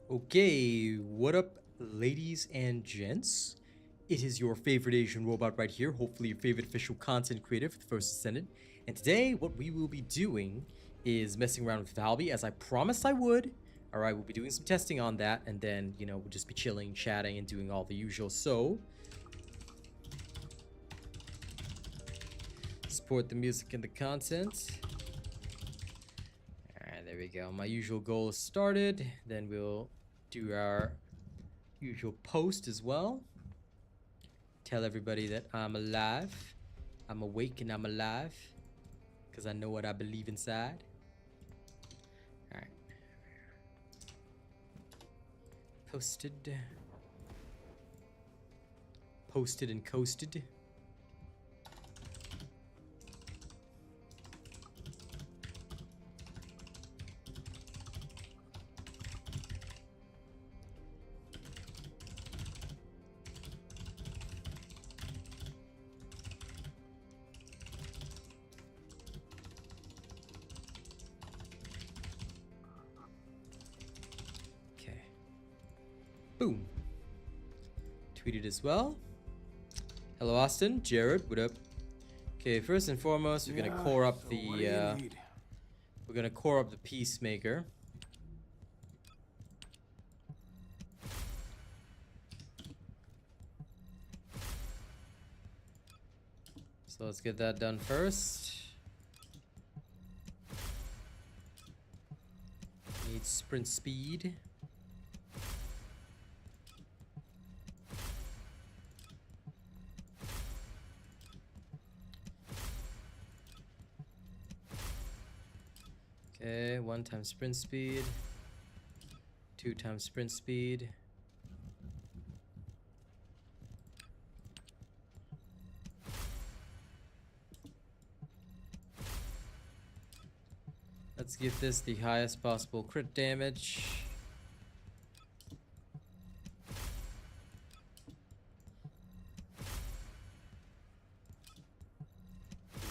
Okay, what up, ladies and gents? It is your favorite Asian robot right here, hopefully your favorite official content creator for the First Descendant. And today, what we will be doing is messing around with Valby, as I promised I would. Alright, we'll be doing some testing on that, and then, we'll just be chilling, chatting, and doing all the usual. So, support the music and the content. Alright, there we go. My usual goal is started. Then we'll do our usual post as well. Tell everybody that I'm alive. I'm awake and I'm alive. Because I know what I believe inside. Alright. Posted. Posted and coasted. Boom. Tweeted as well. Hello, Austin. Jared, what up? Okay, first and foremost, we're gonna core up the we're gonna core up the Peacemaker. So let's get that done first. Need sprint speed. Okay, 1 times sprint speed, 2 times sprint speed. Let's give this the highest possible crit damage.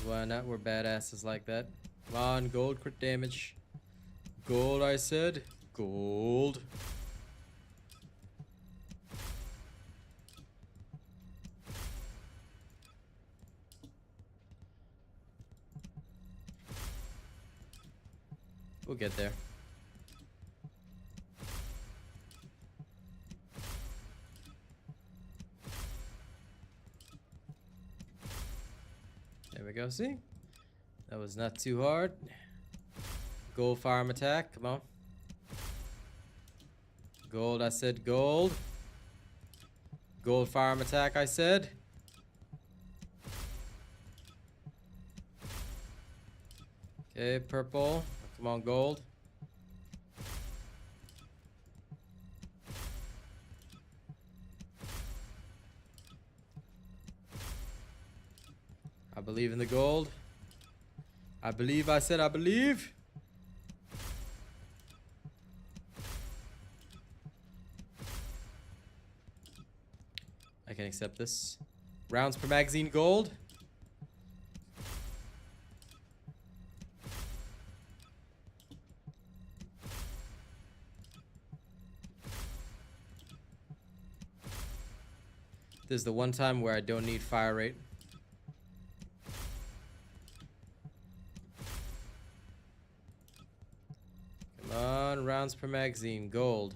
Why not? We're badasses like that. Come on, gold crit damage. Gold, I said. Gold. We'll get there. There we go, see? That was not too hard. Gold firearm attack, come on. Gold, I said gold. Gold firearm attack, I said. Okay, purple. Come on, gold. I believe in the gold. I believe, I said I believe. I can accept this. Rounds per magazine gold. This is the one time where I don't need fire rate. Come on, rounds per magazine, gold.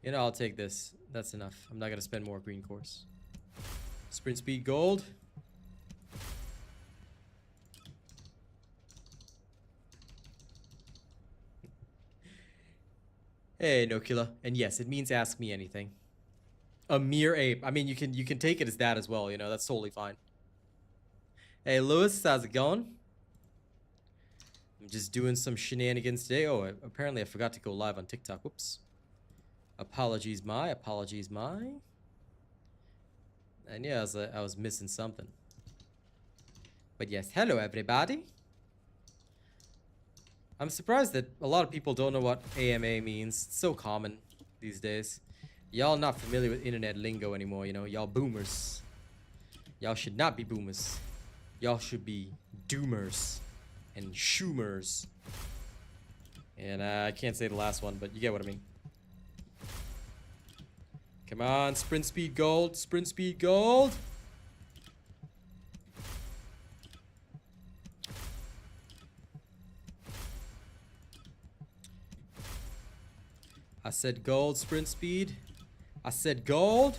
You know, I'll take this. That's enough. I'm not gonna spend more green cores. Sprint speed gold. Hey, no killer. And yes, it means ask me anything. A mere ape. I mean, you can take it as that as well, you know, that's totally fine. Hey, Lewis, how's it going? I'm just doing some shenanigans today. Oh, apparently I forgot to go live on TikTok. Whoops. Apologies, my. And yeah, I was missing something. But yes, hello everybody. I'm surprised that a lot of people don't know what AMA means. It's so common these days. Y'all not familiar with internet lingo anymore, you know. Y'all boomers. Y'all should not be boomers. Y'all should be doomers and shoomers. And I can't say the last one, but you get what I mean. Come on, sprint speed gold, sprint speed gold. I said gold, sprint speed. I said gold.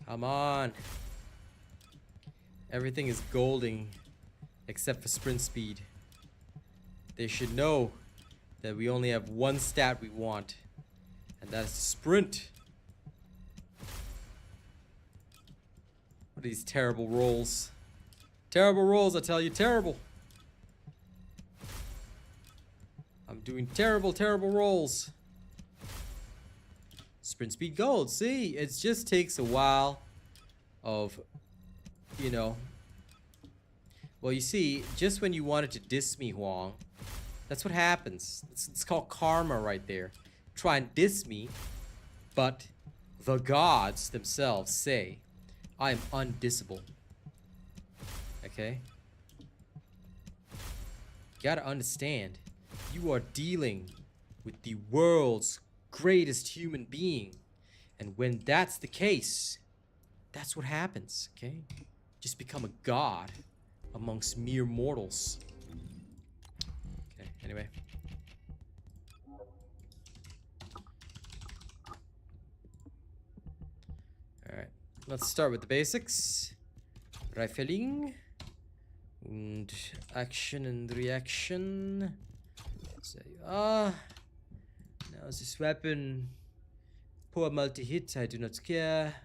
Come on. Everything is golding except for sprint speed. They should know that we only have one stat we want, and that is sprint. What are these terrible rolls? Terrible rolls, I tell you, terrible. I'm doing terrible, terrible rolls. Sprint speed gold. See, it just takes a while of, you know. Well, you see, just when you wanted to diss me, Huang, that's what happens. It's called karma right there. Try and diss me, but the gods themselves say I am undissable. Okay? You gotta understand, you are dealing with the world's greatest human being. And when that's the case, that's what happens, okay? Just become a god amongst mere mortals. Okay, anyway. Alright, let's start with the basics. Rifling. And action and reaction. So, now this weapon. Poor multi-hit, I do not care.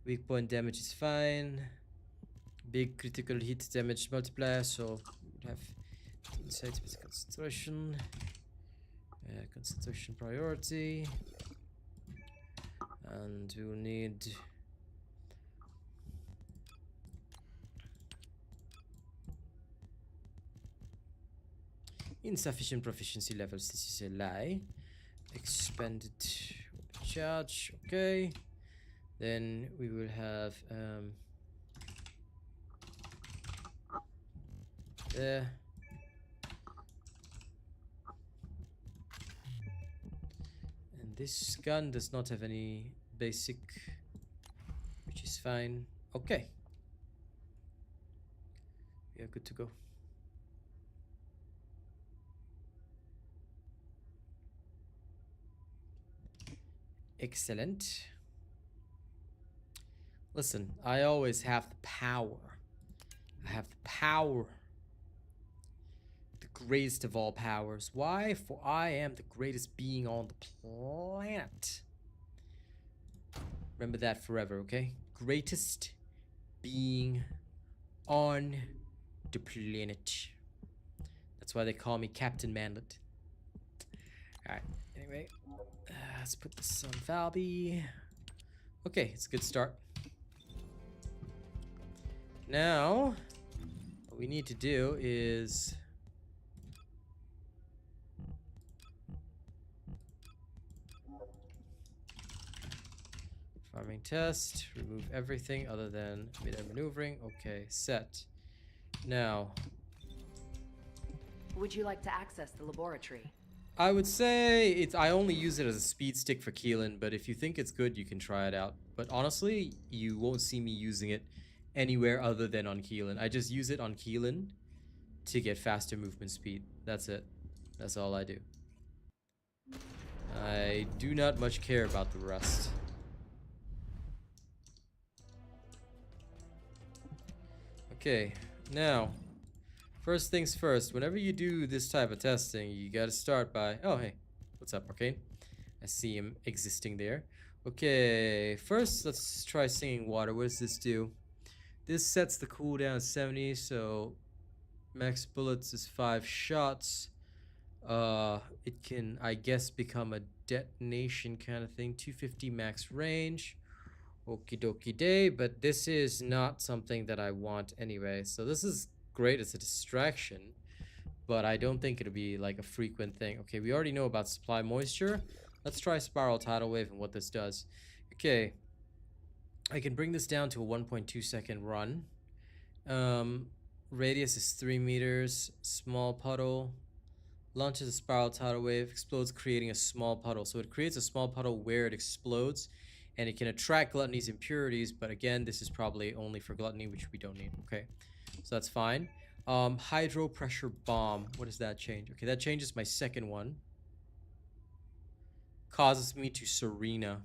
Weak point damage is fine. Big critical hit damage multiplier, so we have insight with concentration. Concentration priority. And we'll need insufficient proficiency levels. This is a lie. Expanded charge. Okay. Then we will have there. And this gun does not have any basic, which is fine. Okay. We are good to go. Excellent. Listen, I always have the power. I have the power. The greatest of all powers. Why? For I am the greatest being on the planet. Remember that forever, okay? Greatest being on the planet. That's why they call me Captain Manlet. Alright, anyway. Let's put this on Valby. Okay, it's a good start. Now, what we need to do is farming test, remove everything other than mid-air maneuvering. Okay, set. Now, would you like to access the laboratory? I would say I only use it as a speed stick for Keelan, but if you think it's good, you can try it out. But honestly, you won't see me using it anywhere other than on Keelan. I just use it on Keelan to get faster movement speed. That's it. That's all I do. I do not much care about the rest. Okay, now, first things first, whenever you do this type of testing, you gotta start by... Oh, hey. What's up, Arcane? I see him existing there. Okay, first, let's try singing water. What does this do? This sets the cooldown at 70, so max bullets is 5 shots. It can, I guess, become a detonation kind of thing. 250 max range. Okie dokie day, but this is not something that I want anyway. So this is great as a distraction, but I don't think it'll be like a frequent thing. Okay, we already know about supply moisture. Let's try spiral tidal wave and what this does. Okay, I can bring this down to a 1.2 second run. Radius is 3 meters. Small puddle. Launches a spiral tidal wave, explodes, creating a small puddle. So it creates a small puddle where it explodes, and it can attract gluttony's impurities, but again, this is probably only for gluttony, which we don't need. Okay, so that's fine. Hydro pressure bomb. What does that change? Okay, that changes my second one. Causes me to Serena.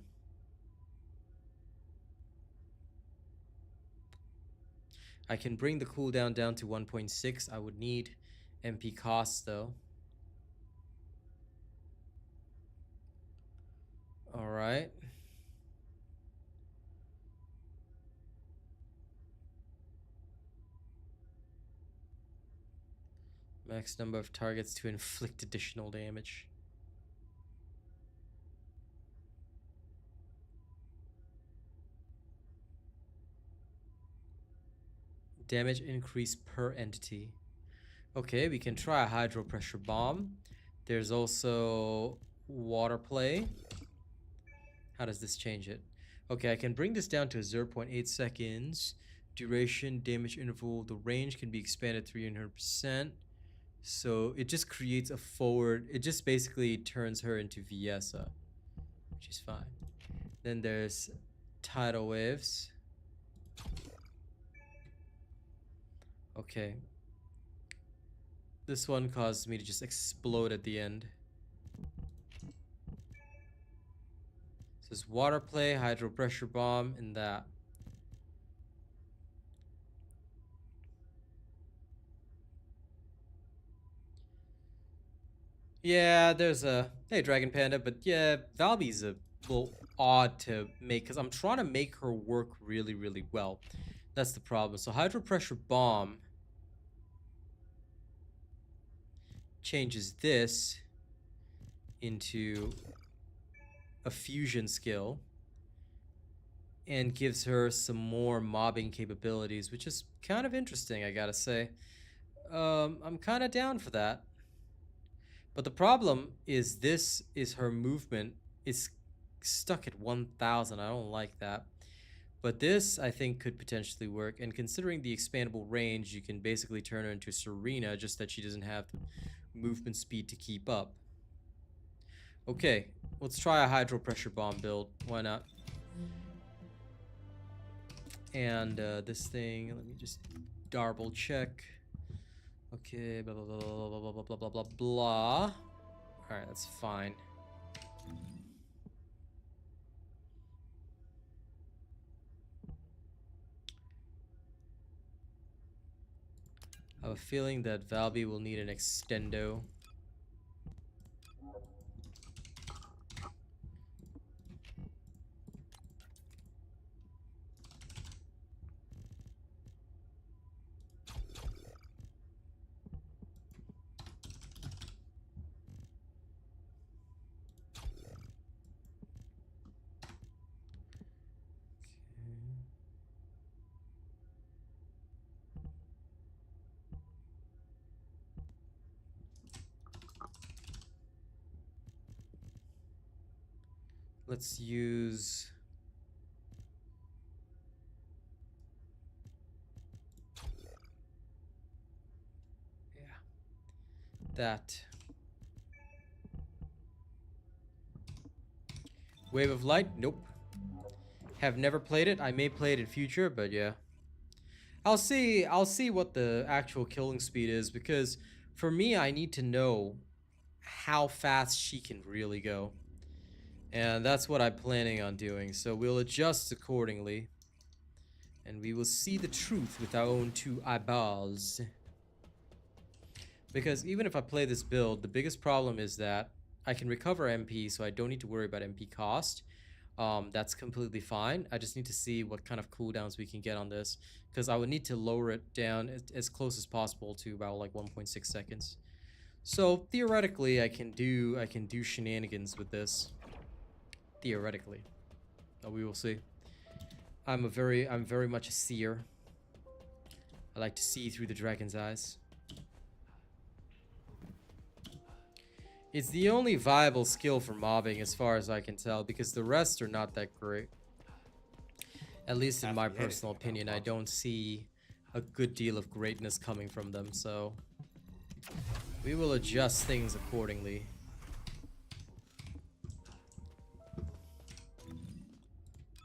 I can bring the cooldown down to 1.6. I would need MP costs though. All right. Max number of targets to inflict additional damage. Damage increase per entity. Okay, we can try a hydro pressure bomb. There's also water play. How does this change it? Okay, I can bring this down to 0.8 seconds. Duration, damage interval, the range can be expanded 300%. So it just creates a forward, it just basically turns her into Viessa, which is fine. Then there's tidal waves. Okay. This one caused me to just explode at the end. So there's water play, hydro pressure bomb, and that. Yeah, there's a hey Dragon Panda, but yeah, Valby's a little odd to make because I'm trying to make her work really, really well. That's the problem. So hydro pressure bomb changes this into a fusion skill and gives her some more mobbing capabilities, which is kind of interesting, I gotta say. I'm kind of down for that. But the problem is this is her movement is stuck at 1000. I don't like that. But this, I think, could potentially work. And considering the expandable range, you can basically turn her into Serena, just that she doesn't have the movement speed to keep up. Okay, let's try a hydro pressure bomb build. Why not? And this thing, let me just double check. Okay, blah blah blah blah blah blah blah blah blah blah. Alright, that's fine. I have a feeling that Valby will need an extendo. Let's use... yeah. That. Wave of Light? Nope. Have never played it. I may play it in future, but yeah. I'll see what the actual killing speed is, because for me, I need to know how fast she can really go. And that's what I'm planning on doing, so we'll adjust accordingly. And we will see the truth with our own two eyeballs. Because even if I play this build, the biggest problem is that I can recover MP, so I don't need to worry about MP cost. That's completely fine. I just need to see what kind of cooldowns we can get on this, because I would need to lower it down as close as possible to about like 1.6 seconds. So theoretically, I can do shenanigans with this. Theoretically, but we will see. I'm very much a seer. I like to see through the dragon's eyes. It's the only viable skill for mobbing as far as I can tell, because the rest are not that great. At least in my personal opinion, I don't see a good deal of greatness coming from them, so we will adjust things accordingly.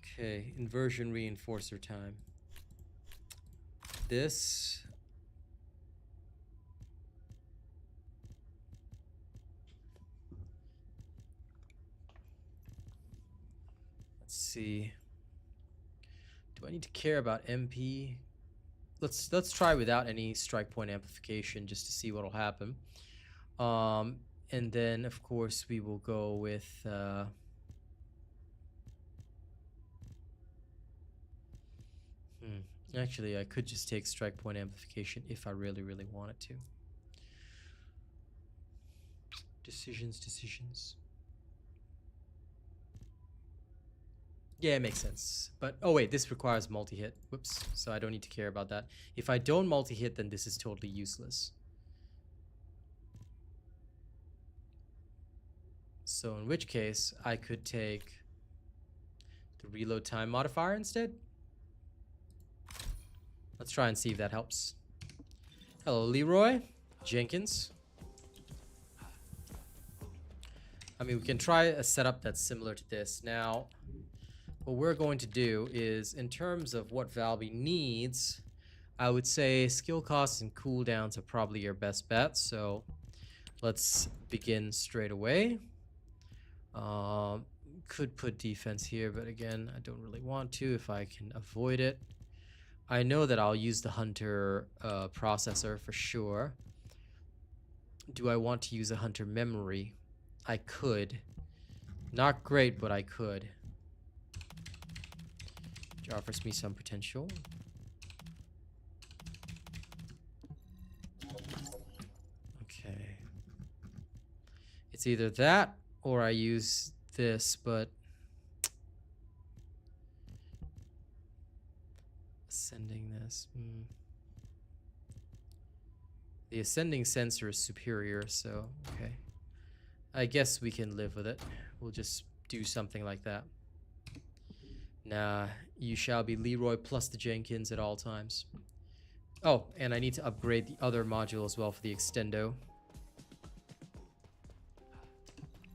Okay, inversion reinforcer time. This... Let's see. Do I need to care about MP? Let's try without any strike point amplification just to see what'll happen. And then of course we will go with actually I could just take strike point amplification if I really wanted to. Decisions. Yeah, it makes sense. But, oh wait, this requires multi-hit. Whoops. So I don't need to care about that. If I don't multi-hit, then this is totally useless. So in which case, I could take the reload time modifier instead. Let's try and see if that helps. Hello, Leroy Jenkins. I mean, we can try a setup that's similar to this. Now, what we're going to do is, in terms of what Valby needs, I would say skill costs and cooldowns are probably your best bet. So let's begin straight away. Could put defense here, but again, I don't really want to if I can avoid it. I know that I'll use the Hunter processor for sure. Do I want to use a Hunter memory? I could. Not great, but I could. Which offers me some potential. Okay. It's either that or I use this, but ascending this. The ascending sensor is superior, so okay. I guess we can live with it. We'll just do something like that. Nah, you shall be Leroy plus the Jenkins at all times. Oh, and I need to upgrade the other module as well for the extendo.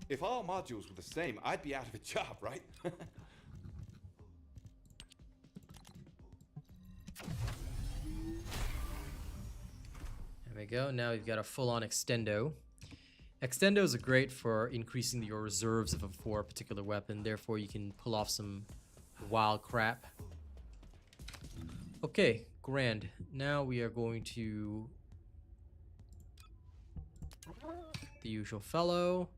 If all modules were the same, I'd be out of a job, right? There we go. Now we've got a full-on extendo. Extendos are great for increasing your reserves for a particular weapon. Therefore, you can pull off some wild crap. Okay, grand. Now we are going to the usual fellow.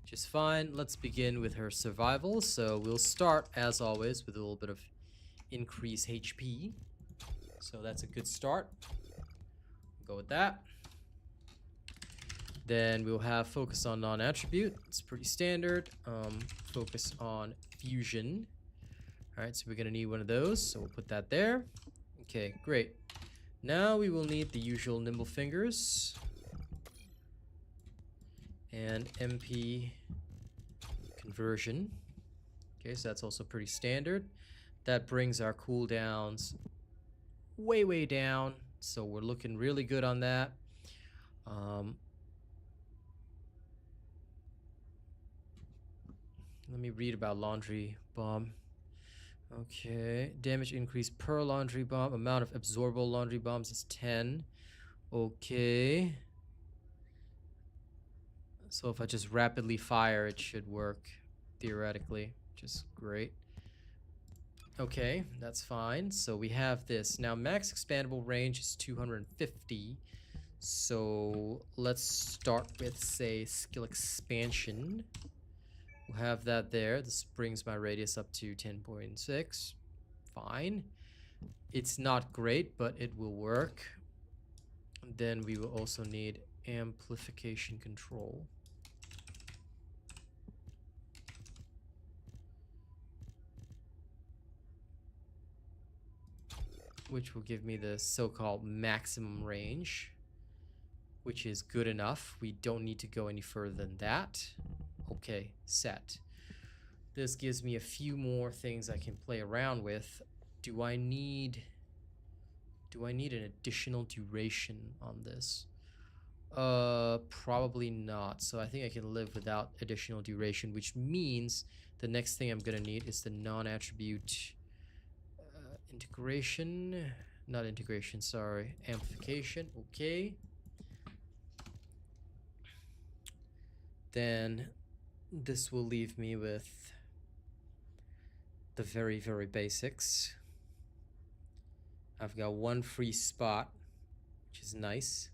Just fine. Let's begin with her survival. So we'll start, as always, with a little bit of increased HP. So that's a good start. Go with that. Then we'll have focus on non-attribute. It's pretty standard. Focus on fusion. All right, so we're gonna need one of those. So we'll put that there. Okay, great. Now we will need the usual nimble fingers. And MP conversion. Okay, so that's also pretty standard. That brings our cooldowns way down. So we're looking really good on that. Let me read about laundry bomb. Okay, damage increase per laundry bomb. Amount of absorbable laundry bombs is 10. Okay. So if I just rapidly fire, it should work theoretically, which is great. Okay, that's fine. So we have this. Now max expandable range is 250. So let's start with, say, skill expansion. We'll have that there. This brings my radius up to 10.6. Fine. It's not great, but it will work. Then we will also need amplification control. which will give me the so-called maximum range, which is good enough. We don't need to go any further than that. Okay, set. This gives me a few more things I can play around with. Do I need an additional duration on this? Probably not. So I think I can live without additional duration, which means the next thing I'm gonna need is the non-attribute integration. Not integration, sorry. Amplification. Okay. Then this will leave me with the very, very basics. I've got one free spot, which is nice.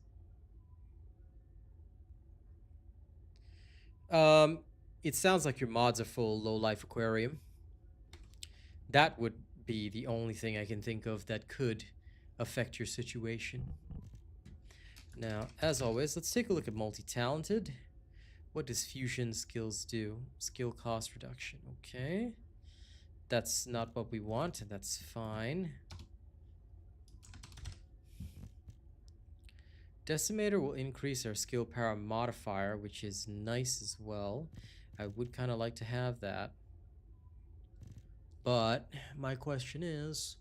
It sounds like your mods are full low life aquarium. That would be the only thing I can think of that could affect your situation. Now, as always, let's take a look at multi-talented. What does fusion skills do? Skill cost reduction. Okay. That's not what we want, and that's fine. Decimator will increase our skill power modifier, which is nice as well. I would kind of like to have that. But my question is,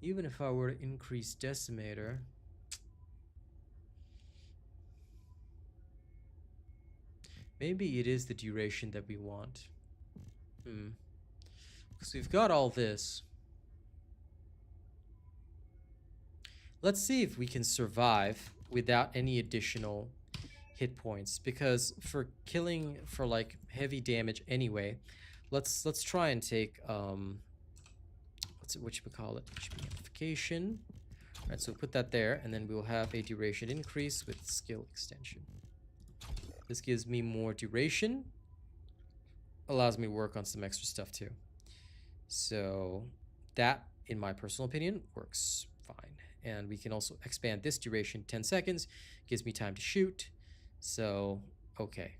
even if I were to increase Decimator, maybe it is the duration that we want. Because we've got all this. Let's see if we can survive without any additional hit points, because for killing for like heavy damage anyway, let's try and take whatchamacallit, HP amplification. Alright, so put that there, and then we'll have a duration increase with skill extension. This gives me more duration, allows me to work on some extra stuff too. So that, in my personal opinion, works fine. And we can also expand this duration 10 seconds, gives me time to shoot. So, okay.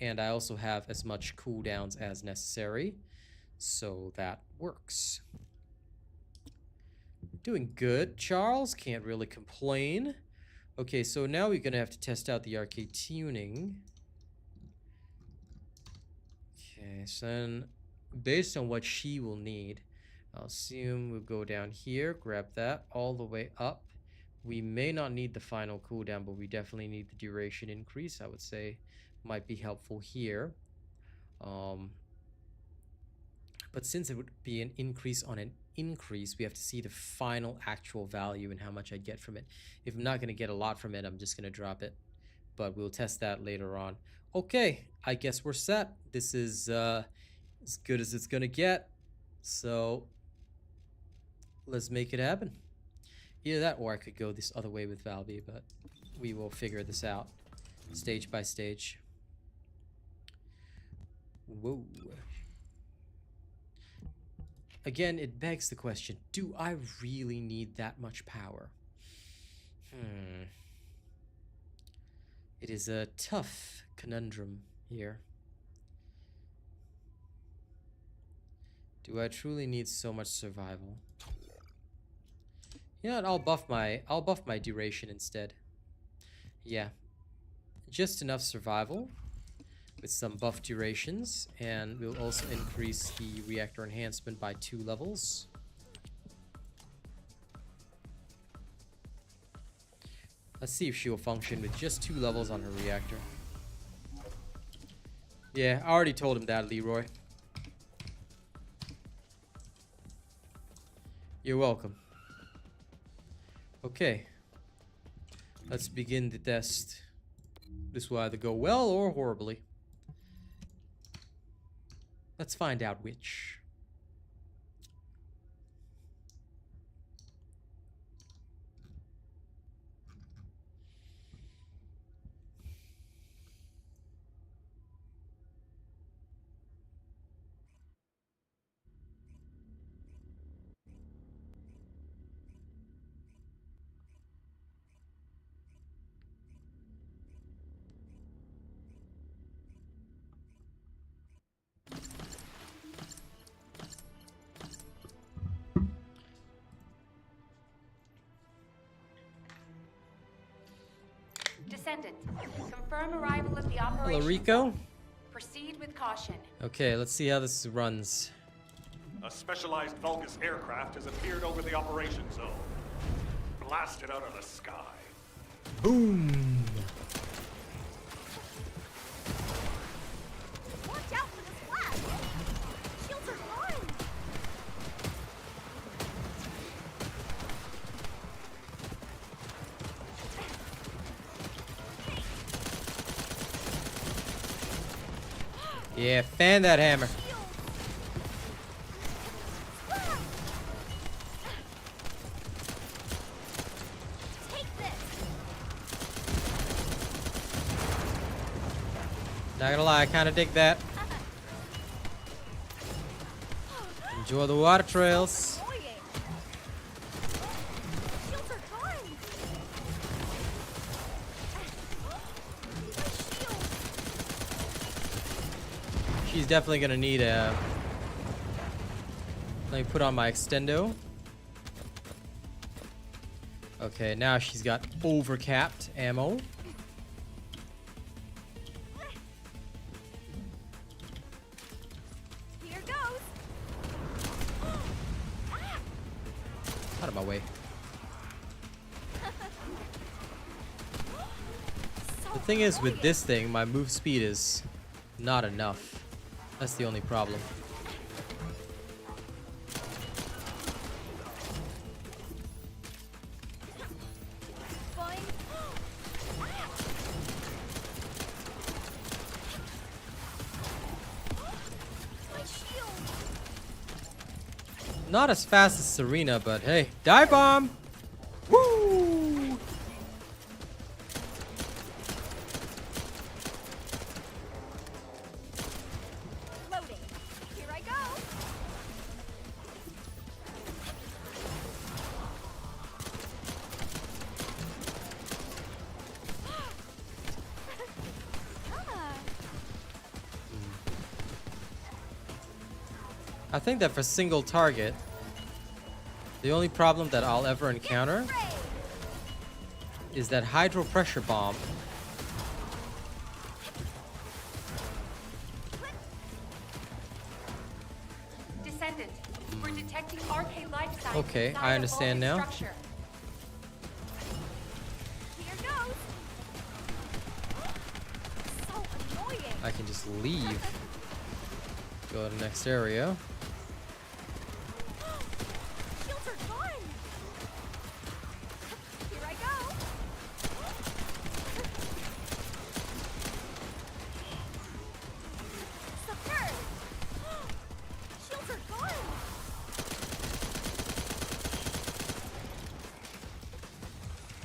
And I also have as much cooldowns as necessary, so that works. Doing good, Charles. Can't really complain. Okay, so now we're gonna have to test out the arcade tuning. Okay, so then based on what she will need, I'll assume we'll go down here, grab that all the way up. We may not need the final cooldown, but we definitely need the duration increase. I would say might be helpful here. But since it would be an increase on an increase, we have to see the final actual value and how much I get from it. If I'm not going to get a lot from it, I'm just going to drop it. But we'll test that later on. Okay, I guess we're set. This is as good as it's going to get. So let's make it happen. Either that, or I could go this other way with Valby, but we will figure this out stage by stage. Whoa. Again, it begs the question, do I really need that much power? It is a tough conundrum here. Do I truly need so much survival? You know what, I'll buff my duration instead. Yeah. Just enough survival with some buff durations, and we'll also increase the reactor enhancement by 2 levels. Let's see if she will function with just 2 levels on her reactor. Yeah, I already told him that, Leroy. You're welcome. Okay. Let's begin the test. This will either go well or horribly. Let's find out which. Descendant, confirm arrival of the operation. Hello, Rico. Proceed with caution. Okay, let's see how this runs. A specialized Vulgus aircraft has appeared over the operation zone. Blasted out of the sky. Boom. Watch out for the splash! Shields are gone! Yeah, fan that hammer. Take this! Not gonna lie, I kind of dig that. Enjoy the water trails. Annoying! Shields are gone! My shield! She's definitely gonna need a. Let me put on my extendo. Okay, now she's got overcapped ammo. Here goes! Out of my way. The thing is, with this thing, my move speed is not enough. That's the only problem. Fine. My shield! Not as fast as Serena, but hey, dive bomb! Woo! Loading. Here I go. Ah, I think that for single target, the only problem that I'll ever encounter spray. is that hydro pressure bomb. Descendant, we're detecting RK life signs. Okay, inside I the understand Vulcan now. structure. Here goes. So annoying. I can just leave. Go to the next area. Shields are gone. Here I go. Submerge. Shields are gone.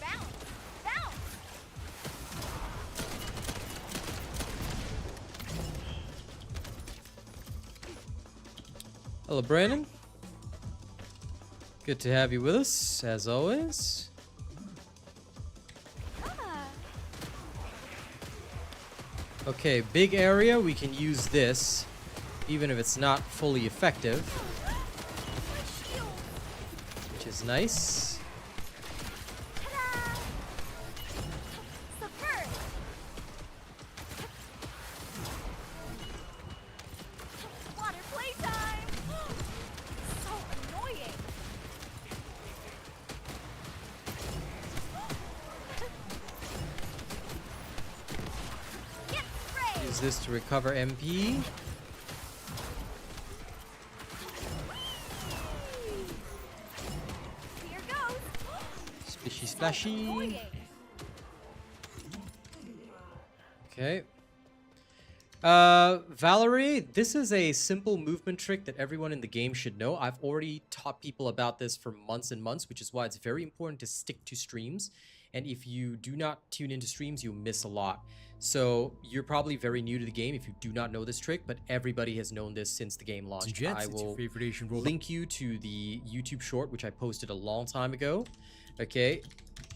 Bounce. Bounce. Hello, Brandon. Good to have you with us, as always. Ah. Okay, big area. We can use this, even if it's not fully effective, My shield. which is nice. Ta-da! Submerge. Water playtime. So annoying. Get sprayed. Use this to recover MP. Here goes. Splishy So splashy. annoying. Okay. Valerie, this is a simple movement trick that everyone in the game should know. I've already taught people about this for months and months, which is why it's very important to stick to streams. And if you do not tune into streams, you'll miss a lot. So you're probably very new to the game if you do not know this trick, but everybody has known this since the game launched. I will link you to the YouTube short, which I posted a long time ago. Okay.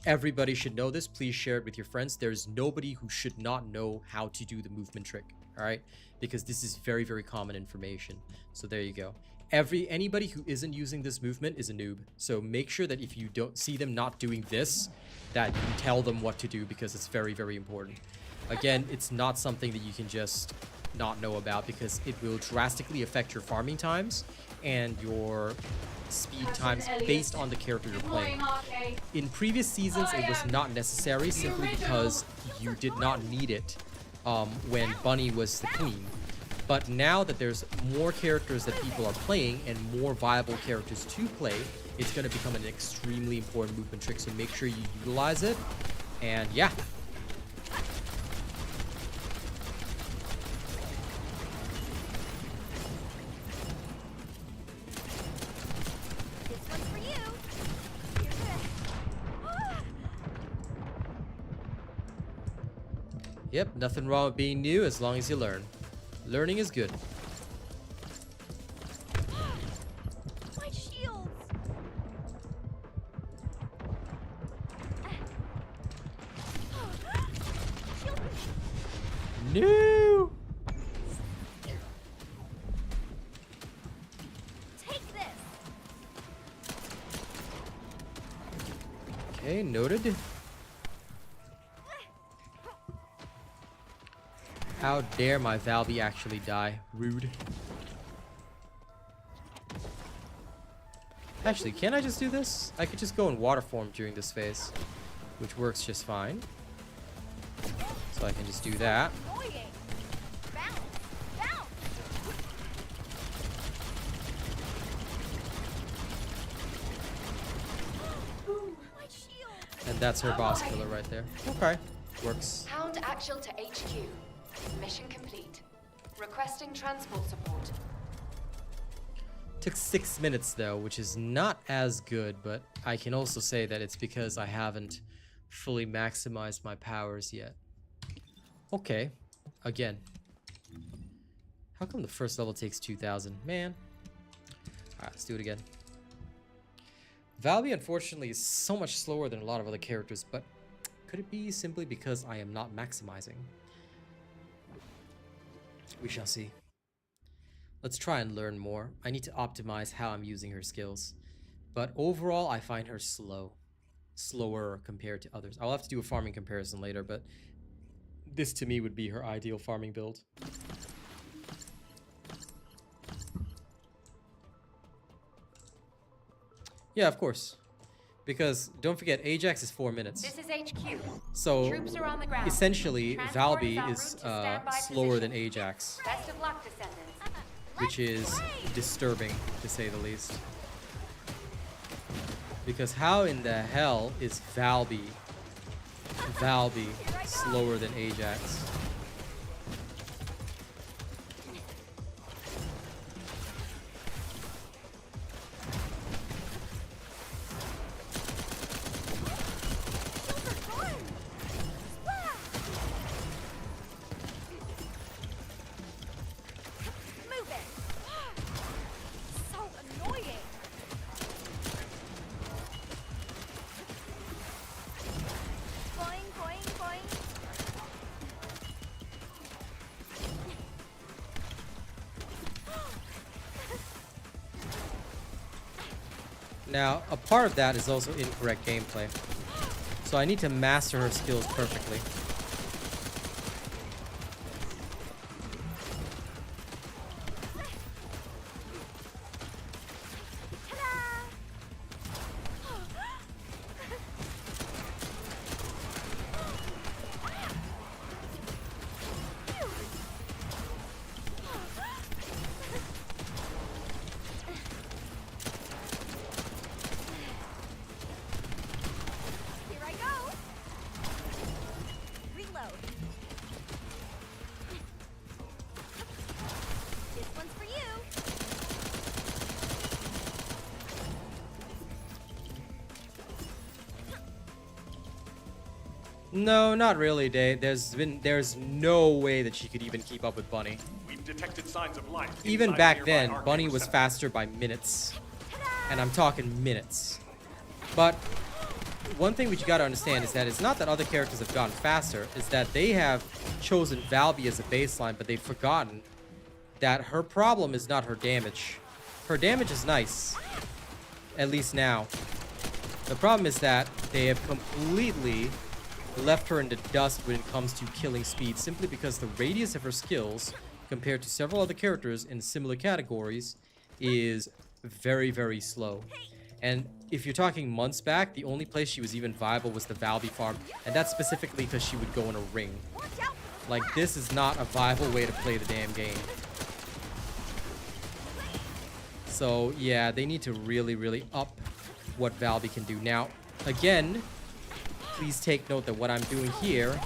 Everybody should know this. Please share it with your friends. There's nobody who should not know how to do the movement trick. All right. Because this is very, very common information. So there you go. Anybody who isn't using this movement is a noob. So make sure that if you don't see them not doing this, that you tell them what to do, because it's very, very important. Again, it's not something that you can just not know about, because it will drastically affect your farming times and your speed times based on the character you're playing. In previous seasons, it was not necessary simply because you did not need it when Bunny was the queen. But now that there's more characters that people are playing and more viable characters to play, it's going to become an extremely important movement trick. So make sure you utilize it. And yeah. This one's for you. You're good. Yep, nothing wrong with being new as long as you learn. Learning is good. My shields. Shield me. No! Take this. Okay, noted. How dare my Valby actually die? Rude. Actually, can I just do this? I could just go in water form during this phase, which works just fine. So I can just do that. Annoying. Bounce. Bounce. My shield. And that's her boss killer right there. Okay. Works. Hound actual to HQ. Mission complete. Requesting transport support. Took 6 minutes though, which is not as good, but I can also say that it's because I haven't fully maximized my powers yet. Okay. Again. How come the first level takes 2,000? Man. Alright, let's do it again. Valby, unfortunately, is so much slower than a lot of other characters, but could it be simply because I am not maximizing? We shall see. Let's try and learn more. I need to optimize how I'm using her skills. But overall, I find her slow. Slower compared to others. I'll have to do a farming comparison later, but this to me would be her ideal farming build. Yeah, of course. Because don't forget, Ajax is 4 minutes. This is HQ. So Troops are on the ground. essentially, Transport Valby is en is route to standby slower than position. Ajax, Best of luck, Descendants. which is disturbing to say the least. Because how in the hell is Valby slower than Ajax? Now, a part of that is also incorrect gameplay. So I need to master her skills perfectly. No, not really, Day. There's no way that she could even keep up with Bunny. We've detected signs of life. Even inside back the then, nearby Bunny arcade was receptor. faster by minutes. And I'm talking minutes. But one thing which you gotta understand is that it's not that other characters have gotten faster, it's that they have chosen Valby as a baseline, but they've forgotten that her problem is not her damage. her damage is nice. At least now. The problem is that they have completely left her in the dust when it comes to killing speed, simply because the radius of her skills, compared to several other characters in similar categories, is very, very slow. And if you're talking months back, the only place she was even viable was the Valby farm, and that's specifically because she would go in a ring. Like, this is not a viable way to play the damn game. So, yeah, they need to really, really up what Valby can do. Now, again, please take note that what I'm doing here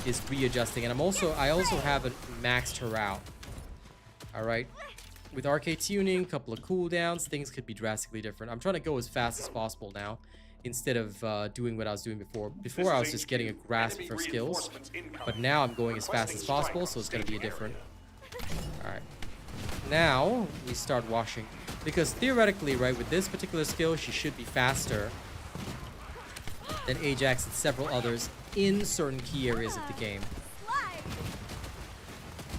is readjusting, and I also haven't maxed her out. Alright? With arcade tuning, couple of cooldowns, things could be drastically different. I'm trying to go as fast as possible now, instead of doing what I was doing before. Before, I was just getting a grasp of her skills, but now I'm going as fast as possible, so it's going to be a different. Alright. Now, we start washing. Because theoretically, right, with this particular skill, she should be faster than Ajax and several others in certain key areas of the game.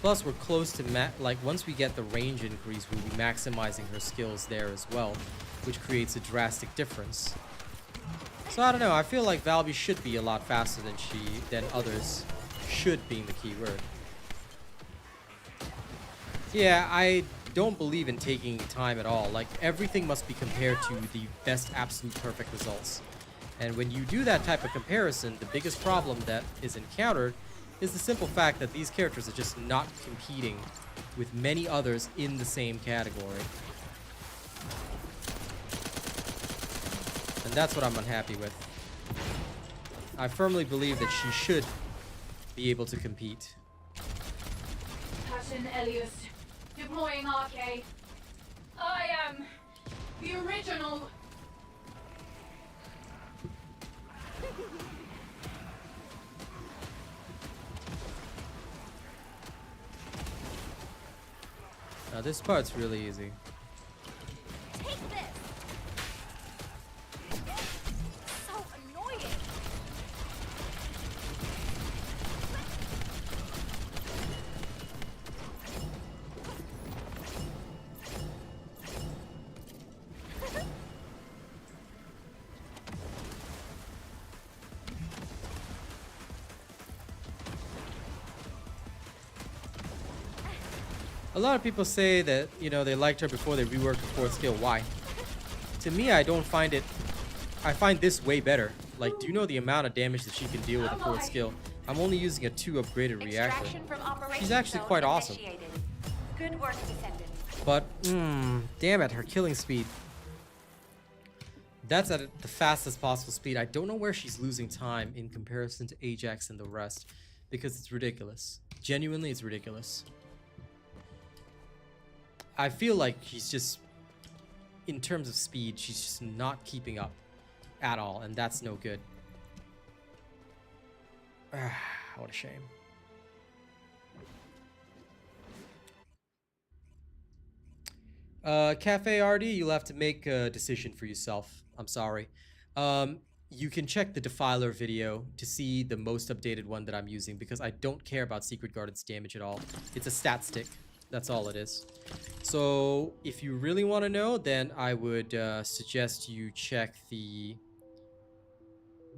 Plus, we're close to, like, once we get the range increase, we'll be maximizing her skills there as well, which creates a drastic difference. So, I don't know, I feel like Valby should be a lot faster than others. Should being the key word. Yeah, I don't believe in taking time at all. Like, everything must be compared to the best absolute perfect results. And when you do that type of comparison, the biggest problem that is encountered is the simple fact that these characters are just not competing with many others in the same category. And that's what I'm unhappy with. I firmly believe that she should be able to compete. Passion Elias, deploying arcade. I am the original. Now this part's really easy. Take this. So annoying. A lot of people say that, you know, they liked her before they reworked the fourth skill. Why? To me, I don't find it... I find this way better. Like, do you know the amount of damage that she can deal with the fourth skill? I'm only using a 2 upgraded reactor. She's actually quite awesome. Good work, Descendant. But, damn it, her killing speed. That's at the fastest possible speed. I don't know where she's losing time in comparison to Ajax and the rest, because it's ridiculous. Genuinely, it's ridiculous. I feel like she's just, in terms of speed, she's just not keeping up at all, and that's no good. What a shame. Cafe RD, you'll have to make a decision for yourself. I'm sorry. You can check the Defiler video to see the most updated one that I'm using, because I don't care about Secret Garden's damage at all. It's a stat stick. That's all it is. So, if you really want to know, then I would suggest you check the...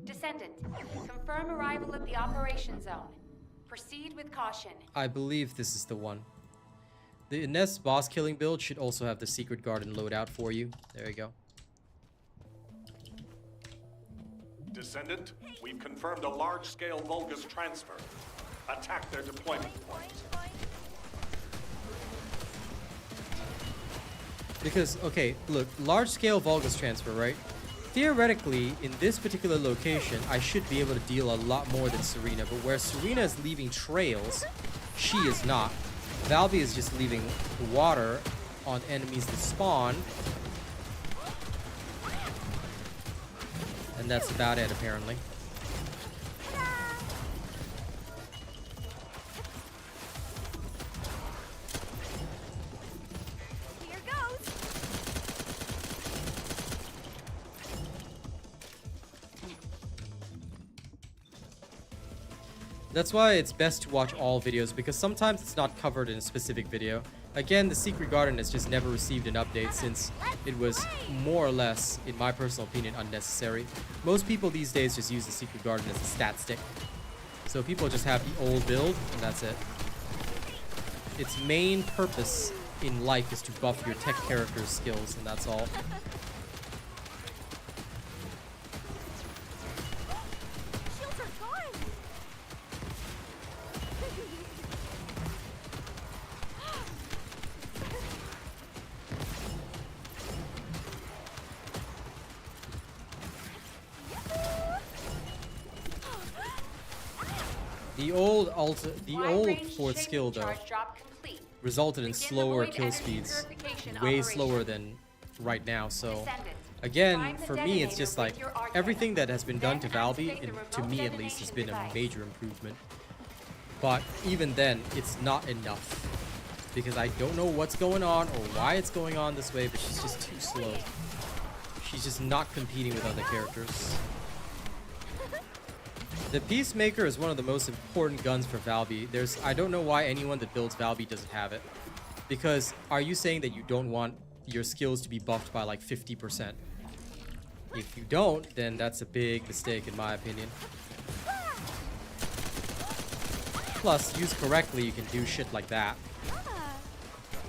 Descendant, confirm arrival at the operation zone. Proceed with caution. I believe this is the one. The Ines boss killing build should also have the Secret Garden loadout for you. There you go. Descendant, we've confirmed a large-scale Vulgus transfer. Attack their deployment points. Because, okay, look, large-scale Vulgus transfer, right? Theoretically, in this particular location, I should be able to deal a lot more than Serena, but where Serena is leaving trails, she is not. Valby is just leaving water on enemies that spawn. And that's about it, apparently. Here goes. That's why it's best to watch all videos, because sometimes it's not covered in a specific video. Again, the Secret Garden has just never received an update since it was more or less, in my personal opinion, unnecessary. Most people these days just use the Secret Garden as a stat stick. So people just have the old build, and that's it. Its main purpose in life is to buff your tech character's skills, and that's all. Shields are gone. The old Wide old range fourth shaping skill though charge drop complete. resulted in Begin the slower void kill energy speeds, purification way operation. slower than right now. So Descendant. again, Prime the for me, it's detonator just with like your arc everything cannon. that has been done to Then Valby, activate the and to remote me at least, has been a detonation major improvement. But even then, it's not enough. Because I don't know what's going on or why it's going on this way, but she's just too slow. She's just not competing with other characters. The Peacemaker is one of the most important guns for Valby. I don't know why anyone that builds Valby doesn't have it. Because are you saying that you don't want your skills to be buffed by like 50%? If you don't, then that's a big mistake in my opinion. Plus, used correctly, you can do shit like that.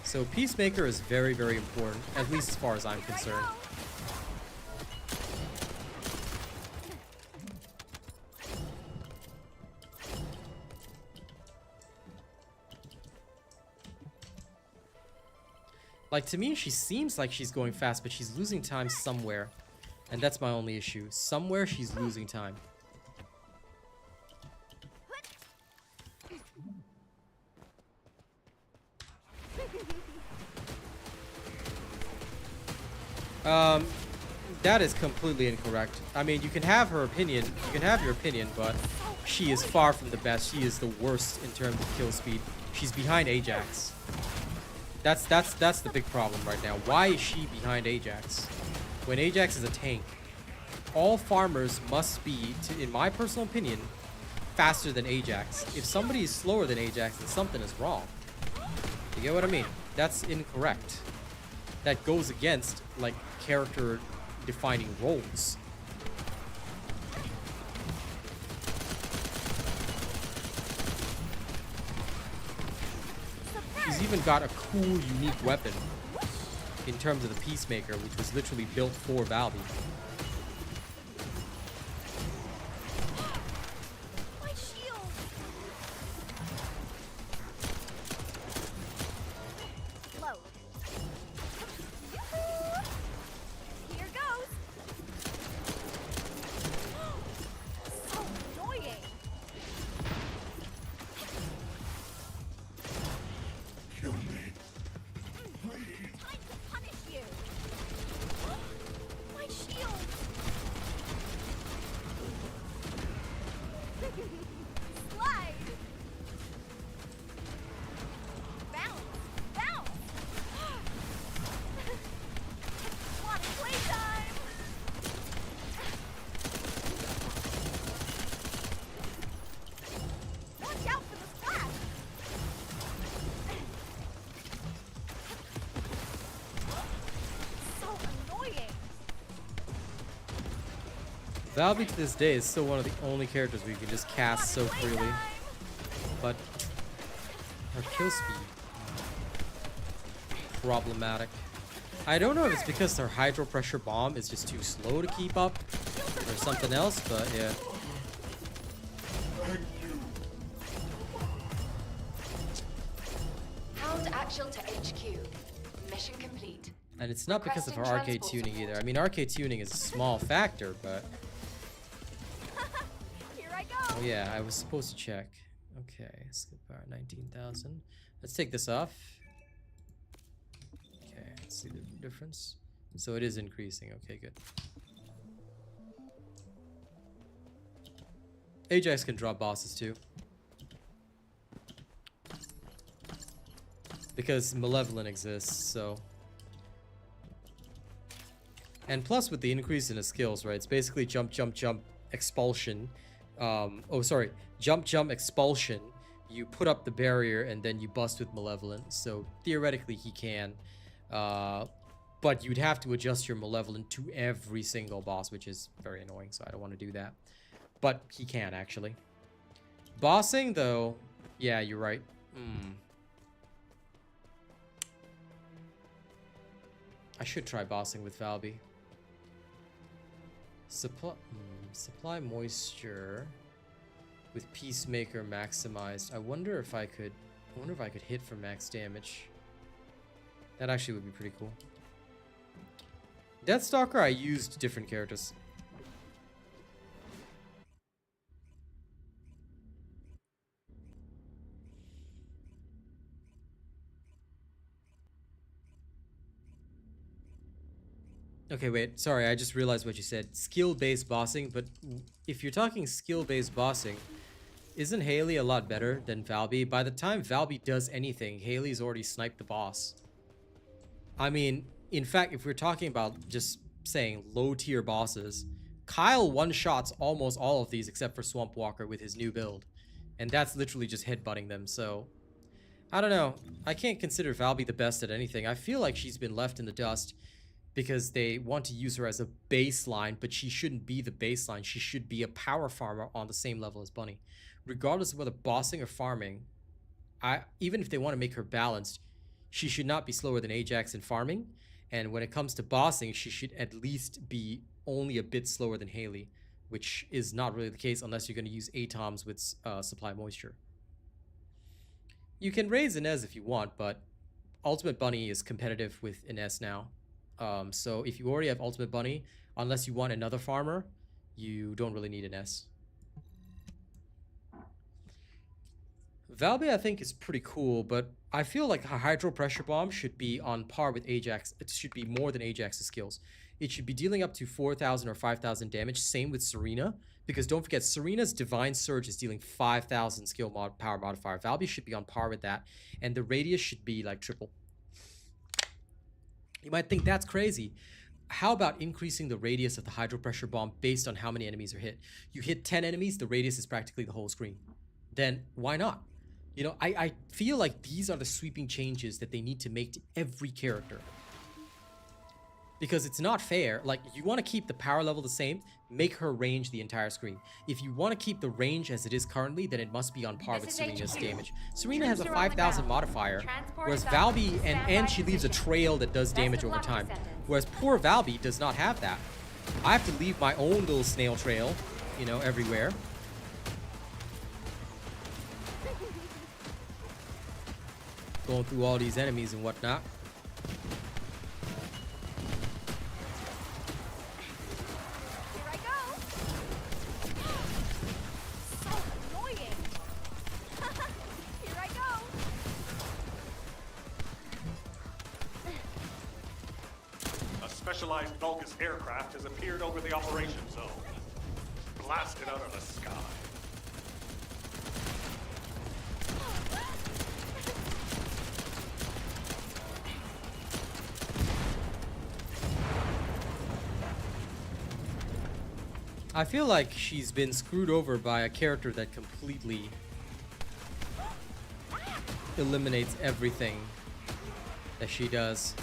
So Peacemaker is very, very important, at least as far as I'm concerned. Like, to me, she seems like she's going fast, but she's losing time somewhere. And that's my only issue. Somewhere she's losing time. That is completely incorrect. I mean, you can have her opinion, you can have your opinion, but she is far from the best. She is the worst in terms of kill speed. She's behind Ajax. That's the big problem right now. Why is she behind Ajax? When Ajax is a tank, all farmers must be, in my personal opinion, faster than Ajax. If somebody is slower than Ajax, then something is wrong. You get what I mean? That's incorrect. That goes against, like, character defining roles. She's even got a cool, unique weapon in terms of the Peacemaker, which was literally built for Valby. My shield. Load. Here goes. So annoying. Time to punish you. My shield. Slide. Bounce. Bounce. Want playtime? Watch out for the splash. So annoying. Valby to this day is still one of the only characters where you can just cast so freely. But her kill speed, problematic. I don't know if it's because her hydro pressure bomb is just too slow to keep up or something else, but yeah. Hound Actual to HQ. Mission complete. And it's not because of her Requesting arcade transport tuning either. support. I mean, arcade tuning is a small factor, but Here I go. oh yeah, I was supposed to check. Okay, skip power 19,000. Let's take this off. Okay, let's see the difference. So it is increasing. Okay, good. Ajax can drop bosses too. Because Malevolent exists, so. And plus with the increase in his skills, right? It's basically jump, jump, jump, expulsion. Jump, jump, expulsion. you put up the barrier and then you bust with Malevolent. So theoretically he can. But you'd have to adjust your Malevolent to every single boss, which is very annoying, so I don't want to do that. But he can, actually. Bossing, though, yeah, you're right. I should try bossing with Valby. Supply moisture with Peacemaker maximized. I wonder if I could hit for max damage. That actually would be pretty cool. Deathstalker, I used different characters. Okay, wait. Sorry, I just realized what you said. Skill-based bossing, but if you're talking skill-based bossing, isn't Haley a lot better than Valby? By the time Valby does anything, Haley's already sniped the boss. I mean, in fact, if we're talking about just saying low-tier bosses, Kyle one-shots almost all of these except for Swamp Walker with his new build. And that's literally just headbutting them, so... I don't know. I can't consider Valby the best at anything. I feel like she's been left in the dust because they want to use her as a baseline, but she shouldn't be the baseline. She should be a power farmer on the same level as Bunny. Regardless of whether bossing or farming, even if they want to make her balanced, she should not be slower than Ajax in farming. And when it comes to bossing, she should at least be only a bit slower than Haley, which is not really the case unless you're going to use Atoms with supply moisture. You can raise Inez if you want, but Ultimate Bunny is competitive with Inez now. So if you already have Ultimate Bunny, unless you want another farmer, you don't really need Inez. Valby, I think, is pretty cool, but I feel like a Hydro Pressure Bomb should be on par with Ajax. It should be more than Ajax's skills. It should be dealing up to 4,000 or 5,000 damage. Same with Serena, because don't forget, Serena's Divine Surge is dealing 5,000 skill power modifier. Valby should be on par with that, and the radius should be like triple. You might think that's crazy. How about increasing the radius of the Hydro Pressure Bomb based on how many enemies are hit? You hit 10 enemies, the radius is practically the whole screen. Then why not? You know, I feel like these are the sweeping changes that they need to make to every character. Because it's not fair. Like, you want to keep the power level the same, make her range the entire screen. If you want to keep the range as it is currently, then it must be on par with Serena's damage. Serena has a 5,000 modifier, whereas Valby, and she leaves a trail that does damage over time. Whereas poor Valby does not have that. I have to leave my own little snail trail, you know, everywhere. Going through all these enemies and whatnot. Specialized Vulgus aircraft has appeared over the operation zone. Blasted out of the sky. I feel like she's been screwed over by a character that completely eliminates everything that she does.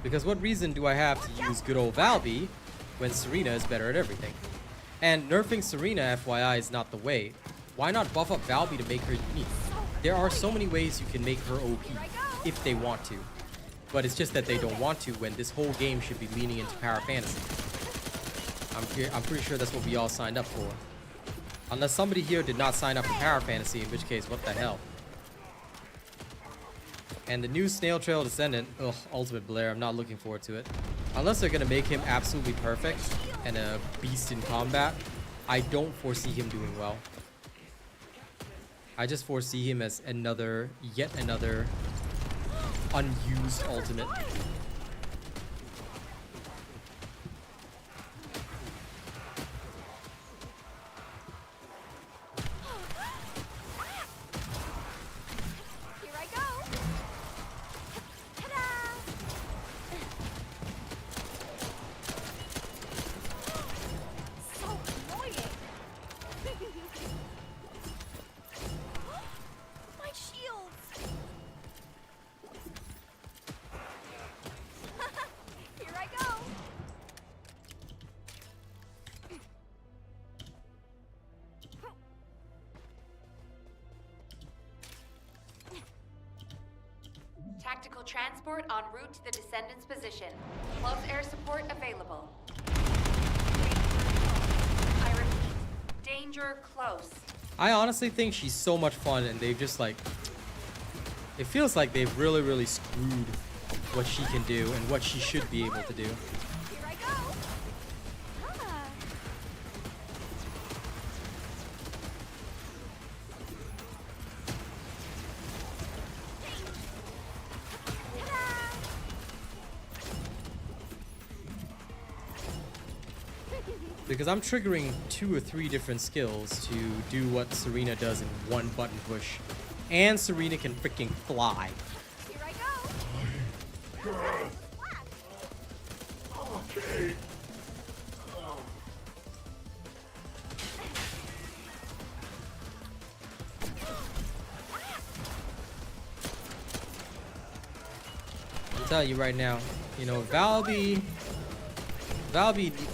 Because what reason do I have to use good old Valby when Serena is better at everything? And nerfing Serena, FYI, is not the way. Why not buff up Valby to make her unique? There are so many ways you can make her OP if they want to. But it's just that they don't want to when this whole game should be leaning into power fantasy. I'm pretty sure that's what we all signed up for. Unless somebody here did not sign up for power fantasy, in which case, what the hell? And the new Snail Trail Descendant, ugh, Ultimate Blair, I'm not looking forward to it. Unless they're gonna make him absolutely perfect and a beast in combat, I don't foresee him doing well. I just foresee him as yet another unused ultimate. Hostile transport en route to the Descendant's position. Close air support available. I repeat, danger close. I honestly think she's so much fun, and they've just like, it feels like they've really screwed what she can do and what she should be able to do. Here I go. Ah. Because I'm triggering 2 or 3 different skills to do what Serena does in one button push. And Serena can freaking fly. Here I go. Okay. I'm telling you right now, you know, Valby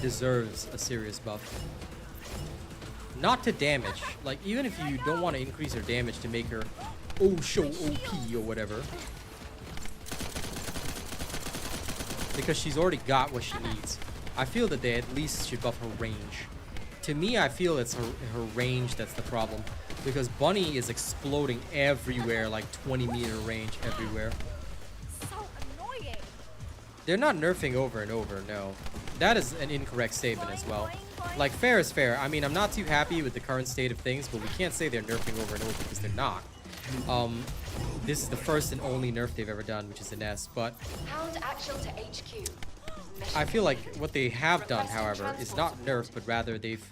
deserves a serious buff. Not to damage. Like, even if you don't want to increase her damage to make her show OP or whatever. Because she's already got what she needs. I feel that they at least should buff her range. To me, I feel it's her range that's the problem. Because Bunny is exploding everywhere, like 20-meter range everywhere. So annoying. They're not nerfing over and over, no. That is an incorrect statement as well. Like, fair is fair. I mean, I'm not too happy with the current state of things, but we can't say they're nerfing over and over because they're not. This is the first and only nerf they've ever done, which is an S, but Hound actual to HQ. I feel like what they have done, however, is not nerf, but rather they've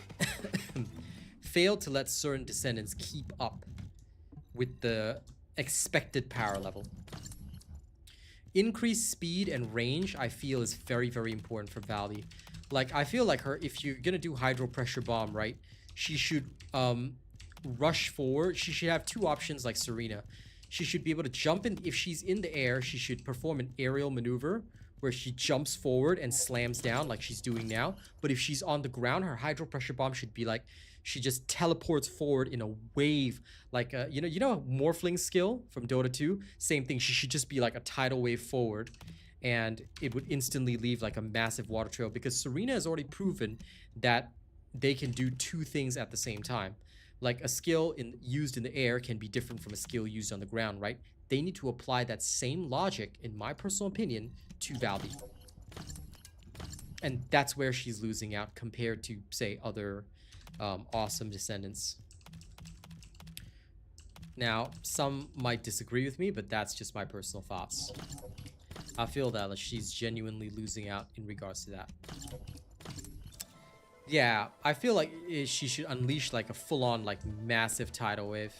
failed to let certain descendants keep up with the expected power level. Increased speed and range, I feel, is very important for Valby. Like, I feel like her, if you're gonna do hydro pressure bomb, right, she should rush forward. She should have 2 options like Serena. She should be able to jump in. If she's in the air, she should perform an aerial maneuver where she jumps forward and slams down like she's doing now. But if she's on the ground, her hydro pressure bomb should be like, she just teleports forward in a wave, like you know Morphling skill from Dota 2. Same thing. She should just be like a tidal wave forward, and it would instantly leave like a massive water trail. Because Serena has already proven that they can do 2 things at the same time. Like, a skill used in the air can be different from a skill used on the ground, right? They need to apply that same logic, in my personal opinion, to Valby. And that's where she's losing out compared to, say, other awesome descendants. Now, some might disagree with me, but that's just my personal thoughts. I feel that like, she's genuinely losing out in regards to that. Yeah, I feel like she should unleash like a full-on like massive tidal wave.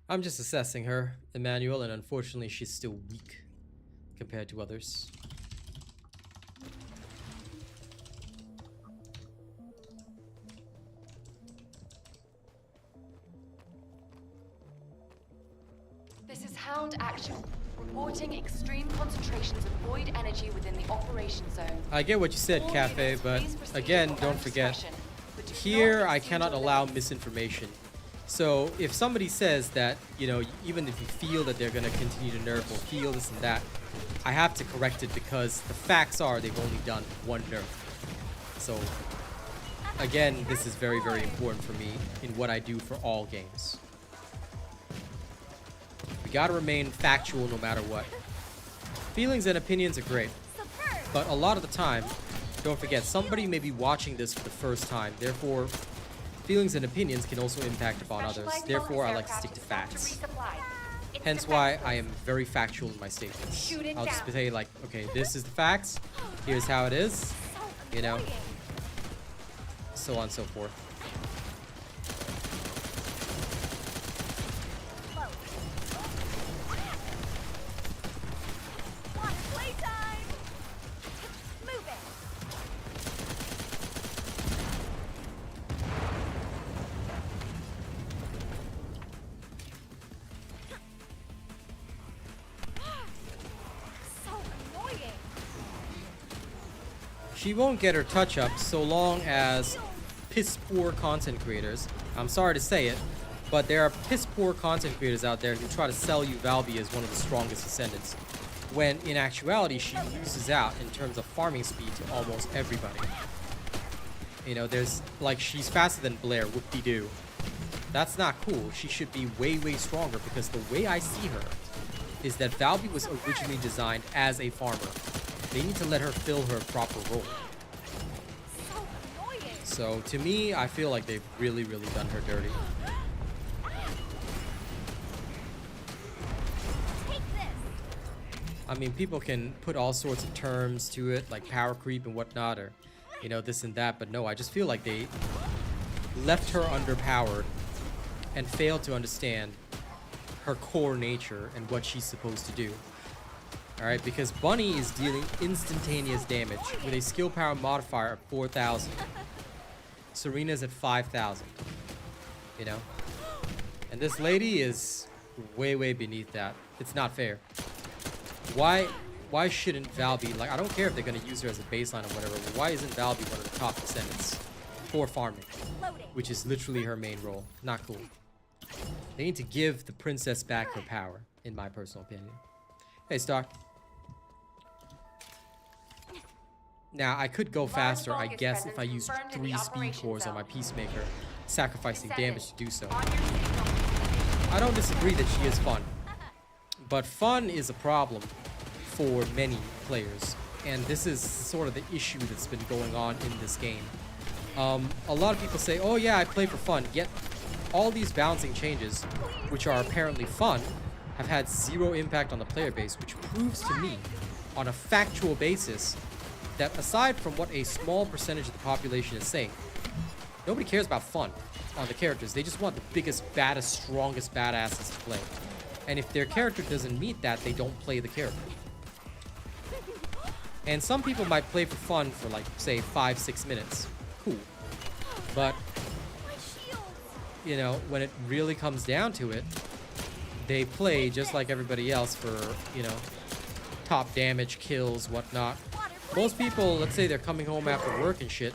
I'm just assessing her, Emmanuel, and unfortunately she's still weak compared to others. This is Hound Actual. Reporting extreme concentrations of void energy within the operation zone. I get what you said, All Cafe, units, but please proceed again, at your don't own forget, discretion, but do here not I exceed cannot your allow limits. misinformation. So if somebody says that, you know, even if you feel that they're going to continue to nerf or feel this and that, I have to correct it because the facts are they've only done 1 nerf. So again, this is very important for me in what I do for all games. We got to remain factual no matter what. Feelings and opinions are great, but a lot of the time, don't forget, somebody may be watching this for the first time. Therefore, feelings and opinions can also impact upon others. Specialized Therefore, focus I like to aircraft stick to is about facts. resupply. It's Hence why defensible. I am very factual in my statements. Shoot it I'll just down. say like, okay, this is the facts. Here's how it is. You know, so on and so forth. Playtime. Move it. she won't get her touch up so long as piss poor content creators, I'm sorry to say it, but there are piss poor content creators out there who try to sell you Valby as one of the strongest Ascendants, when in actuality she loses out in terms of farming speed to almost everybody. You know, there's like, she's faster than Blair, whoop-de-doo. That's not cool. She should be way, way stronger, because the way I see her is that Valby was originally designed as a farmer. They need to let her fill her proper role. So to me, I feel like they've really, really done her dirty. I mean, people can put all sorts of terms to it, like power creep and whatnot, or, you know, this and that, but no, I just feel like they left her underpowered and failed to understand her core nature and what she's supposed to do. Alright, because Bunny is dealing instantaneous damage with a skill power modifier of 4,000. Serena's at 5,000. You know? And this lady is way, way beneath that. It's not fair. Why shouldn't Valby, like, I don't care if they're gonna use her as a baseline or whatever, but why isn't Valby one of the top Descendants for farming? Which is literally her main role. Not cool. They need to give the princess back her power, in my personal opinion. Hey, Star. Now, I could go faster, I guess, if I use 3 speed cores on my Peacemaker, sacrificing damage to do so. I don't disagree that she is fun. But fun is a problem for many players. And this is sort of the issue that's been going on in this game. A lot of people say, oh yeah, I play for fun, yet all these balancing changes, which are apparently fun, have had 0 impact on the player base, which proves to me, on a factual basis, that aside from what a small percentage of the population is saying, nobody cares about fun on the characters. They just want the biggest, baddest, strongest badasses to play. And if their character doesn't meet that, they don't play the character. And some people might play for fun for, like, say, 5-6 minutes. Cool. But, you know, when it really comes down to it, they play just like everybody else for, you know, top damage, kills, whatnot. Most people, let's say they're coming home after work and shit,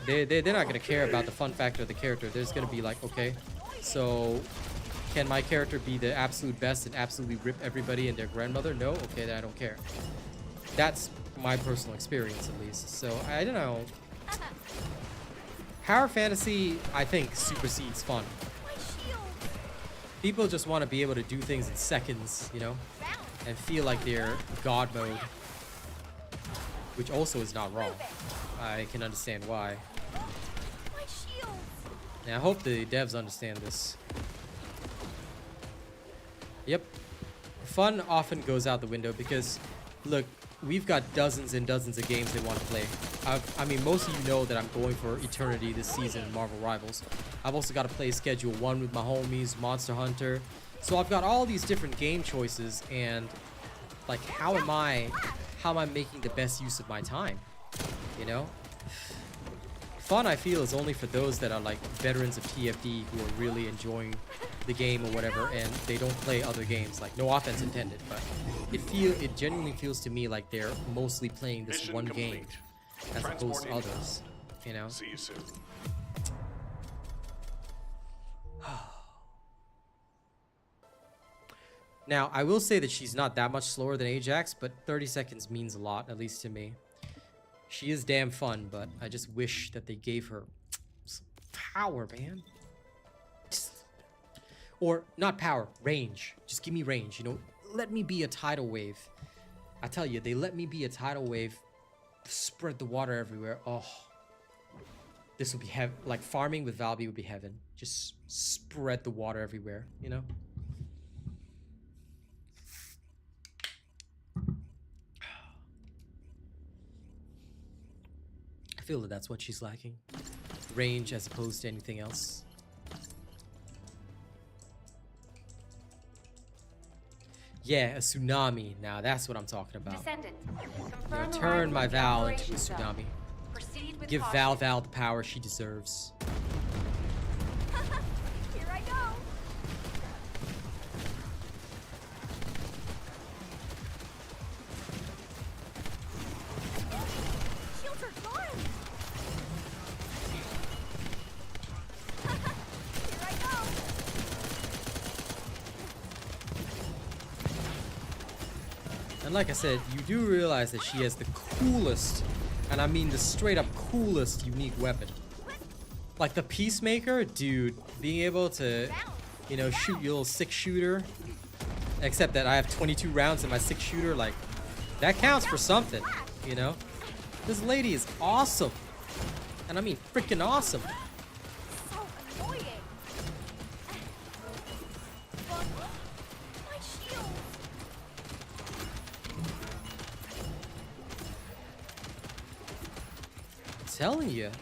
they're not going to care about the fun factor of the character. They're just going to be like, okay, so can my character be the absolute best and absolutely rip everybody and their grandmother? No? Okay, then I don't care. That's my personal experience, at least. So, I don't know. Power fantasy, I think, supersedes fun. People just want to be able to do things in seconds, you know? And feel like they're God mode. Which also is not wrong. I can understand why. Now, I hope the devs understand this. Yep. Fun often goes out the window because, look, we've got dozens and dozens of games they want to play. I mean, most of you know that I'm going for Eternity this season in Marvel Rivals. I've also got to play Schedule 1 with my homies, Monster Hunter. So I've got all these different game choices, and, like, how am I making the best use of my time? You know? Fun, I feel, is only for those that are, like, veterans of TFD who are really enjoying the game or whatever, and they don't play other games. Like, no offense intended, but it genuinely feels to me like they're mostly playing this Mission one complete. game as opposed to others, you know? See you soon. Now, I will say that she's not that much slower than Ajax, but 30 seconds means a lot, at least to me. She is damn fun, but I just wish that they gave her some power, man. Or, not power, range. Just give me range, you know? Let me be a tidal wave. I tell you, they let me be a tidal wave. Spread the water everywhere. Oh. This would be heaven. Like, farming with Valby would be heaven. Just spread the water everywhere, you know? I feel that that's what she's lacking. Range as opposed to anything else. Yeah, a tsunami. Now that's what I'm talking about. Descendant, You know, confirm turn arrival my at the Val into a operations zone. tsunami. Proceed with Give caution. Val the power she deserves. Here I go. Shields like I said, you do realize that she has the coolest, and I mean the straight up coolest unique weapon. Like the Peacemaker, dude, being able to, you know, shoot your little 6-shooter. Except that I have 22 rounds in my 6-shooter, like, that counts for something, you know? This lady is awesome. And I mean freaking awesome. So annoying. My shield.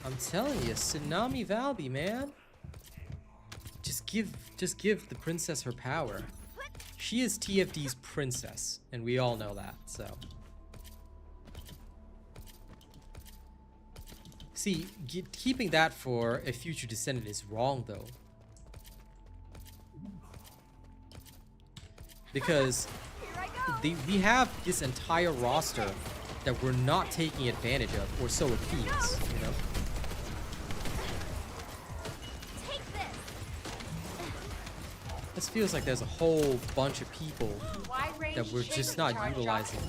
I'm telling you, Tsunami Valby, man. Just give the princess her power. She is TFD's princess, and we all know that, so. See, keeping that for a future descendant is wrong, though. Because we have this entire roster that we're not taking advantage of, or so it feels, you know? This feels like there's a whole bunch of people that we're just not utilizing.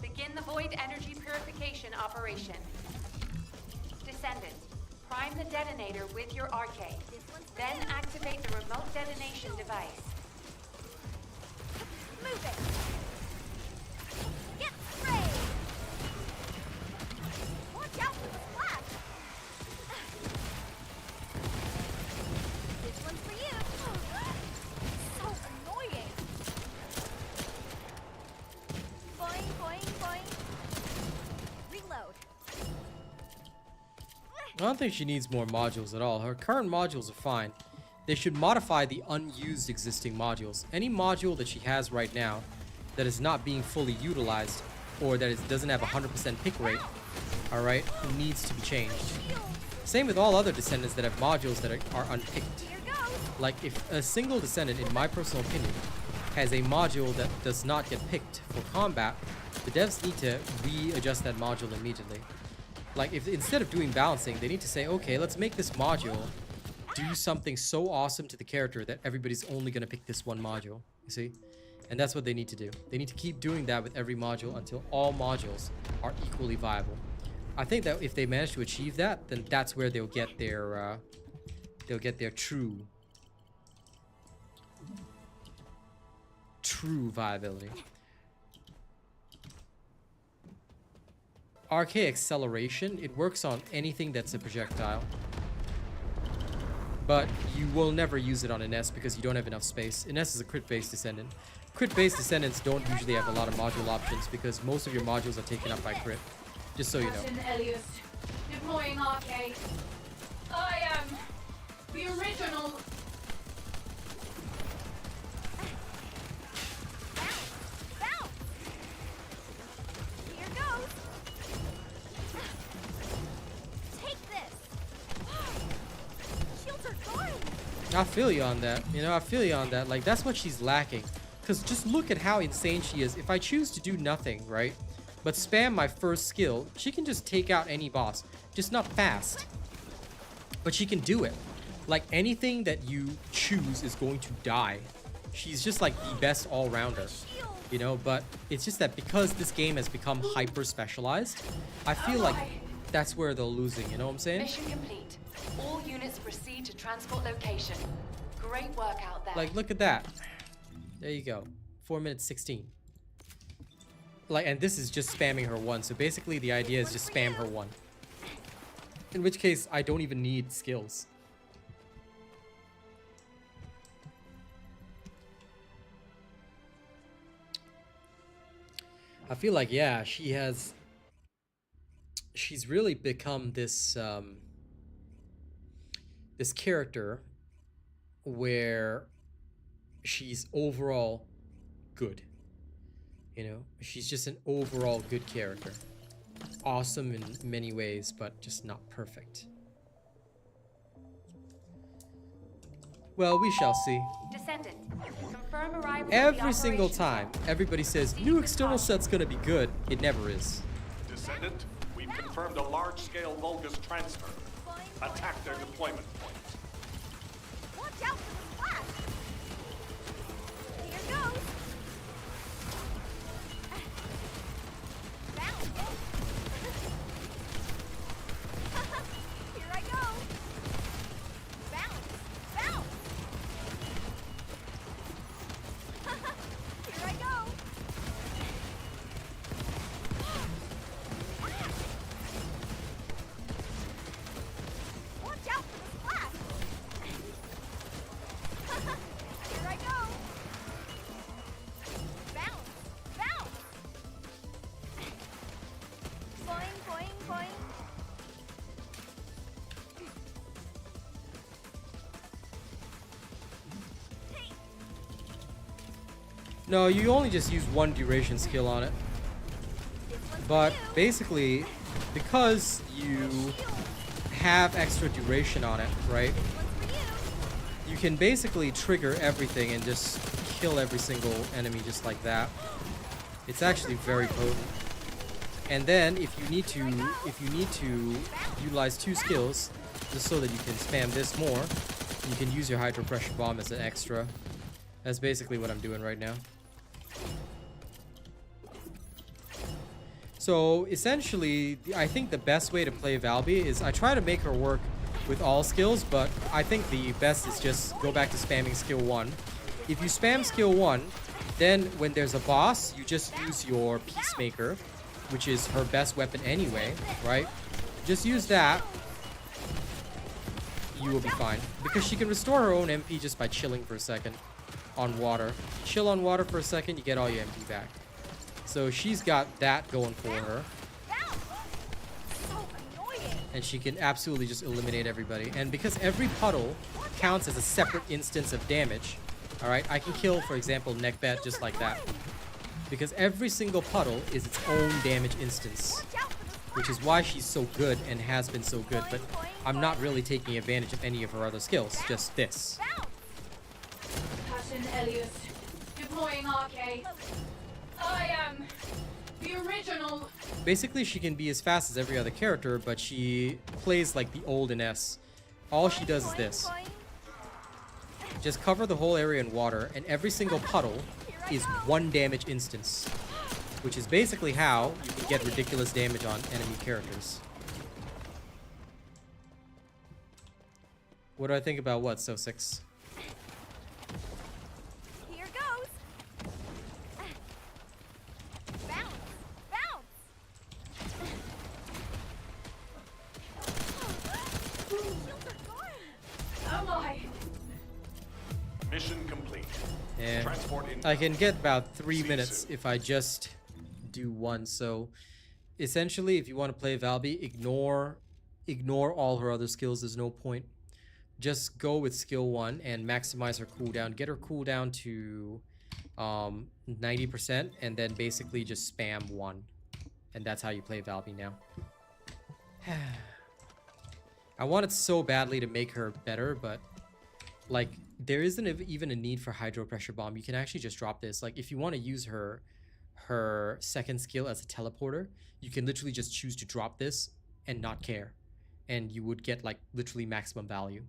Begin the void energy purification operation. Descendant, prime the detonator with your arcade. Then activate the remote detonation device. Move it. Get sprayed. Watch out for the splash. This one's for you. So annoying. Boing, boing, boing. Reload. I don't think she needs more modules at all. Her current modules are fine. They should modify the unused existing modules. Any module that she has right now that is not being fully utilized or that doesn't have a 100% pick rate, alright, needs to be changed. Same with all other descendants that have modules that are unpicked. Like if a single descendant, in my personal opinion, has a module that does not get picked for combat, the devs need to readjust that module immediately. Like if instead of doing balancing, they need to say, okay, let's make this module do something so awesome to the character that everybody's only going to pick this one module, you see? And that's what they need to do. They need to keep doing that with every module until all modules are equally viable. I think that if they manage to achieve that, then that's where they'll get their true viability. RK acceleration, it works on anything that's a projectile. But you will never use it on an S because you don't have enough space. An S is a crit-based descendant. Crit-based descendants don't usually have a lot of module options because most of your modules are taken up by crit. Just so you know. Deploying RK. I am the original. Bounce. Here goes. Take this. Shields are gone. I feel you on that. You know, I feel you on that. Like, that's what she's lacking. Because just look at how insane she is. If I choose to do nothing, right? But spam my first skill, she can just take out any boss. Just not fast. But she can do it. Like, anything that you choose is going to die. She's just like the best all-rounder. You know, but it's just that because this game has become hyper-specialized, I feel like that's where they're losing, you know what I'm saying? Mission complete. All units proceed to transport location. Great work out there. Like, look at that. There you go. 4 minutes 16. Like, and this is just spamming her one. So basically the idea is just spam her one. In which case, I don't even need skills. I feel like, yeah, she's really become this, this character where she's overall good. You know, she's just an overall good character. Awesome in many ways, but just not perfect. Well, we shall see. Descendant, confirm arrival. Every single time, everybody says, new external set's gonna be good. It never is. Descendant, we've confirmed a large-scale Vulgus transfer. Attack their deployment point. Watch out for the splash. Here goes. No, you only just use one duration skill on it. But basically, because you have extra duration on it, right? You can basically trigger everything and just kill every single enemy just like that. It's actually very potent. And then if you need to utilize 2 skills just so that you can spam this more, you can use your hydro pressure bomb as an extra. That's basically what I'm doing right now. So essentially, I think the best way to play Valby is I try to make her work with all skills, but I think the best is just go back to spamming skill 1. If you spam skill 1, then when there's a boss, you just use your Peacemaker, which is her best weapon anyway, right? Just use that. You will be fine. Because she can restore her own MP just by chilling for a second on water. Chill on water for a second, you get all your MP back. So she's got that going for her. And she can absolutely just eliminate everybody. And because every puddle counts as a separate instance of damage, alright, I can kill, for example, Neckbat just like that. Because every single puddle is its own damage instance. Which is why she's so good and has been so good. But I'm not really taking advantage of any of her other skills. Just this. Passion Elias. Deploying RK. I am the original. Basically, she can be as fast as every other character, but she plays like the old NS. All she does is this. Just cover the whole area in water, and every single puddle is 1 damage instance. Which is basically how you can get ridiculous damage on enemy characters. What do I think about what, So 6? Here goes. Bounce, bounce. Shields are gone. Am I? Mission complete. Yeah. Transport in. I can get about 3 See minutes soon. if I just do one. So essentially, if you want to play Valby, ignore all her other skills. There's no point. Just go with skill 1 and maximize her cooldown. Get her cooldown to 90%, and then basically just spam 1. And that's how you play Valby now. I wanted so badly to make her better, but like there isn't even a need for hydro pressure bomb. You can actually just drop this. Like if you want to use her second skill as a teleporter, you can literally just choose to drop this and not care, and you would get like literally maximum value.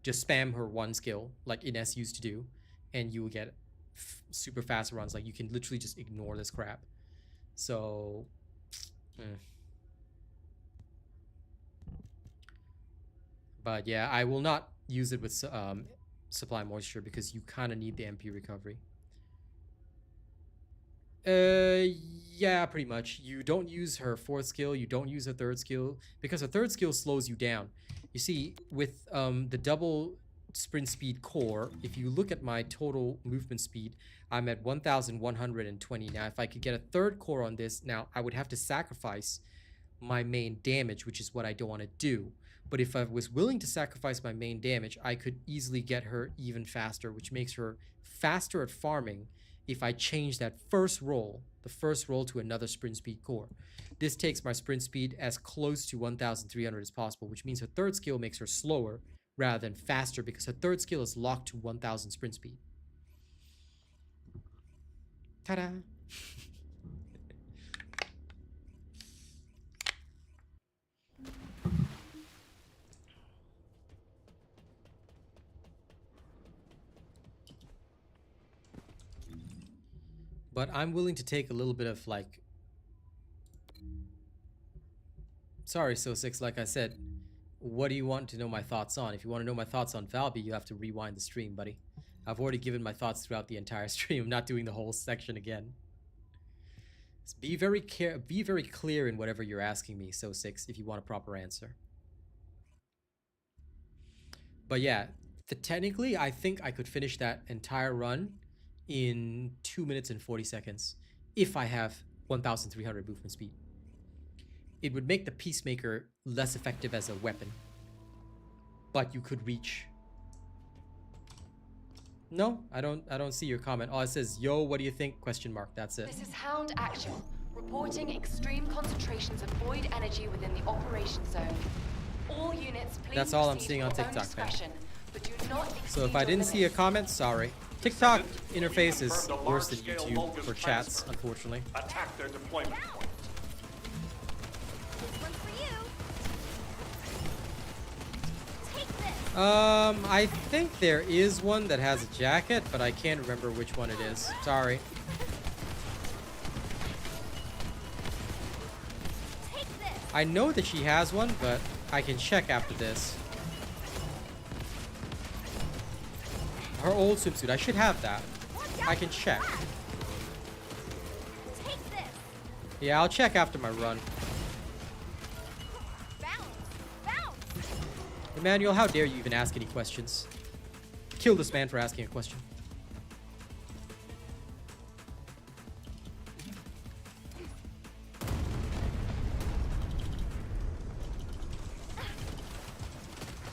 Just spam her 1 skill like Ines used to do, and you will get super fast runs. Like you can literally just ignore this crap. So but yeah, I will not use it with supply moisture because you kind of need the MP recovery. Yeah, pretty much. You don't use her 4th skill, you don't use her 3rd skill, because her 3rd skill slows you down. You see, with the double sprint speed core, if you look at my total movement speed, I'm at 1120. Now, if I could get a 3rd core on this, now I would have to sacrifice my main damage, which is what I don't want to do. But if I was willing to sacrifice my main damage, I could easily get her even faster, which makes her faster at farming if I change that first roll, the first roll, to another sprint speed core. This takes my sprint speed as close to 1300 as possible, which means her 3rd skill makes her slower rather than faster because her 3rd skill is locked to 1000 sprint speed. Ta-da! But I'm willing to take a little bit of like... Sorry, So 6, like I said, what do you want to know my thoughts on? If you want to know my thoughts on Valby, you have to rewind the stream, buddy. I've already given my thoughts throughout the entire stream. I'm not doing the whole section again. So be very clear in whatever you're asking me, So 6, if you want a proper answer. But yeah, technically, I think I could finish that entire run in 2 minutes and 40 seconds if I have 1300 movement speed. It would make the Peacemaker less effective as a weapon, but you could reach No, I don't see your comment. Oh, it says, yo, what do you think? Question mark. That's it. This is Hound Actual, reporting extreme concentrations of void energy within the operation zone. All units, please That's all I'm proceed seeing on at your own TikTok, man. discretion, but do not So if exceed I your didn't see a limits. comment, sorry. TikTok interface is confirmed a worse than large-scale YouTube Vulgus for chats, transfer. unfortunately. Attack their deployment point. This one's for you. Take this. I think there is one that has a jacket, but I can't remember which one it is. Sorry. Take this. I know that she has one, but I can check after this. Her old swimsuit. I should have that. Watch out I can for the check. splash. Take this. Yeah, I'll check after my run. Bounce. Bounce. Emmanuel, how dare you even ask any questions? Kill this man for asking a question.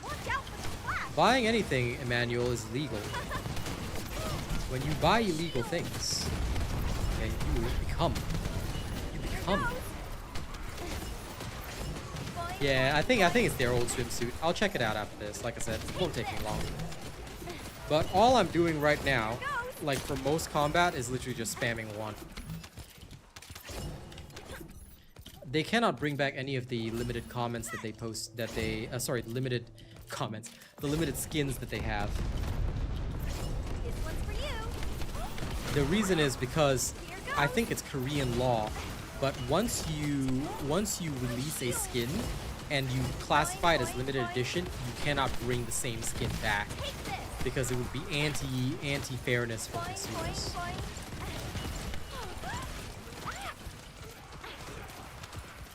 Watch out for the splash. Buying anything, Emmanuel, is legal. When you buy illegal things, okay, you become. Yeah, I think it's their old swimsuit. I'll check it out after this. Like I said, it won't take me long. But all I'm doing right now, like for most combat, is literally just spamming one. They cannot bring back any of the limited comments that they post. Limited comments, the limited skins that they have. This one's for you. The reason is because I think it's Korean law, but once you release a skin and you classify it as limited edition, you cannot bring the same skin back Take this. because it would be anti-fairness for Boing, consumers. boing, boing.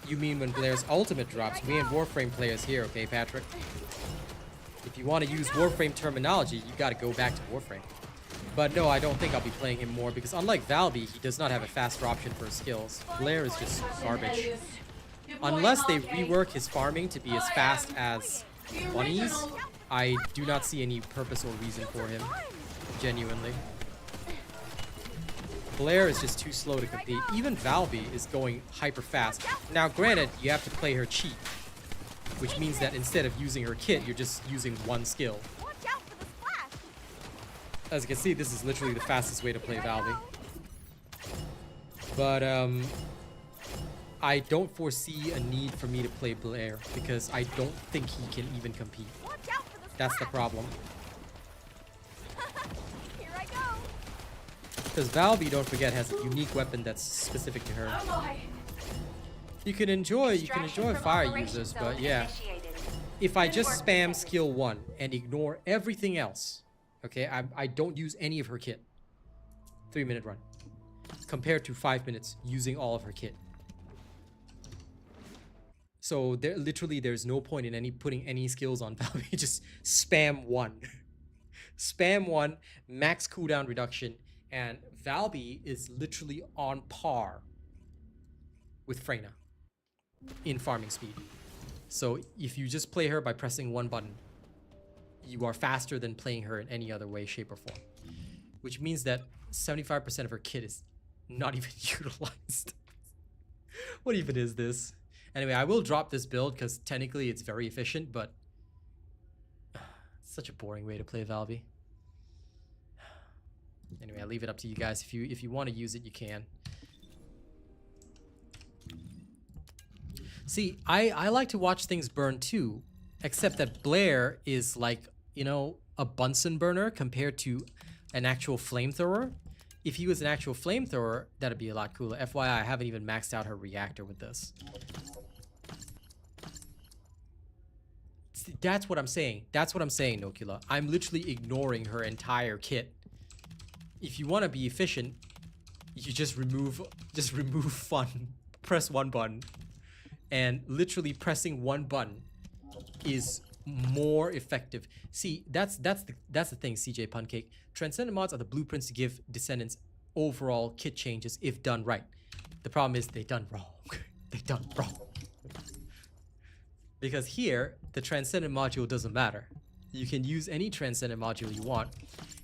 You mean when Blair's ultimate drops? We ain't Warframe players here, okay, Patrick? If you want to use Warframe terminology, you gotta go back to Warframe. But no, I don't think I'll be playing him more because unlike Valby, he does not have a faster option for his skills. Blair is just garbage. Unless they rework his farming to be as fast as Bunny's, I do not see any purpose or reason for him. Genuinely. Blair is just too slow to compete. Even Valby is going hyper fast. Now granted, you have to play her cheat, which means that instead of using her kit, you're just using one skill. Watch out for the splash. As you can see, this is literally the fastest way to play Valby. But I don't foresee a need for me to play Blair because I don't think he can even compete. Watch out for the splash. That's the problem. Here I go. Because Valby, don't forget, has a unique weapon that's specific to her. Am I? You can enjoy Extraction from fire operation users, zone but yeah. initiated. If I Good just work, spam Descendant. skill 1 and ignore everything else, okay, I don't use any of her kit. 3-minute run. Compared to 5 minutes using all of her kit. So there's no point in putting any skills on Valby. Just spam 1. Spam 1, max cooldown reduction, and Valby is literally on par with Freyna in farming speed. So if you just play her by pressing one button, you are faster than playing her in any other way, shape, or form. Which means that 75% of her kit is not even utilized. What even is this? Anyway, I will drop this build because technically it's very efficient, but it's such a boring way to play Valby. Anyway, I leave it up to you guys. If you want to use it, you can. See, I like to watch things burn too, except that Blair is like, you know, a Bunsen burner compared to an actual flamethrower. If he was an actual flamethrower, that'd be a lot cooler. FYI, I haven't even maxed out her reactor with this. See, that's what I'm saying. That's what I'm saying, Nokula. I'm literally ignoring her entire kit. If you want to be efficient, you just remove fun. Press one button. And literally pressing one button is more effective. See, that's the thing, CJ Pancake. Transcendent mods are the blueprints to give Descendants overall kit changes if done right. The problem is they done wrong. They done wrong. Because here, the Transcendent module doesn't matter. You can use any Transcendent module you want,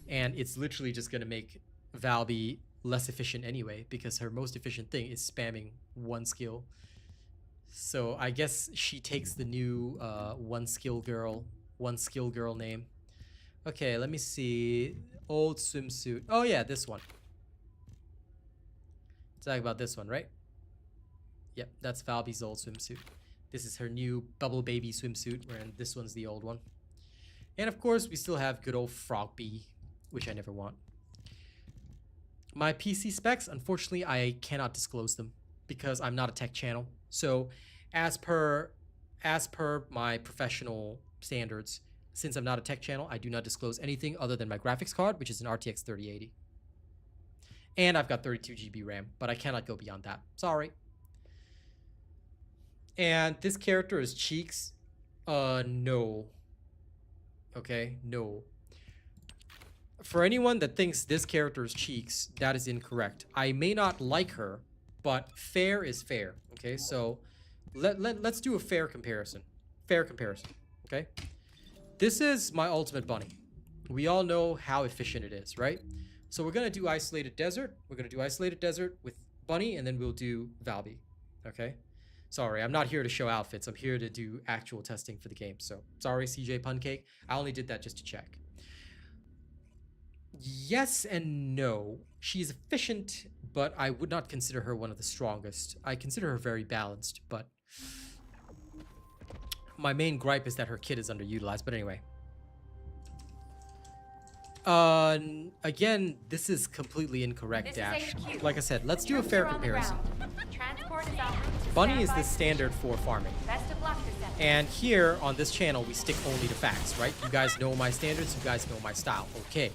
and it's literally just going to make Valby less efficient anyway, because her most efficient thing is spamming one skill. So I guess she takes the new one skill girl name. Okay, let me see. Old swimsuit. Oh yeah, this one. Talk about this one, right? Yep, that's Valby's old swimsuit. This is her new bubble baby swimsuit, and this one's the old one. And of course, we still have good old Frogby, which I never want. My PC specs, unfortunately, I cannot disclose them because I'm not a tech channel. So, as per my professional standards, since I'm not a tech channel, I do not disclose anything other than my graphics card, which is an RTX 3080. And I've got 32 GB RAM, but I cannot go beyond that. Sorry. And this character is Cheeks. No. Okay, no. For anyone that thinks this character is Cheeks, that is incorrect. I may not like her, but fair is fair. Okay, so let's do a fair comparison. Fair comparison, okay? This is my ultimate bunny. We all know how efficient it is, right? So we're gonna do Isolated Desert. We're gonna do Isolated Desert with Bunny, and then we'll do Valby, okay? Sorry, I'm not here to show outfits. I'm here to do actual testing for the game. So sorry, CJ Puncake. I only did that just to check. Yes and no. She's efficient, but I would not consider her one of the strongest. I consider her very balanced, but my main gripe is that her kit is underutilized. But anyway. Again, this is completely incorrect, Dash. Like I said, let's do a fair comparison. Bunny is the standard for farming. And here on this channel, we stick only to facts, right? You guys know my standards, you guys know my style. Okay,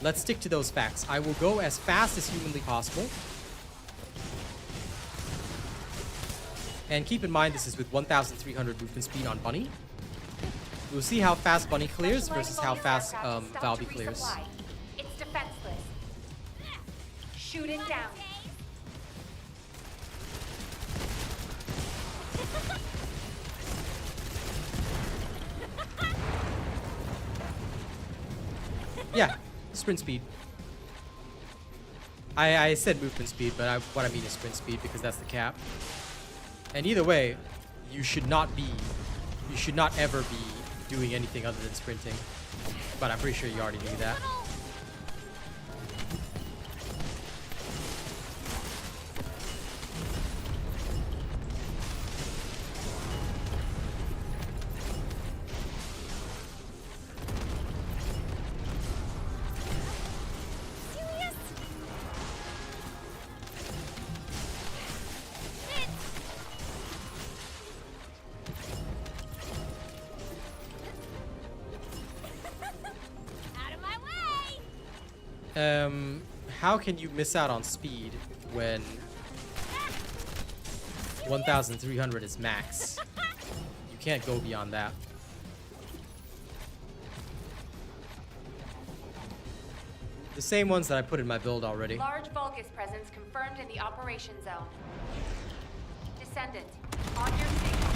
let's stick to those facts. I will go as fast as humanly possible. And keep in mind, this is with 1,300 movement speed on Bunny. We'll see how fast Bunny clears versus how fast Valby clears. It's defenseless. Shoot it down. Yeah, sprint speed. I said movement speed, but what I mean is sprint speed because that's the cap. And either way, you should not ever be doing anything other than sprinting. But I'm pretty sure you already knew that. How can you miss out on speed when 1,300 is max? You can't go beyond that. The same ones that I put in my build already. Large Vulgus presence confirmed in the operation zone. Descendant, on your signal.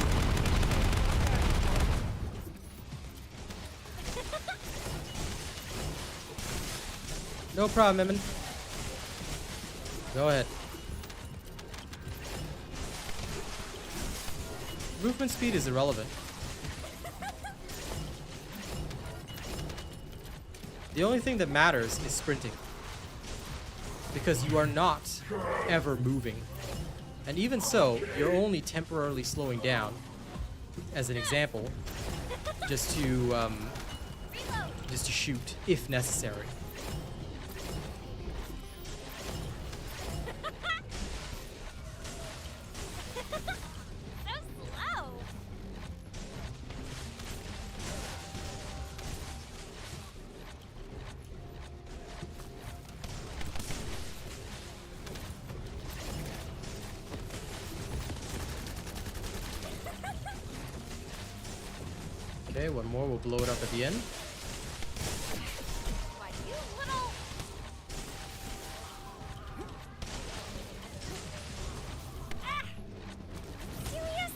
No problem, Emin. Go ahead. Movement speed is irrelevant. The only thing that matters is sprinting. Because you are not ever moving. And even so, you're only temporarily slowing down, as an example, just to shoot, if necessary. Okay, one more. We'll blow it up at the end. Why, you little... Ah! Serious?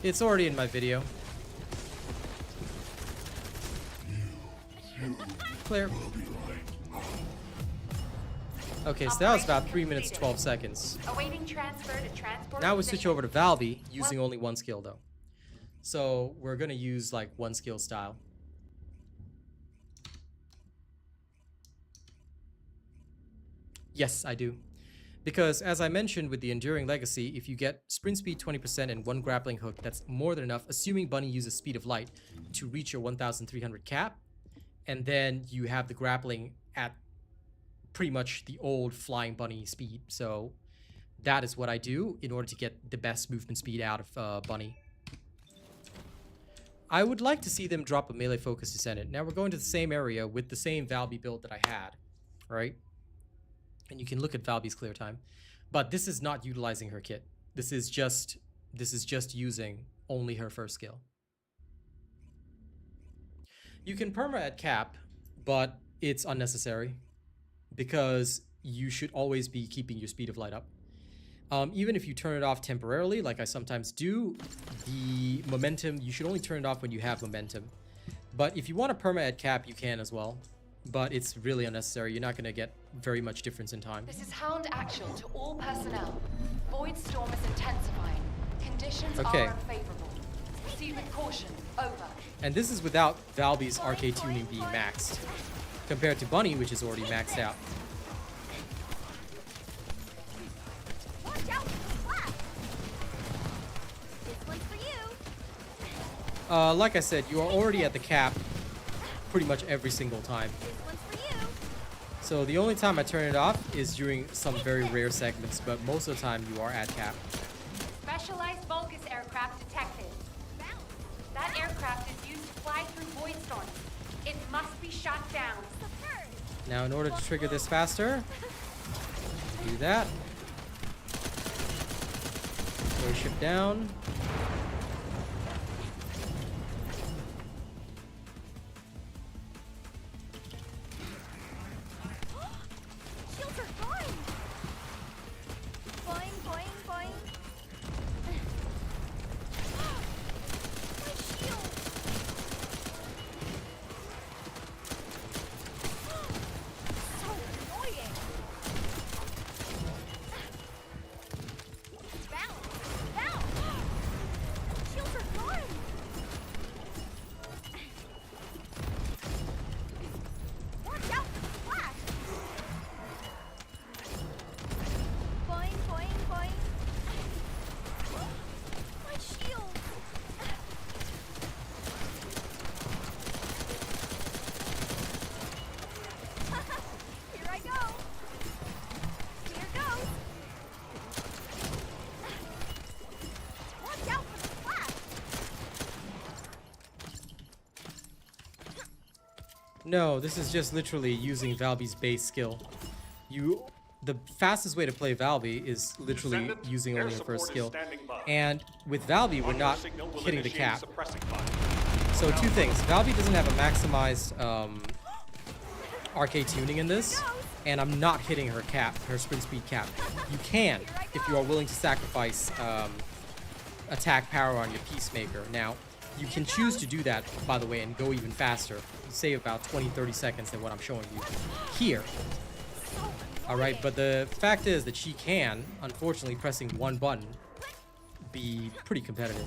It's already in my video. Clear. Okay, so that was about 3 minutes 12 seconds. Awaiting transfer to transport. Now we switch position. over to Valby, using only one skill though. So we're gonna use like one skill style. Yes, I do. Because as I mentioned with the Enduring Legacy, if you get sprint speed 20% and one grappling hook, that's more than enough, assuming Bunny uses speed of light to reach your 1,300 cap. And then you have the grappling at pretty much the old Flying Bunny speed. So that is what I do in order to get the best movement speed out of Bunny. I would like to see them drop a melee focus Descendant. Now we're going to the same area with the same Valby build that I had, right? And you can look at Valby's clear time, but this is not utilizing her kit. This is just using only her first skill. You can perma at cap, but it's unnecessary because you should always be keeping your speed of light up. Even if you turn it off temporarily, like I sometimes do, the momentum, you should only turn it off when you have momentum. But if you want to perma at cap, you can as well. But it's really unnecessary. You're not going to get very much difference in time. This is Hound Actual to all personnel. Void Storm is intensifying. Conditions Okay. are unfavorable. Proceed with caution. Over. And this is without Valby's arcade tuning being maxed, compared to Bunny, which is already maxed out. Watch out for the flash. This one's for you. Like I said, you are already at the cap pretty much every single time. This one's for you. So the only time I turn it off is during some very rare segments, but most of the time you are at cap. Specialized Vulgus aircraft detected. That aircraft is used to fly through void storms. It must be shot down. Now in order to trigger this faster, do that. Warship down. Shields are going. Boing, boing, boing. My shield. So annoying. Bounce, bounce. Shields are gone. Watch out for the flash. Boing, boing, boing. My shield. Here I go. Here goes. Watch out for the flash. No, this is just literally using Valby's base skill. The fastest way to play Valby is literally Descendant, using air only her support first is skill. standing by. And with Valby, we're On your not signal, we'll hitting the initiate cap. suppressing fire. So two things. Valby doesn't have a maximized arcade tuning in this, and I'm not hitting her cap, her sprint speed cap. You can, if you are willing to sacrifice attack power on your Peacemaker. Now, you can choose to do that, by the way, and go even faster. You save about 20-30 seconds than what I'm showing you here. Alright, but the fact is that she can, unfortunately, pressing one button, be pretty competitive.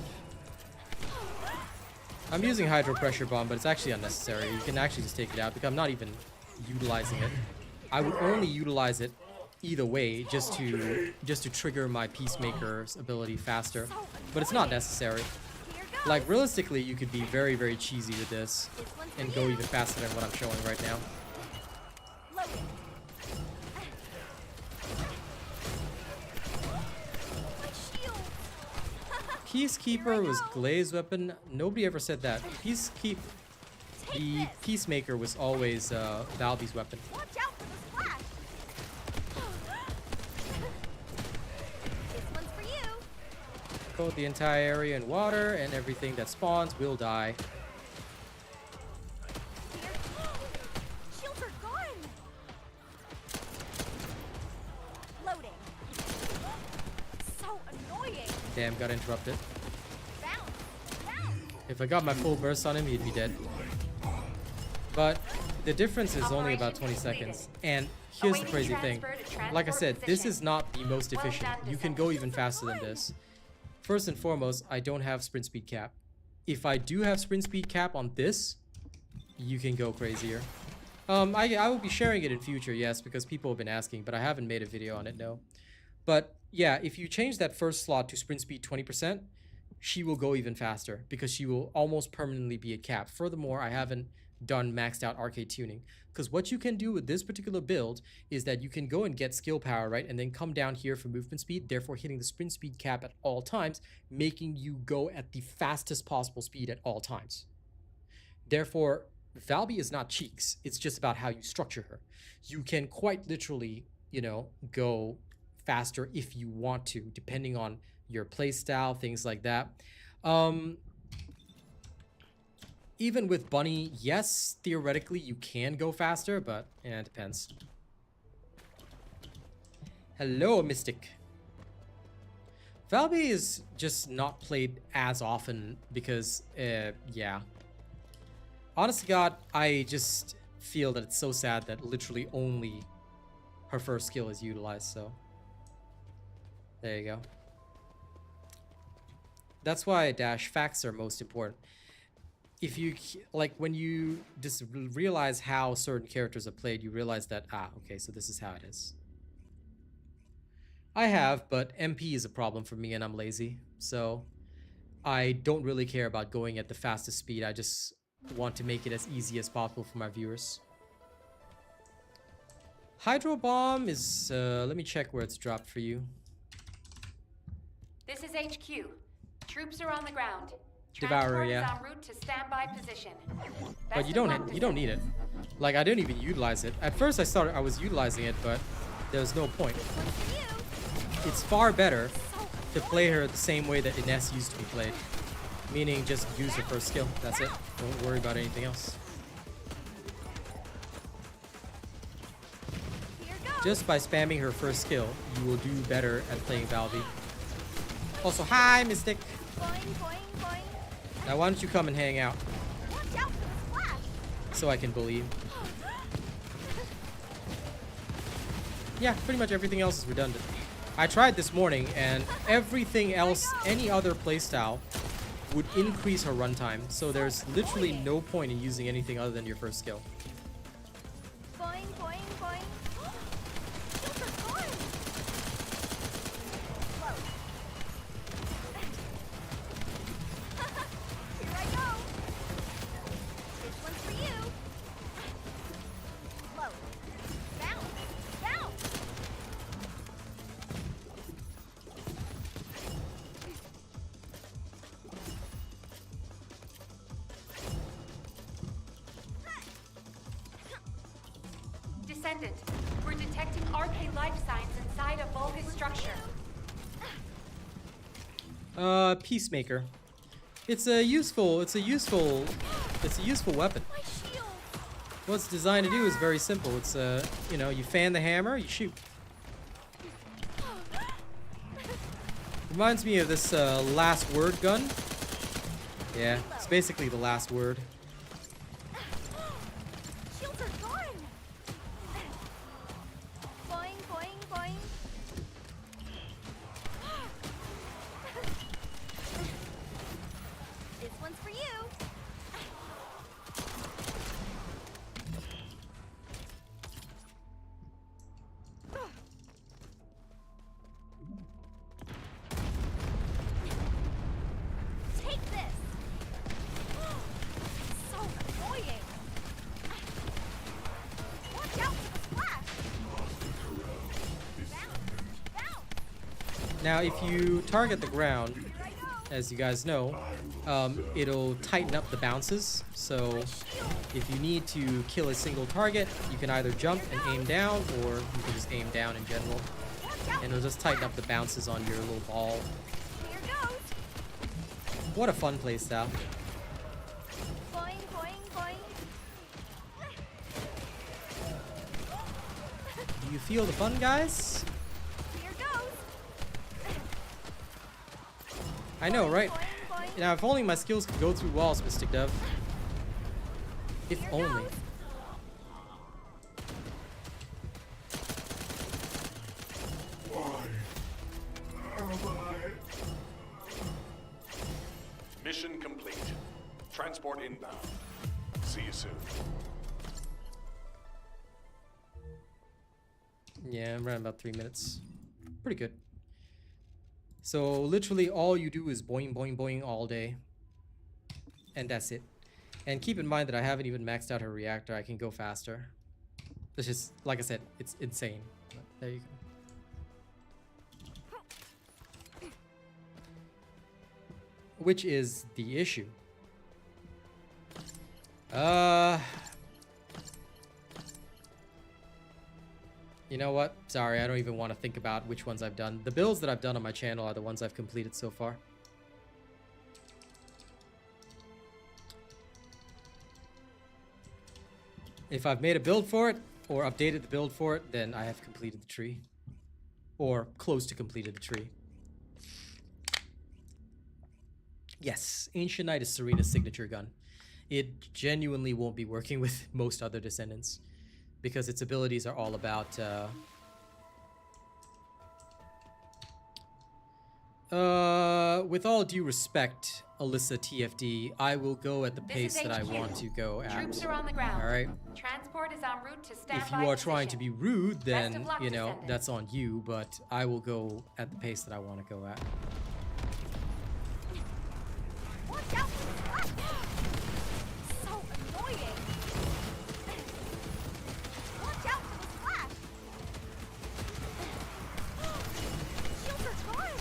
I'm using Hydro Pressure Bomb, but it's actually unnecessary. You can actually just take it out because I'm not even utilizing it. I would only utilize it either way just to trigger my Peacemaker's ability faster, but it's not necessary. Like, realistically, you could be very, very cheesy with this and go even faster than what I'm showing right now. Loading. My shield. Peacekeeper was Glaze weapon. Nobody ever said that. The Peacemaker was always Valby's weapon. Watch out for the splash. This one's for you. Coat the entire area in water, and everything that spawns will die. Here. Shields are gone. Loading. So annoying. Damn, got interrupted. Bounce. Bounce. If I got my full burst on him, he'd be dead. But The difference is only about Operation 20 completed. seconds. And here's the Awaiting crazy thing. transfer to transport Like I said, this position. is not the most Well efficient. done, You can go even faster than this. First and foremost, I don't have sprint speed cap. If I do have sprint speed cap on this, you can go crazier. I will be sharing it in future, yes, because people have been asking, but I haven't made a video on it, no. But yeah, if you change that first slot to sprint speed 20%, she will go even faster because she will almost permanently be at cap. Furthermore, I haven't done maxed out arcade tuning, because what you can do with this particular build is that you can go and get skill power, right, and then come down here for movement speed, therefore hitting the sprint speed cap at all times, making you go at the fastest possible speed at all times. Therefore, Valby is not cheeks. It's just about how you structure her. You can quite literally, you know, go faster if you want to, depending on your playstyle, things like that. Even with Bunny, yes, theoretically you can go faster, but yeah, it depends. Hello, Mystic. Valby is just not played as often because, yeah. Honest to God, I just feel that it's so sad that literally only her first skill is utilized, so. There you go. That's why dash facts are most important. If you, like, when you just realize how certain characters are played, you realize that, okay, so this is how it is. I have, but MP is a problem for me and I'm lazy, so I don't really care about going at the fastest speed. I just want to make it as easy as possible for my viewers. Hydro Bomb is, let me check where it's dropped for you. This is HQ. Troops are on the ground. Devourer, Transport yeah. is en route to standby position. But Best you of don't luck, need it. Like, I didn't even utilize it. At first I was utilizing it, but there's no point. It's far better to play her the same way that Ines used to be played. Meaning just use her first skill. That's it. Don't worry about anything else. Just by spamming her first skill, you will do better at playing Valby. Also, hi, Mystic. Boing, boing, boing. Now, why don't you come and hang out Watch out for the splash. so I can bully you? Yeah, pretty much everything else is redundant. I tried this morning, and everything else, any other playstyle, would increase her runtime. So there's literally no point in using anything other than your first skill. Boing, boing, boing. Shields are gone. Whoa. Here I go. This one's for you. Whoa. Bounce, bounce. Descendant, we're detecting RK life signs inside a Vulgus structure. Peacemaker. It's a useful weapon. My shield. What it's designed to do is very simple. It's you know, you fan the hammer, you shoot. Reminds me of this last word gun. Yeah, it's basically the last word. Shields are gone. Boing, boing, boing. This one's for you. Take this. So annoying. Watch out for the splash. Bounce, bounce. Now, if you target the ground, Here I go. as you guys know, it'll tighten up the bounces. So if you need to kill a single target, you can either jump and aim down, or you can just aim down in general. Watch out. And it'll just tighten up the bounces on your little ball. Here goes. What a fun playstyle. Boing, boing, boing. Do you feel the fun, guys? Here goes. I know, right? Boing, boing. Now, if only my skills could go through walls, Mystic Dove. If Here only. goes. Mission complete. Transport inbound. See you soon. Yeah, I'm around about 3 minutes. Pretty good. So literally all you do is boing boing boing all day. And that's it. And keep in mind that I haven't even maxed out her reactor. I can go faster. It's just, like I said, it's insane. But there you go. Which is the issue. You know what? Sorry, I don't even want to think about which ones I've done. The builds that I've done on my channel are the ones I've completed so far. If I've made a build for it, or updated the build for it, then I have completed the tree. Or close to completed the tree. Yes, Ancient Knight is Serena's signature gun. It genuinely won't be working with most other Descendants, because its abilities are all about with all due respect, Alyssa TFD, I will go at the pace that I want to go at. Troops are on the ground. All right. Transport is en route to standby If you are trying to be position. rude, Best then, of luck, you know, Descendant. that's on you, but I will go at the pace that I want to go at. Watch out for the flash! So annoying! Watch out for the flash! Shields are gone!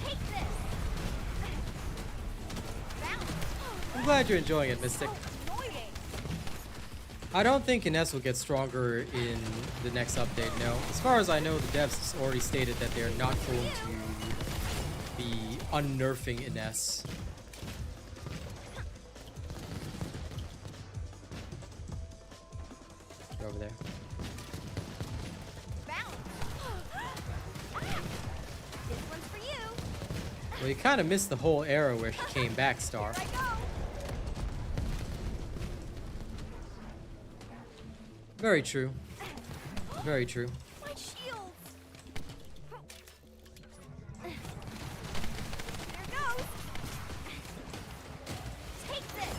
Take this! Bounce! I'm glad you're enjoying it, So Mystic. annoying! I don't think Ines will get stronger in the next update, no. As far as I know, the devs already stated that they're not going to be unnerfing Ines. Go over there. Bounce! This one's for you! Well, you kind of missed the whole era where she came back, Star. Here I go! Very true. Very true. My shields! Here goes! Take this!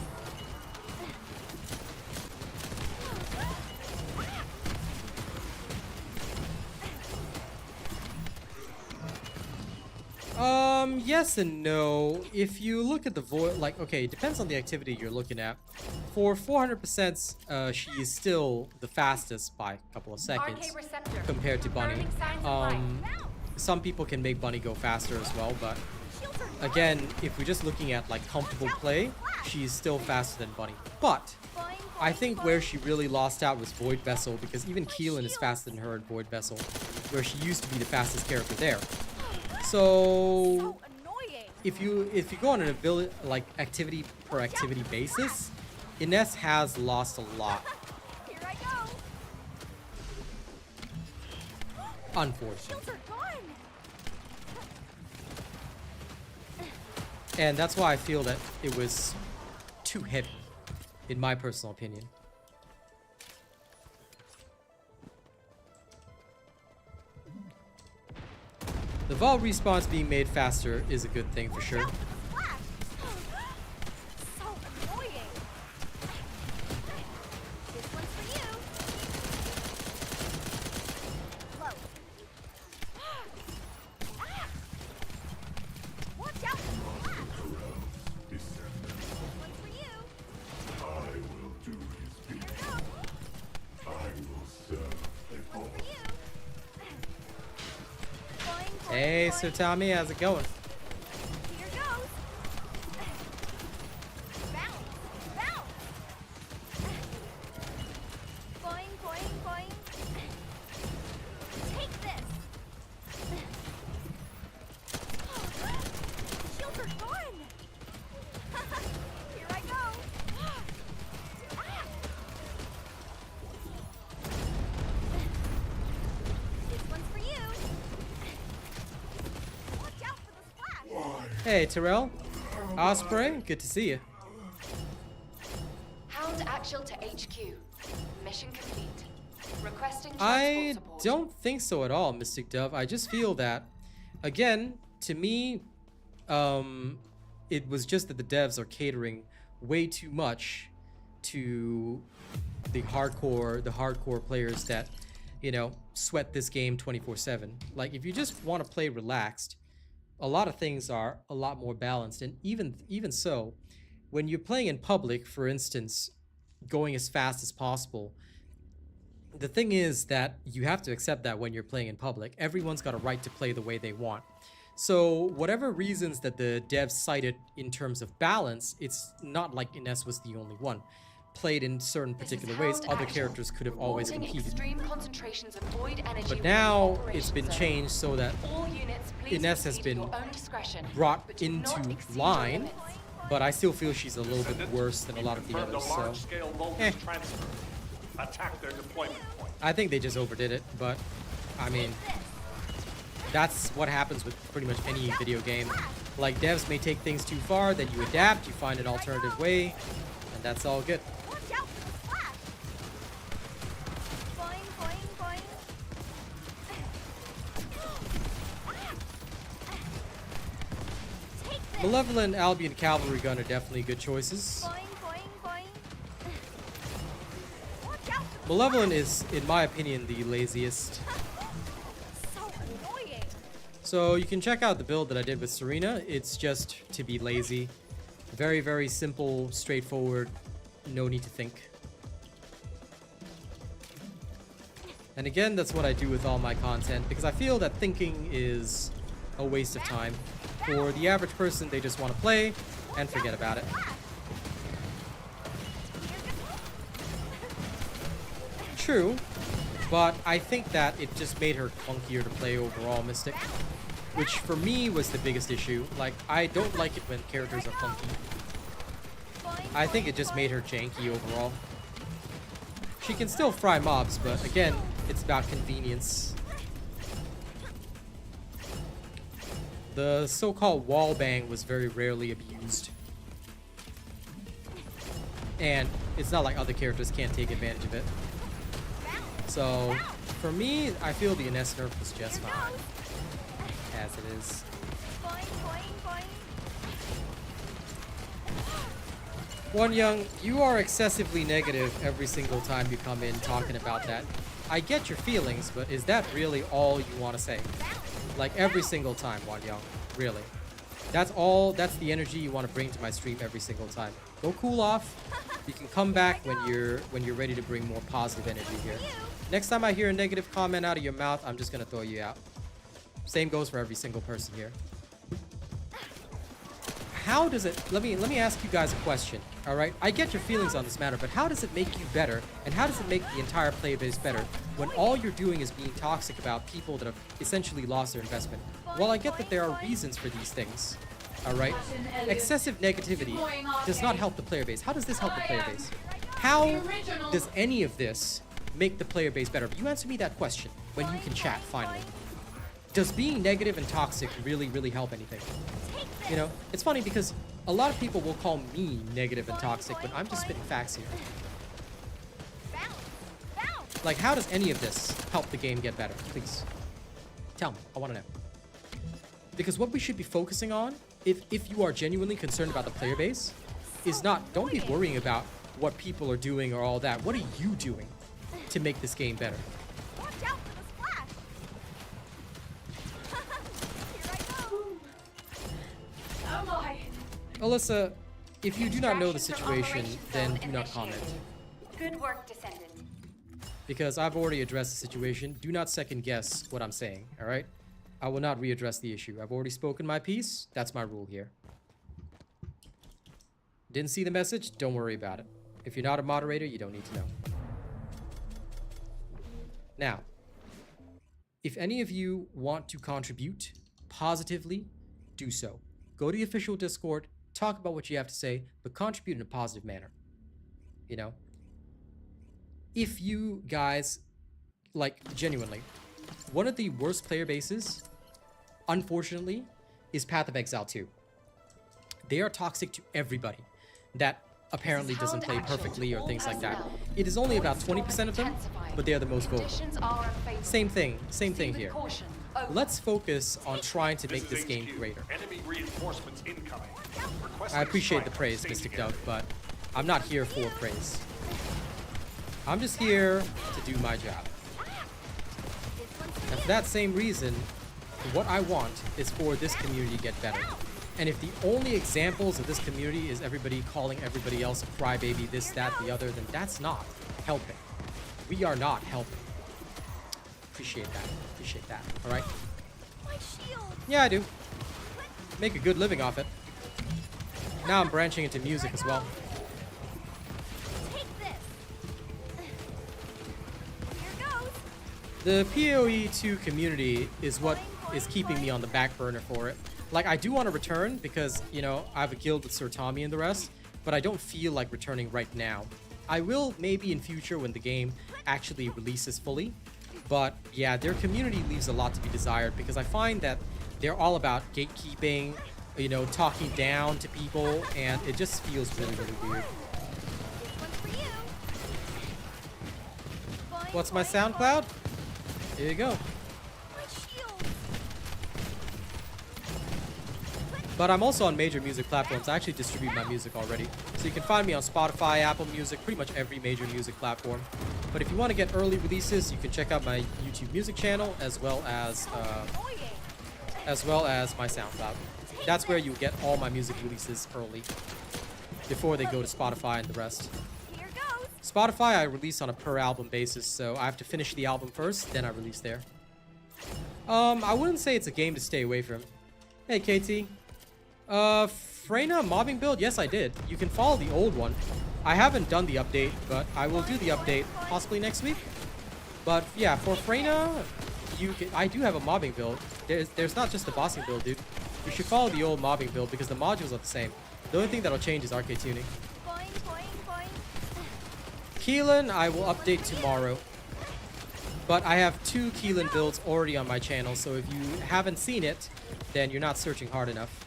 Yes and no. If you look at the void, like, okay, it depends on the activity you're looking at. For 400%, she is still the fastest by a couple of seconds RK receptor. compared to Bunny. Confirming signs of life. Some people can make Bunny go faster as well, but Shields are gone! again, if we're just looking at like comfortable play, she's still faster than Bunny. But Boing, I boing, think boing. where she really lost out was Void Vessel, because even Keelan is faster than her in Void Vessel, where she used to be the fastest character there. So So annoying! if you go on an ability like activity per activity basis, Ines has lost a lot, Here I go! unfortunately. Shields are gone! And that's why I feel that it was too heavy, in my personal opinion. The Vault respawns being made faster is a good thing for sure. Watch out for the flash! So annoying! This one's for you! Low. Watch out for the flash! This one's for you! I will do his Here bidding. goes! I will serve them all. For you! Boing, boing, Hey, boing. Sir Tommy, how's it going? Here goes! Bounce! Bounce! Boing, boing, boing! Take this! Shields are gone! Here I go! This one's for you! Watch out for the splash! Hey, Terrell. Osprey, good to see you. Hound actual to HQ. Mission complete. Requesting transport I support. don't think so at all, Mystic Dove. I just feel that, again, to me, it was just that the devs are catering way too much to the hardcore players that, you know, sweat this game 24/7. Like, if you just want to play relaxed, a lot of things are a lot more balanced. And even so, when you're playing in public, for instance, going as fast as possible, the thing is that you have to accept that when you're playing in public, everyone's got a right to play the way they want. So whatever reasons that the devs cited in terms of balance, it's not like Ines was the only one. Played in certain particular ways, other characters could have always Reporting competed. extreme concentrations of void energy But within now the it's operation been zone. changed so that All units, please Ines has proceed been at your own discretion, brought but do not into exceed your line, limits. but I still feel she's a little bit Descendant, worse than a lot of the confirmed others, a so large-scale voltage transfer. Attack their deployment point. I think they just overdid it, but I mean, that's what happens with pretty much any video game. Like, devs may take things too far, then you adapt, you find an alternative way, and that's all good. Watch out for the splash. Boing, boing, boing. Take this. Malevolent, Albion, Cavalry Gun are definitely good choices. Boing, boing, boing. Watch out for the Malevolent is, in my opinion, the laziest. so annoying. So you can check out the build that I did with Serena. It's just to be lazy. Very, very simple, straightforward, no need to think. And again, that's what I do with all my content, because I feel that thinking is a waste of time. For the average person, they just want to play and forget about it. True, but I think that it just made her clunkier to play overall, Mystic. Which for me was the biggest issue. Like, I don't like it when characters are clunky. I think it just made her janky overall. She can still fry mobs, but again, it's about convenience. The so-called wall bang was very rarely abused. And it's not like other characters can't take advantage of it. So, for me, I feel the Ines nerf was just fine. As it is. Boing, boing, boing. One Young, you are excessively negative every single time you come in talking about that. I get your feelings, but is that really all you want to say? Like, every single time, One Young. Really. That's the energy you want to bring to my stream every single time. Go cool off. You can come back when you're ready to bring more positive energy here. Next time I hear a negative comment out of your mouth, I'm just gonna throw you out. Same goes for every single person here. How does it, let me ask you guys a question, all right? I get your feelings on this matter, but how does it make you better, and how does it make the entire player base better when all you're doing is being toxic about people that have essentially lost their investment? Well, I get that there are reasons for these things, all right? Excessive negativity does not help the player base. How does this help the player base? How does any of this make the player base better? You answer me that question when you can chat, finally. Does being negative and toxic really, really help anything? You know, it's funny because a lot of people will call me negative and toxic, but I'm just spitting facts here. Like, how does any of this help the game get better? Please, tell me. I want to know. Because what we should be focusing on, if you are genuinely concerned about the player base, is not, don't be worrying about what people are doing or all that. What are you doing to make this game better? Watch out for the splash. Here I go. Oh my. Alyssa, if you do not know the situation, then do not comment. Good work, Descendant. Because I've already addressed the situation. Do not second guess what I'm saying, alright? I will not readdress the issue. I've already spoken my piece. That's my rule here. Didn't see the message? Don't worry about it. If you're not a moderator, you don't need to know. Now, if any of you want to contribute positively, do so. Go to the official Discord, talk about what you have to say, but contribute in a positive manner. You know? If you guys, like, genuinely, one of the worst player bases, unfortunately, is Path of Exile 2. They are toxic to everybody that apparently doesn't play perfectly or things like that. It is only about 20% of them but they are the most vocal. Conditions are unfavorable. Same thing Proceed here. with caution. Over. Let's focus on trying to make this game HQ. greater. Enemy reinforcements incoming. I appreciate the Requesting praise, strike. Mystic Staging Doug, but I'm not here for praise. I'm just here to do my job. And for that same reason, what I want is for this community to get better. And if the only examples of this community is everybody calling everybody else a crybaby, this, that, the other, then that's not helping. We are not helping. Appreciate that. All right? My shield. Yeah, I do. Make a good living off it. Now I'm branching into music as well. Take this. Here goes. The PoE 2 community is what is keeping me on the back burner for it. Like, I do want to return because, you know, I have a guild with Sir Tommy and the rest, but I don't feel like returning right now. I will maybe in future when the game actually releases fully. But yeah, their community leaves a lot to be desired because I find that they're all about gatekeeping, you know, talking down to people, and it just feels really, really weird. This one's for you. Boing, What's my boing, SoundCloud? boing. Here you go. My shield. But I'm also on major music platforms. I actually distribute my music already. So you can find me on Spotify, Apple Music, pretty much every major music platform. But if you want to get early releases, you can check out my YouTube music channel as well as my SoundCloud. That's where you get all my music releases early before they go to Spotify and the rest. Here goes. Spotify I release on a per album basis, so I have to finish the album first, then I release there. I wouldn't say it's a game to stay away from. Hey KT. Freyna mobbing build? Yes, I did. You can follow the old one. I haven't done the update, but I will do the update possibly next week. But yeah, for Freyna, I do have a mobbing build. There's not just the bossing build, dude. You should follow the old mobbing build because the modules are the same. The only thing that'll change is arcade tuning. Boing, boing, boing. Keelan, I will update tomorrow. But I have 2 Keelan builds already on my channel, so if you haven't seen it, then you're not searching hard enough.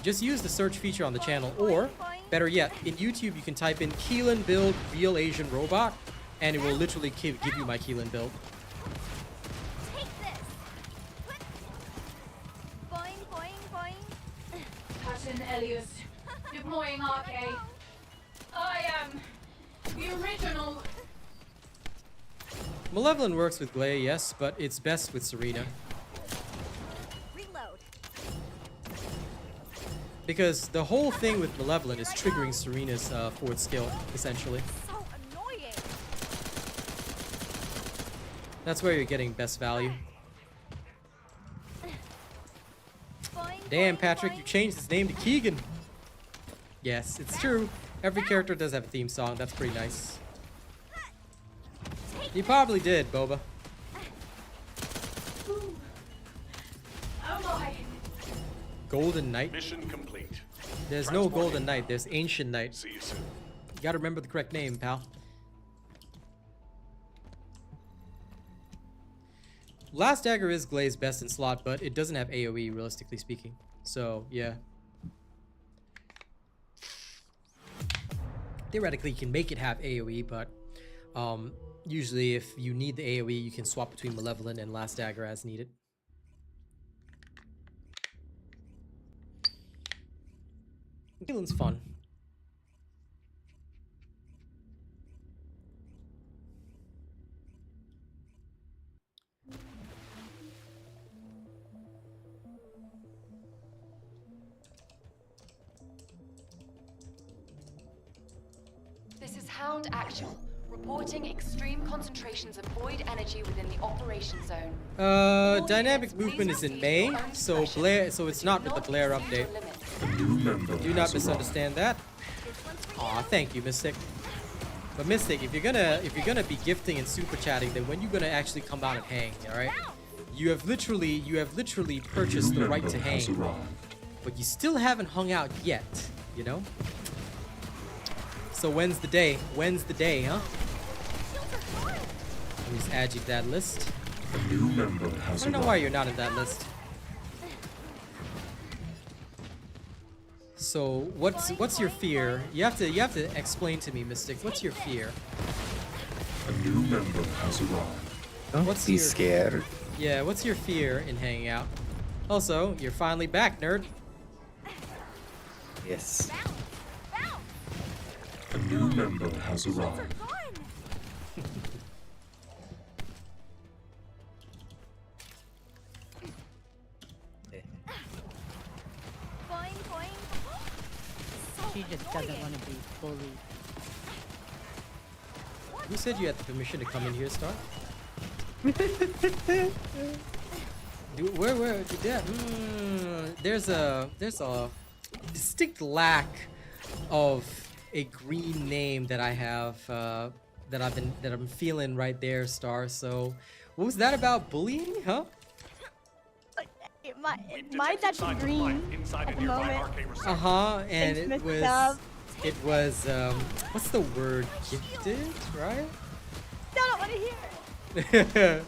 Just use the search feature on the channel, or better yet, in YouTube you can type in Keelan build RealAsianRobot, and it will literally give you my Keelan build. Take this. Boing, boing, boing. Pattern Elias. Deploying arcade. I am the original. Malevolent works with Glea, yes, but it's best with Serena. Reload. Because the whole thing with Malevolent is triggering Serena's fourth skill, essentially. So annoying. That's where you're getting best value. Boing, Damn, boing, Patrick, boing. you changed his name to Keegan. Yes, it's true. Every character does have a theme song. That's pretty nice. You probably did, Boba. Oh my. Golden Knight? Mission complete. There's no Golden Knight. There's Ancient Knight. See you soon. You gotta remember the correct name, pal. Last Dagger is Glea's best in slot, but it doesn't have AoE, realistically speaking. So, yeah. Theoretically, you can make it have AoE, but usually if you need the AoE, you can swap between Malevolent and Last Dagger as needed. Keelan's fun. This is Hound Actual, reporting extreme concentrations of void energy within the operation zone. Dynamic movement is in May, so it's not with the Blair update. Do not misunderstand that. Aw, thank you, Mystic. But Mystic, if you're gonna be gifting and super chatting, then when you gonna actually come out and hang, alright? You have literally purchased the right to hang. But you still haven't hung out yet, you know? So when's the day? When's the day, huh? Let me just add you to that list. A new member I has don't know arrived. why you're not in that list. So what's your fear? You have to explain to me, Mystic. What's your fear? A new member has arrived. Don't What's be your- scared. Yeah, what's your fear in hanging out? Also, you're finally back, nerd. Yes. A new member has arrived. Boing, boing. She just doesn't want to be bullied. Who said you had the permission to come in here, Star? Where did that? There's a distinct lack of a green name that I have that I'm feeling right there, Star. So, what was that about bullying, huh? Mine's actually green inside at a the nearby moment. arcade reception. And It's it messed was up. what's the word? Gifted, right? Still don't want to hear it.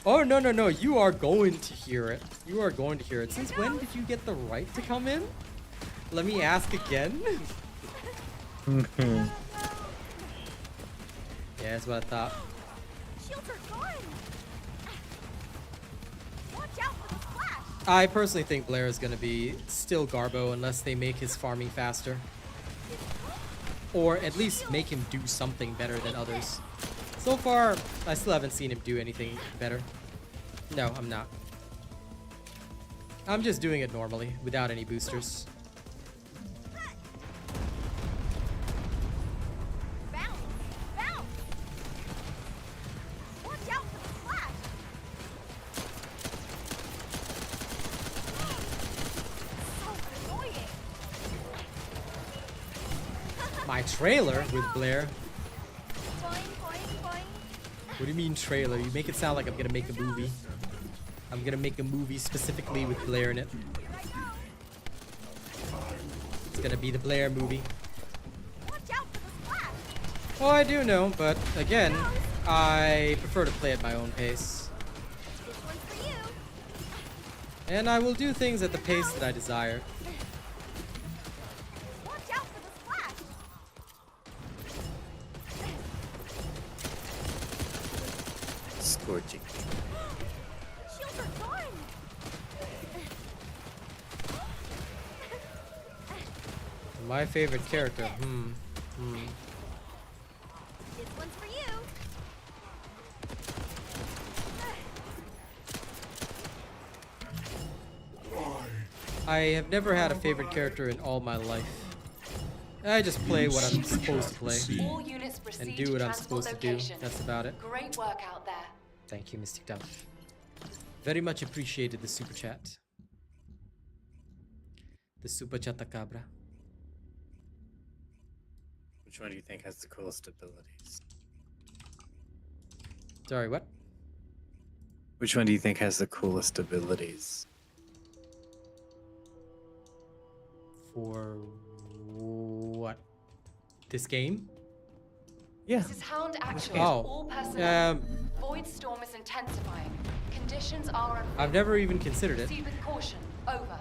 Oh, no. You are going to hear it. You are going to hear it. Since when did you get the right to come in? Let me ask again. Yeah, that's what I thought. Shields are gone. Watch out for the splash. I personally think Blair is going to be still Garbo unless they make his farming faster. Or at least make him do something better than others. So far, I still haven't seen him do anything better. No, I'm not. I'm just doing it normally, without any boosters. Bounce. Bounce. Watch out for the splash. So annoying. My trailer with Blair. Boing, boing, boing. What do you mean trailer? You make it sound like I'm gonna make a movie. I'm gonna make a movie specifically with Blair in it. It's gonna be the Blair movie. Watch out for the splash. Oh, I do know, but again, I prefer to play at my own pace. This one's for you. And I will do things at the pace that I desire. Watch out for the splash. Scorching. Shields are gone. My favorite character. This one's for you. I have never had a favorite character in all my life. I just play what I'm supposed to play. All units proceed And do to what I'm transport supposed to do. location. That's about it. Great work out there. Thank you, Mystic Dove. Very much appreciated the super chat. The super chatacabra. Which one do you think has the coolest abilities? Sorry, what? Which one do you think has the coolest abilities? For what? This game? Yeah. This is Hound Action. Oh, All personnel. um, Void storm is intensifying. Conditions are unfavorable. I've never even considered it. Proceed with caution. Over.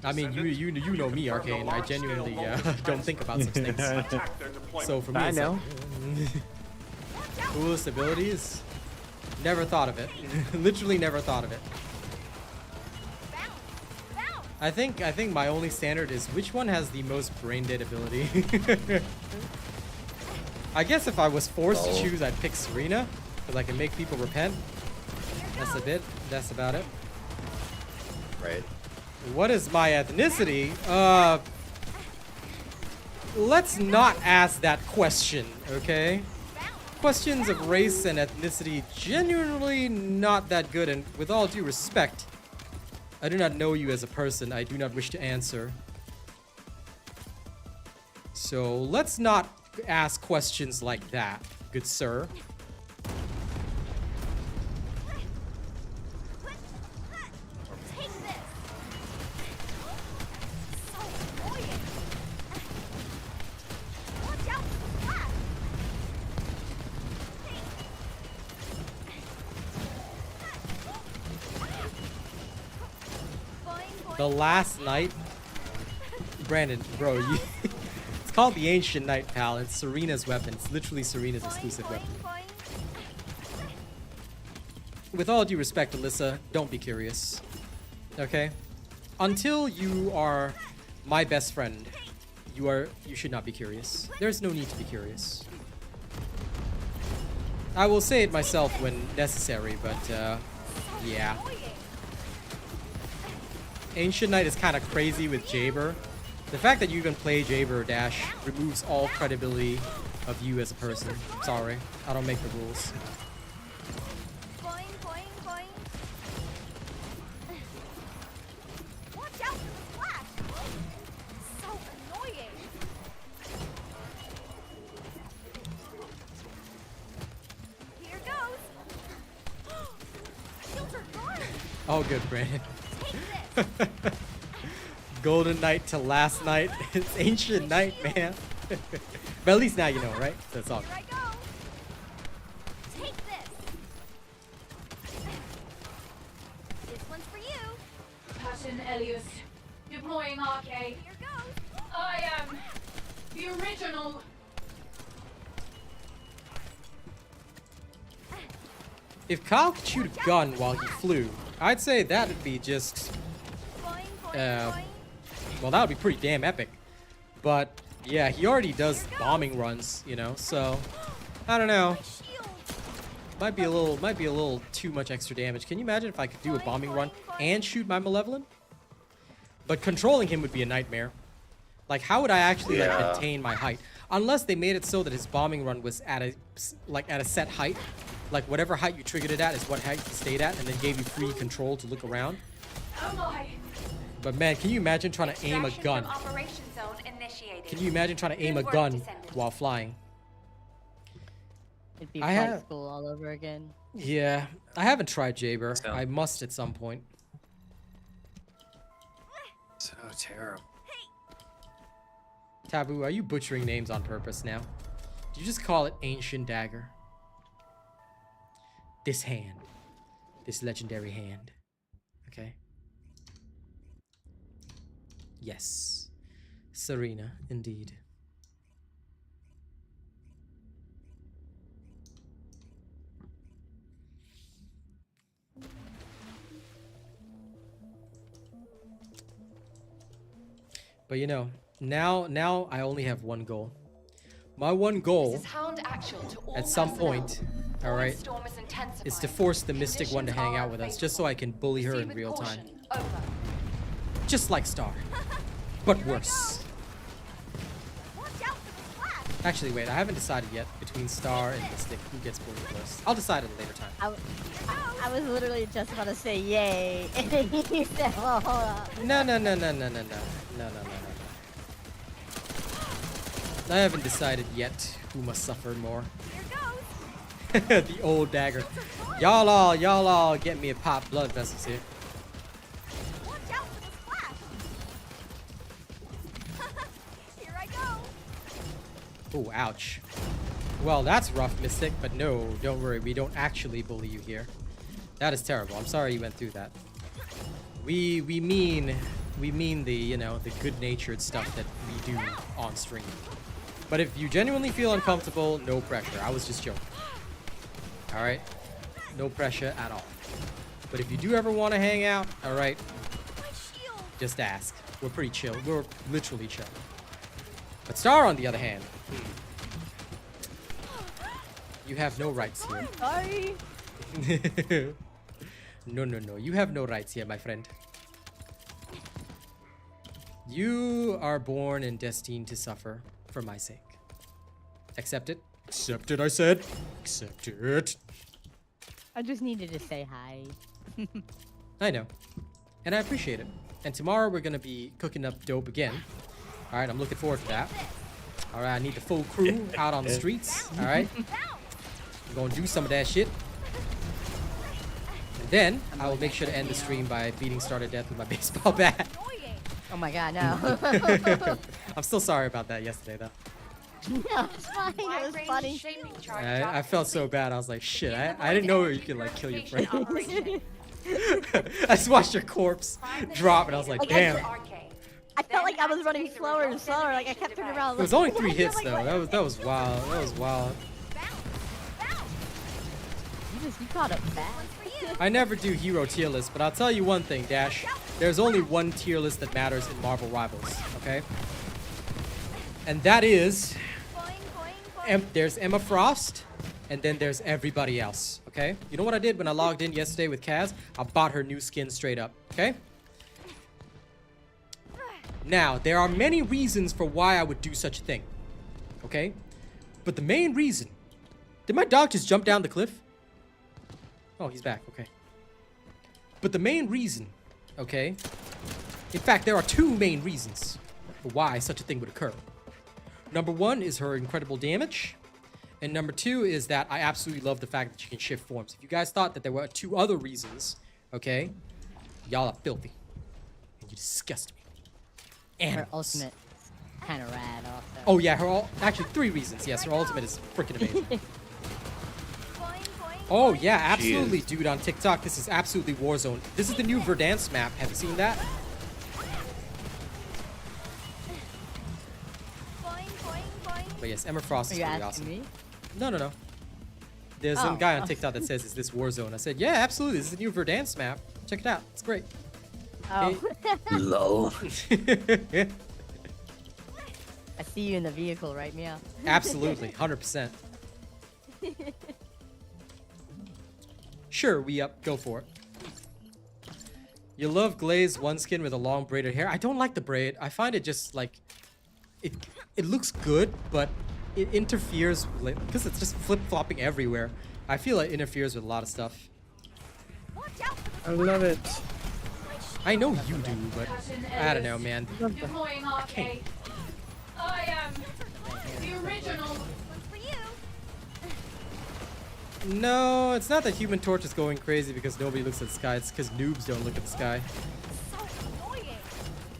I mean, you know me, Arcane. I genuinely don't think about such things. Attack their deployment. So for me, I it's know. like, coolest abilities? Never thought of it. Literally never thought of it. I think my only standard is which one has the most brain dead ability. I guess if I was forced to choose, I'd pick Serena because I can make people repent. That's about it. Right. What is my ethnicity? Let's not ask that question, okay? Questions of race and ethnicity genuinely not that good, and with all due respect, I do not know you as a person. I do not wish to answer. So let's not ask questions like that, good sir. Take this. So annoying. Watch out for the splash. Boing, boing. The last night, Brandon, bro, It's called the Ancient Knight, pal. It's Serena's weapon. It's literally Serena's exclusive weapon. With all due respect, Alyssa, don't be curious. Okay? Until you are my best friend, you should not be curious. There's no need to be curious. I will say it myself when necessary, but yeah. Ancient Knight is kind of crazy with Jaber. The fact that you even play Jaber Dash removes all credibility of you as a person. Sorry, I don't make the rules. Boing, boing, boing. Watch out for the splash. So annoying. Here goes. Shields are gone. Oh, good, Brandon. Take this. Golden Knight to last night. It's Ancient Knight, man. But at least now you know, right? That's all. Here I go. Take this. This one's for you. Passion Elias. Deploying arcade. Here goes. I am the original. If Kyle could shoot a gun while he flew, I'd say that would be just, Boing, boing, boing. well, that would be pretty damn epic. But yeah, he already does bombing runs, you know. So I don't know. My shield. Might be a little too much extra damage. Can you imagine if I could do a bombing run and shoot my Malevolent? But controlling him would be a nightmare. Like, how would I actually like maintain my height? Unless they made it so that his bombing run was at a set height. Like, whatever height you triggered it at is what height he stayed at, and then gave you free control to look around. Oh my. But man, can you imagine trying to aim a Extraction gun? from Operation Zone initiated. Can you imagine trying to aim a Good work, gun Descendant. while flying? It'd be I flight have- school all over again. Yeah, I haven't tried Jaber. So- I must at some point. So terrible. Taboo, are you butchering names on purpose now? Do you just call it Ancient Dagger? This hand. This legendary hand. Okay. Yes. Serena, indeed. But you know, now I only have one goal. My one goal This is Hound Actual to all at some personnel. point, all right, Storm is intensifying. is to force the Mystic one to Conditions hang are out with us, just so I can bully her Proceed in with real time. caution. Over. Just like Star. But worse. Watch out for the splash. Actually, wait, I haven't decided yet between Star and Mystic who gets bullied first. I'll decide at a later time. I was literally just about to say yay, and then he said, "Oh, hold up." No. I haven't decided yet who must suffer more. Here goes. The old dagger. Y'all all get me a pop blood vessels here. Watch out for the splash. Here I go. Oh, ouch. Well, that's rough, Mystic, but no, don't worry, we don't actually bully you here. That is terrible. I'm sorry you went through that. We mean the, you know, the good-natured stuff that we do on stream. But if you genuinely feel uncomfortable, no pressure. I was just joking. All right? No pressure at all. But if you do ever want to hang out, all right, My shield. just ask. We're pretty chill. We're literally chill. But Star, on the other hand, you have no rights here. Sorry. No. You have no rights here, my friend. You are born and destined to suffer for my sake. Accept it. Accept it, I said. Accept it. I just needed to say hi. I know. And I appreciate it. And tomorrow we're going to be cooking up dope again. All right, I'm looking forward to that. All right, I need the full crew out on the streets. All right. I'm going to do some of that shit. And then I will make sure to end the stream by beating Star to death with my baseball bat. Annoying. Oh my god, no. I'm still sorry about that yesterday, though. No, it's fine. It was Wide-range funny. shaping chart I dropped. felt so bad. I was like, shit, Begin the I didn't void know you energy could, like, kill your purification friend. operation. I just watched your corpse Prime the drop, and I was like, detonator damn. with your arcade. I felt like I was running slower and slower. Like I kept turning around. It was only 3 hits though. That was wild. That was wild. You caught up fast. I never do hero tier lists, but I'll tell you one thing, Dash. There's only one tier list that matters in Marvel Rivals, okay? And that is... there's Emma Frost, and then there's everybody else, okay? You know what I did when I logged in yesterday with Kaz? I bought her new skin straight up, okay? Now, there are many reasons for why I would do such a thing, okay? But the main reason... Did my dog just jump down the cliff? Oh, he's back, okay. But the main reason, okay? In fact, there are 2 main reasons for why such a thing would occur. Number 1 is her incredible damage. And number 2 is that I absolutely love the fact that she can shift forms. If you guys thought that there were 2 other reasons, okay? Y'all are filthy. And you disgust me. Her Animals. ultimate kind of rad off though. Oh yeah, actually 3 reasons. Yes, her ultimate is freaking amazing. Oh yeah, absolutely, dude. On TikTok, this is absolutely Warzone. This is the new Verdansk map. Have you seen that? But yes, Emma Frost is Are you pretty asking awesome. me? No. There's some guy on TikTok that says, "Is this Warzone?" I said, "Yeah, absolutely. This is the new Verdansk map. Check it out. It's great." Oh. Lol. I see you in the vehicle, right, Mia? Absolutely, 100%. Sure, we up. Go for it. You love Glaze one skin with a long braided hair. I don't like the braid. I find it just like it looks good, but it interferes because it's just flip flopping everywhere. I feel it interferes with a lot of stuff. I love it. I know you do, but I don't know, man. Deploying RK. I am the original. No, it's not that Human Torch is going crazy because nobody looks at the sky. It's because noobs don't look at the sky.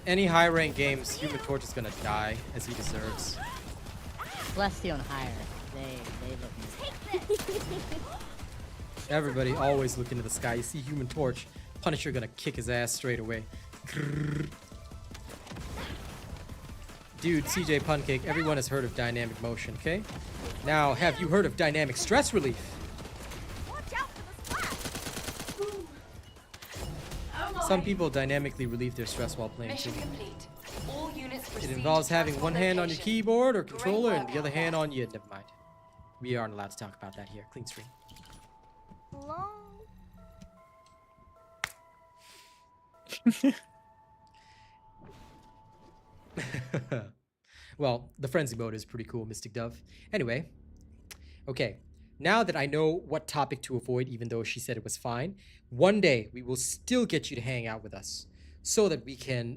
Any high rank games, Human Torch is gonna die as he deserves. Celestial and higher. They look. Everybody always look into the sky. You see Human Torch, Punisher gonna kick his ass straight away. Dude, CJ Puncake, everyone has heard of dynamic motion, okay? Now, have you heard of dynamic stress relief? Some people dynamically relieve their stress while playing too. Mission complete. All units It proceed involves to having one hand on your location. keyboard or Great controller and work, the other hand Ally. on you. Never mind. We aren't allowed to talk about that here. Clean screen. Well, the frenzy mode is pretty cool, Mystic Dove. Anyway, okay. Now that I know what topic to avoid, even though she said it was fine, one day we will still get you to hang out with us, so that we can.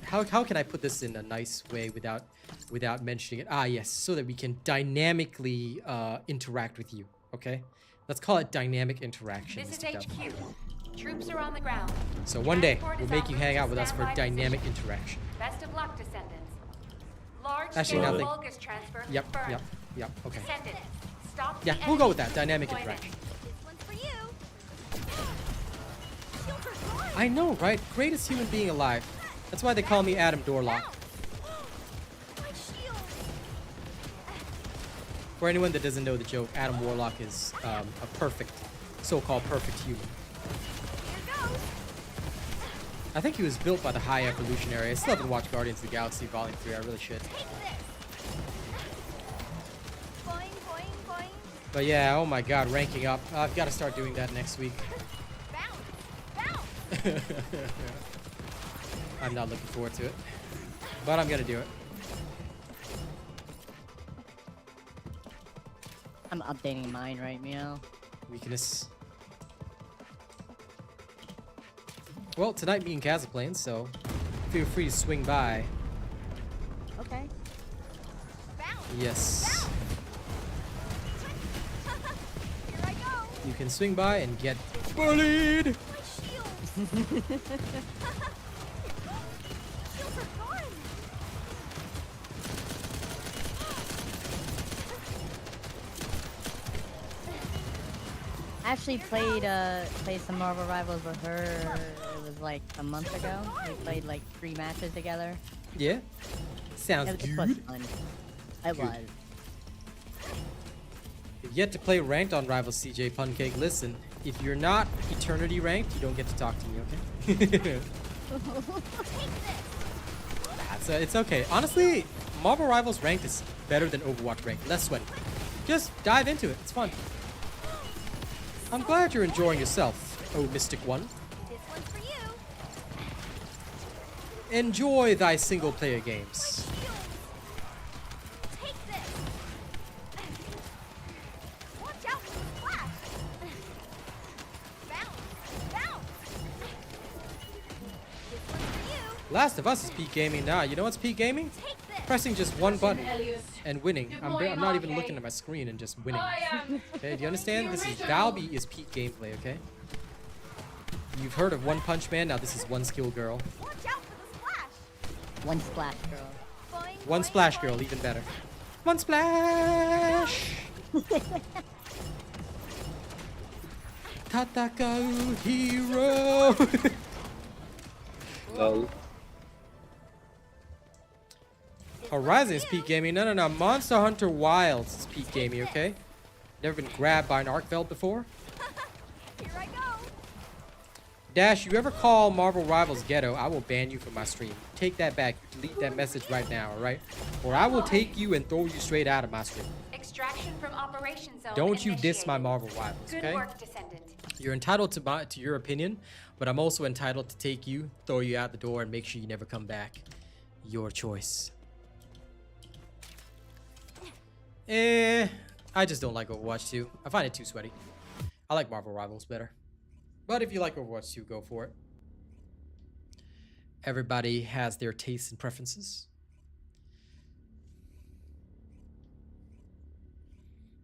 How can I put this in a nice way without mentioning it? Ah, yes, so that we can dynamically interact with you. Okay, let's call it dynamic interaction. This is Mystic Dove. HQ. Troops are on the ground. So one day Transport we'll is make en you route hang to out with us for standby dynamic position. interaction. Best of luck, Descendants. Large Actually, scale nothing. Vulgus transfer Yep, confirmed. yep. Okay. Descendants, stop the Yeah, we'll go with enemy that. Dynamic deployment. interaction. This one's for you. Shields are gone. I know, right? Greatest human being alive. That's why they call me Adam Dorlock. My shield. For anyone that doesn't know the joke, Adam Warlock is a perfect, so-called perfect human. Here goes. I think he was built by the High Evolutionary. I still haven't watched Guardians of the Galaxy Volume 3. I really should. Take this. Boing, boing, boing. But yeah, oh my god, ranking up. I've got to start doing that next week. Bounce. Bounce. I'm not looking forward to it. But I'm going to do it. I'm updating mine right meow. Weakness. Well, tonight me and Kaz are playing, so feel free to swing by. Okay. Bounce. Yes. Here I go. You can swing by and get bullied. My shield. Shields are gone. I actually played some Marvel Rivals with her. It was like a month ago. We played like 3 matches together. Yeah. Sounds It was good. fun. It was. You've yet to play ranked on Rival CJ Puncake. Listen, if you're not Eternity ranked, you don't get to talk to me, okay? It's okay. Honestly, Marvel Rivals ranked is better than Overwatch ranked. Less sweaty. Just dive into it. It's fun. I'm glad you're enjoying yourself, oh Mystic One. This one's for you. Enjoy thy single-player games. Take this. Watch out for the splash. Bounce. Bounce. This one's for you. Last of Us is peak gaming now. You know what's peak gaming? Take this. Pressing just one button Elias. and winning. Good I'm morning, not even RK. looking at my screen and just winning. I am. Okay, do you understand? The This is original. Valby is peak gameplay, okay? You've heard of One Punch Man, now this is One Skill Girl. Watch out for the splash. One splash, girl. Boing, One boing, Splash boing. Girl, even better. One Splash! Tatakau Hero! Lol. Horizon is peak gaming. No. Monster Hunter Wilds is peak gaming, okay? Never been grabbed by an arc veld before? Here I go. Dash, you ever call Marvel Rivals ghetto, I will ban you from my stream. Take that back. You delete that message right now, alright? Or I will take you and throw you straight out of my stream. Extraction from Operation Zone. Don't you diss my initiated. Marvel Rivals, Good okay? work, Descendant. You're entitled to your opinion, but I'm also entitled to take you, throw you out the door, and make sure you never come back. Your choice. I just don't like Overwatch 2. I find it too sweaty. I like Marvel Rivals better. But if you like Overwatch 2, go for it. Everybody has their tastes and preferences.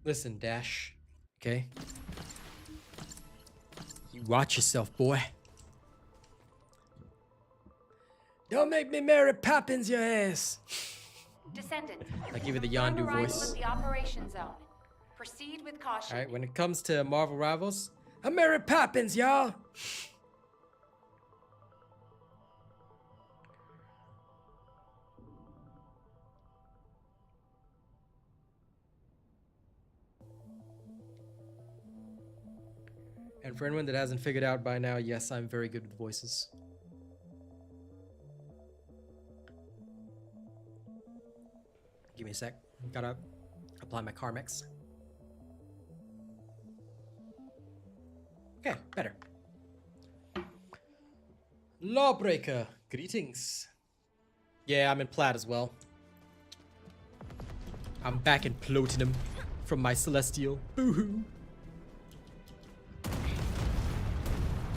Listen, Dash. Okay? You watch yourself, boy. Don't make me Mary Poppins your ass. Descendant. I give it the On Yondu arrival voice. at the Operation Zone. Proceed with caution. Alright, when it comes to Marvel Rivals, I'm Mary Poppins, y'all. And for anyone that hasn't figured out by now, yes, I'm very good with voices. Give me a sec. Gotta apply my Carmex. Okay, better. Lawbreaker, greetings. Yeah, I'm in plat as well. I'm back in platinum from my celestial. Boo-hoo.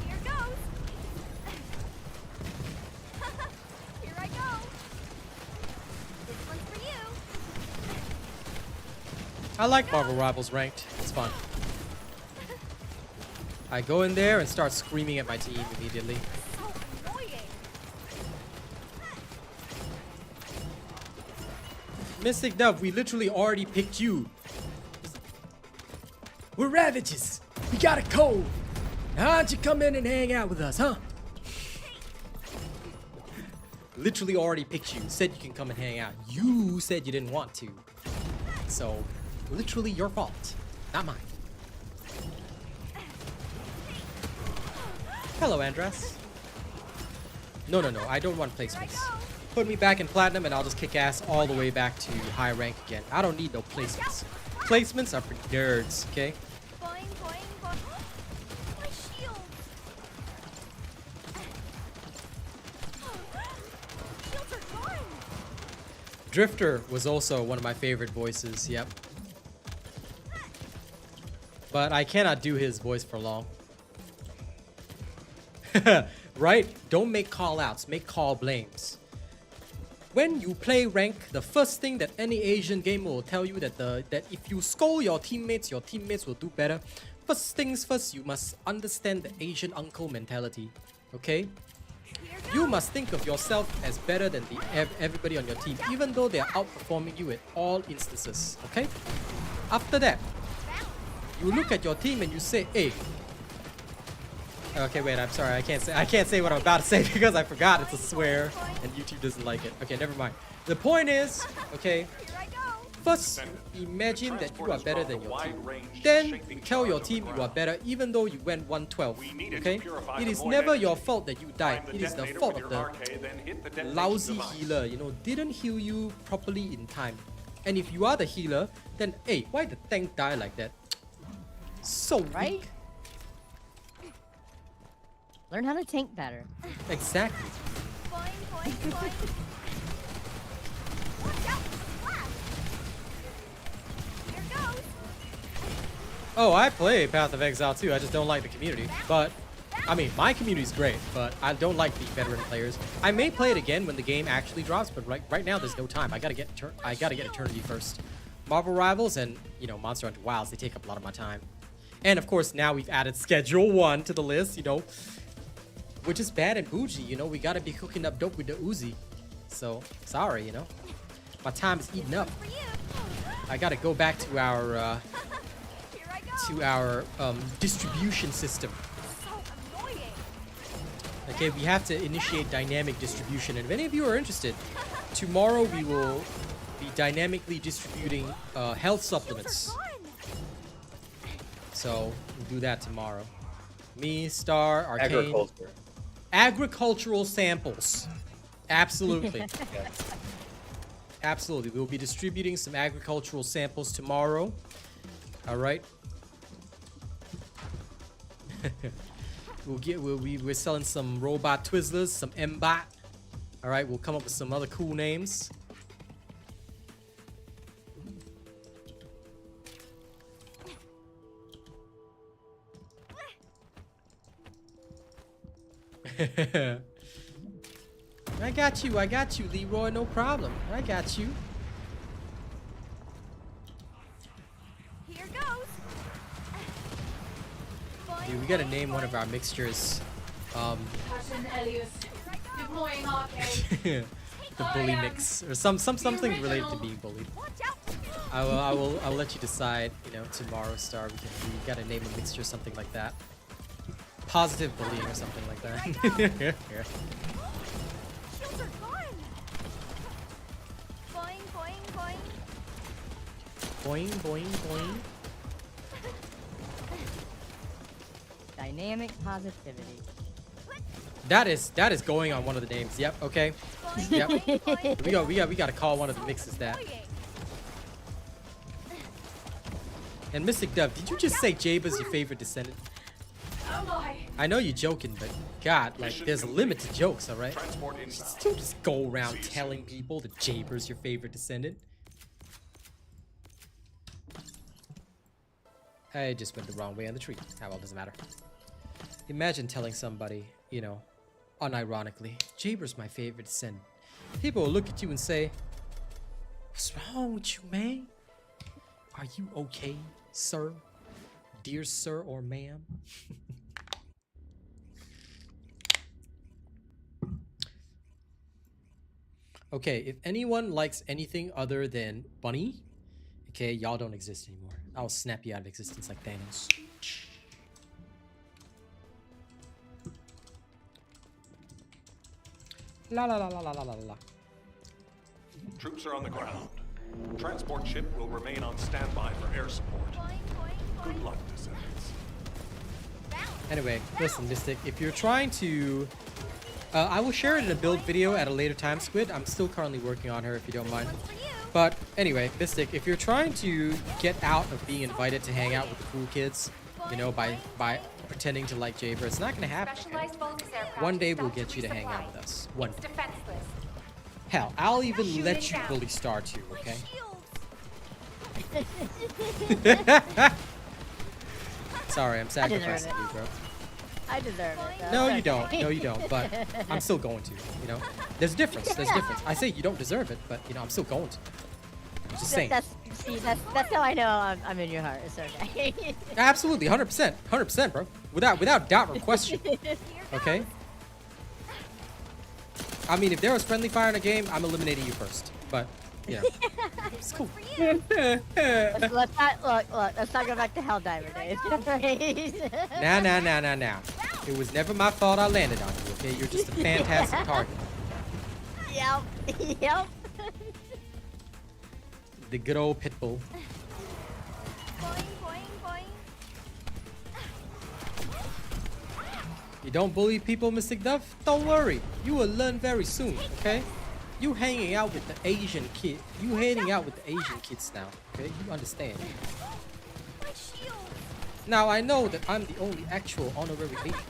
Here goes. Here I go. This one's for you. I like Marvel Rivals ranked. It's fun. I go in there and start screaming at my team immediately. So annoying. Mystic Dove, we literally already picked you. We're Ravages. We got a cold. Now why don't you come in and hang out with us, huh? Literally already picked you. Said you can come and hang out. You said you didn't want to. So, literally your fault. Not mine. Hello, Andres. No. I don't want placements. Put me back in platinum and I'll just kick ass all the way back to high rank again. I don't need no placements. Placements are for nerds, okay? Boing, boing, boing. My shield. Shields are gone. Drifter was also one of my favorite voices, yep. But I cannot do his voice for long. Right? Don't make call outs, make call blames. When you play rank, the first thing that any Asian gamer will tell you that if you scold your teammates will do better. First things first, you must understand the Asian uncle mentality. Okay? You must think of yourself as better than everybody on your team, even though they are outperforming you in all instances. Okay? After that, you look at your team and you say, hey, Okay, wait. I'm sorry. I can't say what I'm about to say because I forgot it's a swear and YouTube doesn't like it. Okay, never mind. The point is, okay. First, imagine that you are better than your team. Then tell your team you are better even though you went 112. Okay? It is never your fault that you died. It is the fault of the lousy healer, you know, didn't heal you properly in time. And if you are the healer, then hey, why the tank die like that? So Right? weak. Learn how to tank better. Exactly. Boing, boing, boing. Watch out for the blast. Here goes. Oh, I play Path of Exile too. I just don't like the community. But I mean, my community is great, but I don't like the veteran players. I may play it again when the game actually drops, but right now there's no time. I gotta get Eternity first. Marvel Rivals and you know Monster Hunter Wilds, they take up a lot of my time. And of course now we've added Schedule 1 to the list. You know, which is bad and bougie. You know, we gotta be cooking up dope with the Uzi. So sorry, you know, my time is eating up. For you. I gotta go back to our Here I go. distribution system. So annoying. Okay, we have to initiate dynamic distribution, and if any of you are interested, tomorrow we will be dynamically distributing health supplements. Fun. So we'll do that tomorrow. Me, Star, Arcane. Agriculture. Agricultural samples. Absolutely. Yeah. Absolutely. We'll be distributing some agricultural samples tomorrow. All right. We're selling some robot Twizzlers, some M-Bot. All right, we'll come up with some other cool names. I got you, Leroy, no problem. I got you. Here goes. Boing, Dude, we gotta boing, name one of boing. our mixtures. Passion Elias. Deploying arcade. The bully mix or something related to being bullied. Watch out. I'll let you decide. You know, tomorrow, Star. We gotta name a mixture something like that. Positive bullying or something like that. Shields are gone. Boing, boing, boing. Boing boing boing. Dynamic positivity. That is going on one of the names. Yep. Okay. Boing, Yep. boing, boing. We gotta call one of the mixes that. Annoying. And Mystic Dove, did you just say Jaba's your favorite descendant? Oh my. I know you're joking, but God, like, there's a limit to jokes, all right? Transport inbound. Still just go around telling people that Jaber's your favorite descendant. I just went the wrong way on the tree. How well does it matter? Imagine telling somebody, you know, unironically, Jaber's my favorite descendant. People will look at you and say, what's wrong with you, man? Are you okay, sir? Dear sir or ma'am? Okay, if anyone likes anything other than Bunny, okay, y'all don't exist anymore. I'll snap you out of existence like Thanos. La la la la la la la la. Troops are on the ground. Transport ship will remain on standby for air support. Boing, boing, Good boing. luck, descendants. Anyway, listen, Mystic, if you're trying to... I will share it in a build video at a later time, Squid. I'm still currently working on her, if you don't mind. One's for you. But anyway, Mystic, if you're trying to get out of being invited to hang out with the cool kids, you know, by pretending to like Jaber, it's not gonna happen. Specialized Vulgus aircraft One day is we'll about get you to hang out resupply. with us. One It's day. defenseless. Hell, I'll even Shoot let it you down. bully Star too, My okay? shields. Sorry, I'm deserve sacrificing it. you, bro. I deserve it. Though. No, It's you don't. okay. No, you don't. But I'm still going to, you know? There's a difference. There's a difference. I say you don't deserve it, but, you know, I'm still going to. I'm just saying. That's how I know I'm in your heart. It's okay. Absolutely, 100%. 100%, bro. Without doubt or question. Okay? I mean, if there was friendly fire in a game, I'm eliminating you first. But, you know, it's cool. let's not look. Let's not go back to Helldiver days. Nah. It was never my fault I landed on you, okay? You're just a fantastic target. Yep. Yep. The good old pit bull. Boing, boing, boing. You don't bully people, Mystic Duff? Don't worry. You will learn very soon, okay? You hanging out with the Asian kid. You hanging out with the Asian kids now, okay? You understand. My shield. Now I know that I'm the only actual honorary Asian.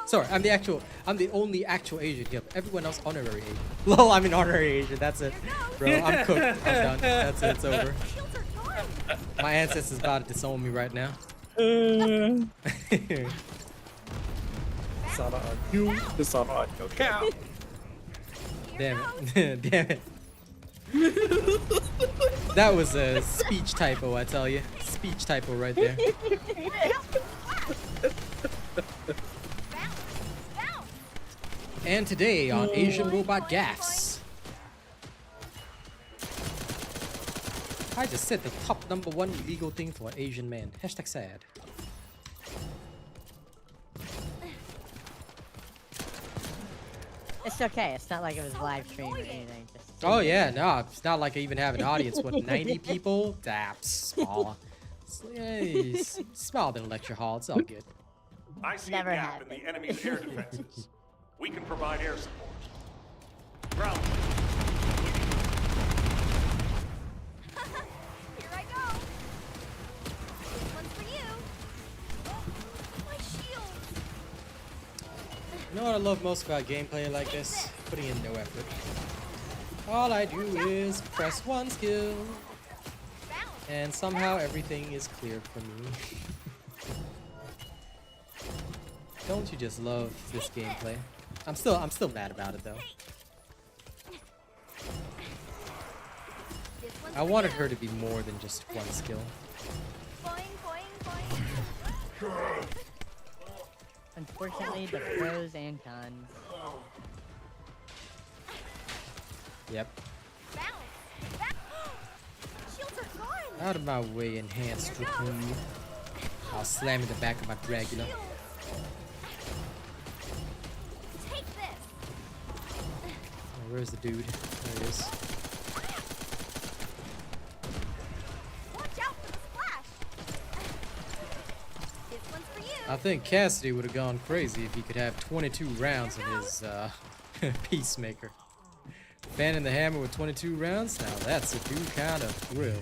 Sorry, I'm the only actual Asian here. Everyone else honorary Asian. Lol, I'm an honorary Asian. That's it, bro. I'm cooked. I'm done. That's it. It's over. Shields are gone. My ancestors about to disown me right now. Dishonor on you. Dishonor on your cow. Damn it. Damn it. That was a speech typo, I tell you. Speech typo right there. And today on Asian Robot Gaffs, I just said the top #1 illegal thing for an Asian man. Hashtag sad. It's okay. It's not like it was live stream or anything. Just Oh yeah, no, it's not like I even have an audience. What, 90 people? That's small. Yeah, smaller than a lecture hall. It's all good. I see Never a gap in happened. the enemy's air defenses. We can provide air support. Ground. Here I go. This one's for you. My shield. You know what I love most about gameplay like this? Putting in no effort. All I do is press one skill, and somehow everything is clear for me. Don't you just love this gameplay? I'm still mad about it though. This one's I for wanted you. her to be more than just one skill. Boing, boing, boing. unfortunately the pros and cons. Yep. Bounce. Shields are gone. Out of my way, enhanced Dracoon. I'll slam in the back of my Dragula. Take this. Oh, where's the dude? There he is. Watch out for the splash. This one's for you. I think Cassidy would have gone crazy if he could have 22 rounds in his Peacemaker. Fanning the hammer with 22 rounds? Now that's a new kind of thrill.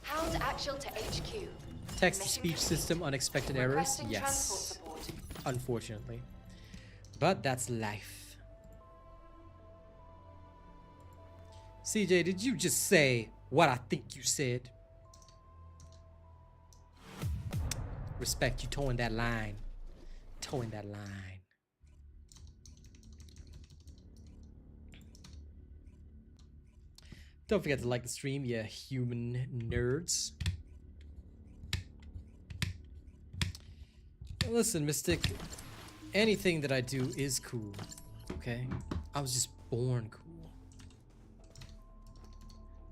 Hound actual to HQ. Text-to-speech system, unexpected errors? Requesting transport Yes. support. Unfortunately. But that's life. CJ, did you just say what I think you said? Respect you towing that line. Towing that line. Don't forget to like the stream, you human nerds. Listen, Mystic, anything that I do is cool, okay? I was just born cool.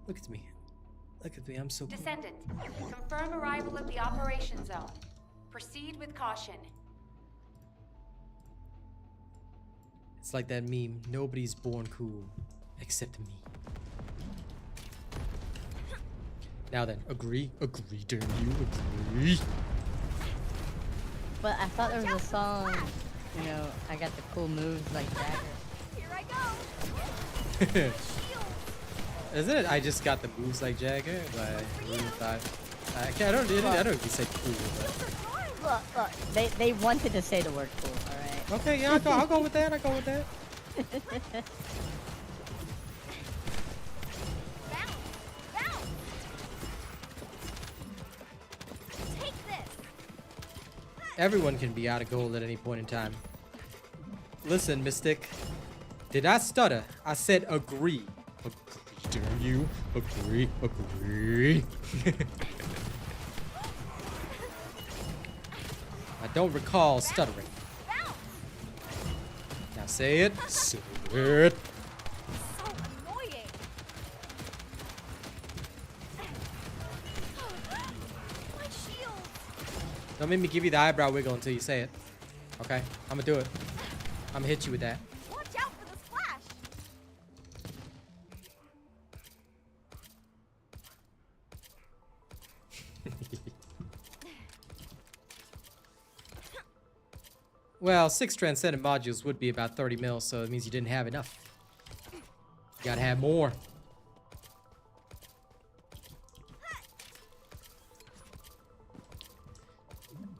Look at me. Look at me, I'm so cool. Descendant, confirm arrival at the operation zone. Proceed with caution. It's like that meme, nobody's born cool, except me. Now then, agree, damn you, agree. But I thought there was a song, you know, I got the cool moves like Dagger. Here I go. Shield. Isn't it? I just got the moves like Jagger by Maroon 5. I don't know if you said cool, but Look, they wanted to say the word cool, alright? okay, yeah, I'll go with that. I'll go with that. Bounce. Take this. Everyone can be out of gold at any point in time. Listen, Mystic. Did I stutter? I said agree. Agree, damn you. Agree. I don't recall stuttering. Now say it. Say it. So annoying. My Don't make me give you the eyebrow wiggle until you say it. Okay, I'm gonna do it. I'm gonna hit you with that. Watch out for the splash. Well, 6 transcendent modules would be about 30 mils, so it means you didn't have enough. You gotta have more.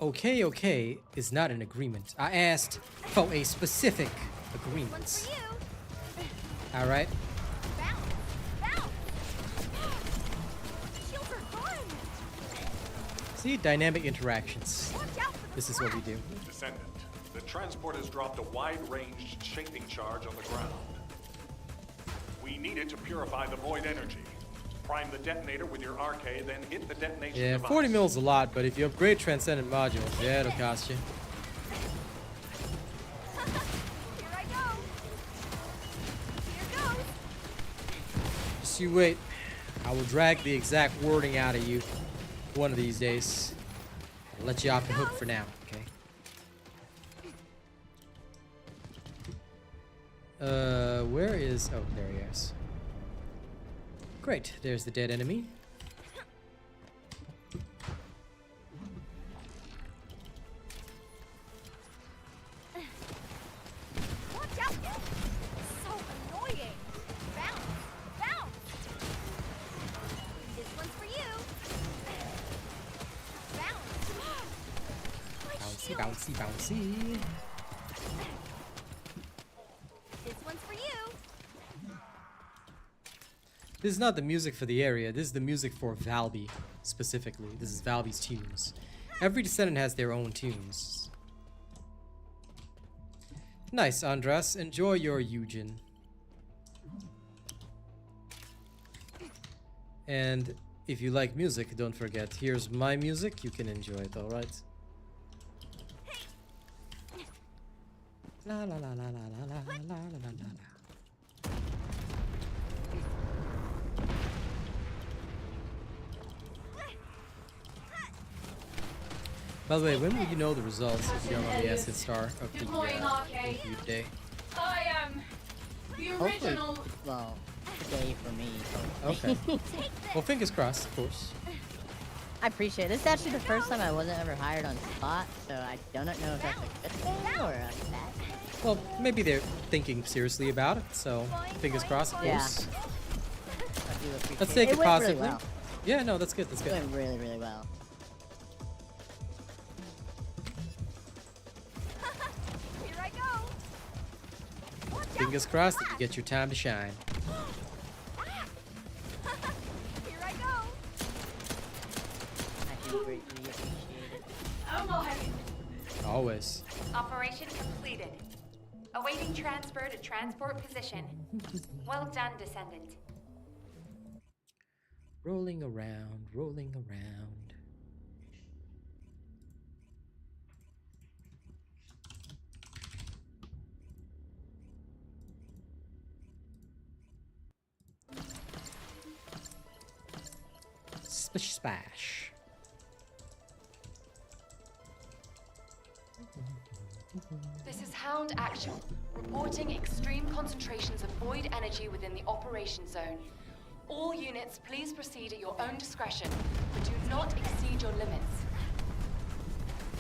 Okay is not an agreement. I asked for a specific One's agreement. for you. All right. Bounce. Bounce. Shields are gone. See, dynamic interactions. Watch out for the This is what we do. Descendant, the transport has dropped a wide-ranged shaping charge on the ground. We need it to purify the void energy. Prime the detonator with your RK, then hit the detonation Yeah, device. 40 mils is a lot, but if you upgrade transcendent modules, yeah, it'll cost you. Here I go. Here goes. Just you wait. I will drag the exact wording out of you one of these days. I'll let you off the hook for now, okay? Where is... Oh, there he is. Great, there's the dead enemy. Watch out. So annoying. Bounce. Bounce. This one's for you. Bounce. My Bouncy, shield. bouncy, bouncy. This one's for you. This is not the music for the area. This is the music for Valby, specifically. This is Valby's tunes. Every Descendant has their own tunes. Nice, Andras. Enjoy your Eugen. And if you like music, don't forget, here's my music. You can enjoy it, alright? La la la la la la la la la la la. By the way, when will you know the results if you don't know the Acid Star of the Deploying RK. interview day? I am the Hopefully, original. well, today for me. Okay. Well, fingers crossed, of course. I appreciate it. This is actually the first time I wasn't ever hired on spot, so I don't know if that's a good thing or a bad thing. Well, maybe they're thinking seriously about it, so fingers crossed, of Yeah. course. I do appreciate Let's take it went positively. Really well. Yeah, no, that's good, that's It good. went really, really well. Here I go. Watch out. Fingers crossed that you get your time to shine. Here I go. I do greatly appreciate it. Oh my. Always. Operation completed. Awaiting transfer to transport position. Well done, Descendant. Rolling around, rolling around. Splish splash. This is Hound Actual, reporting extreme concentrations of void energy within the operation zone. All units, please proceed at your own discretion, but do not exceed your limits.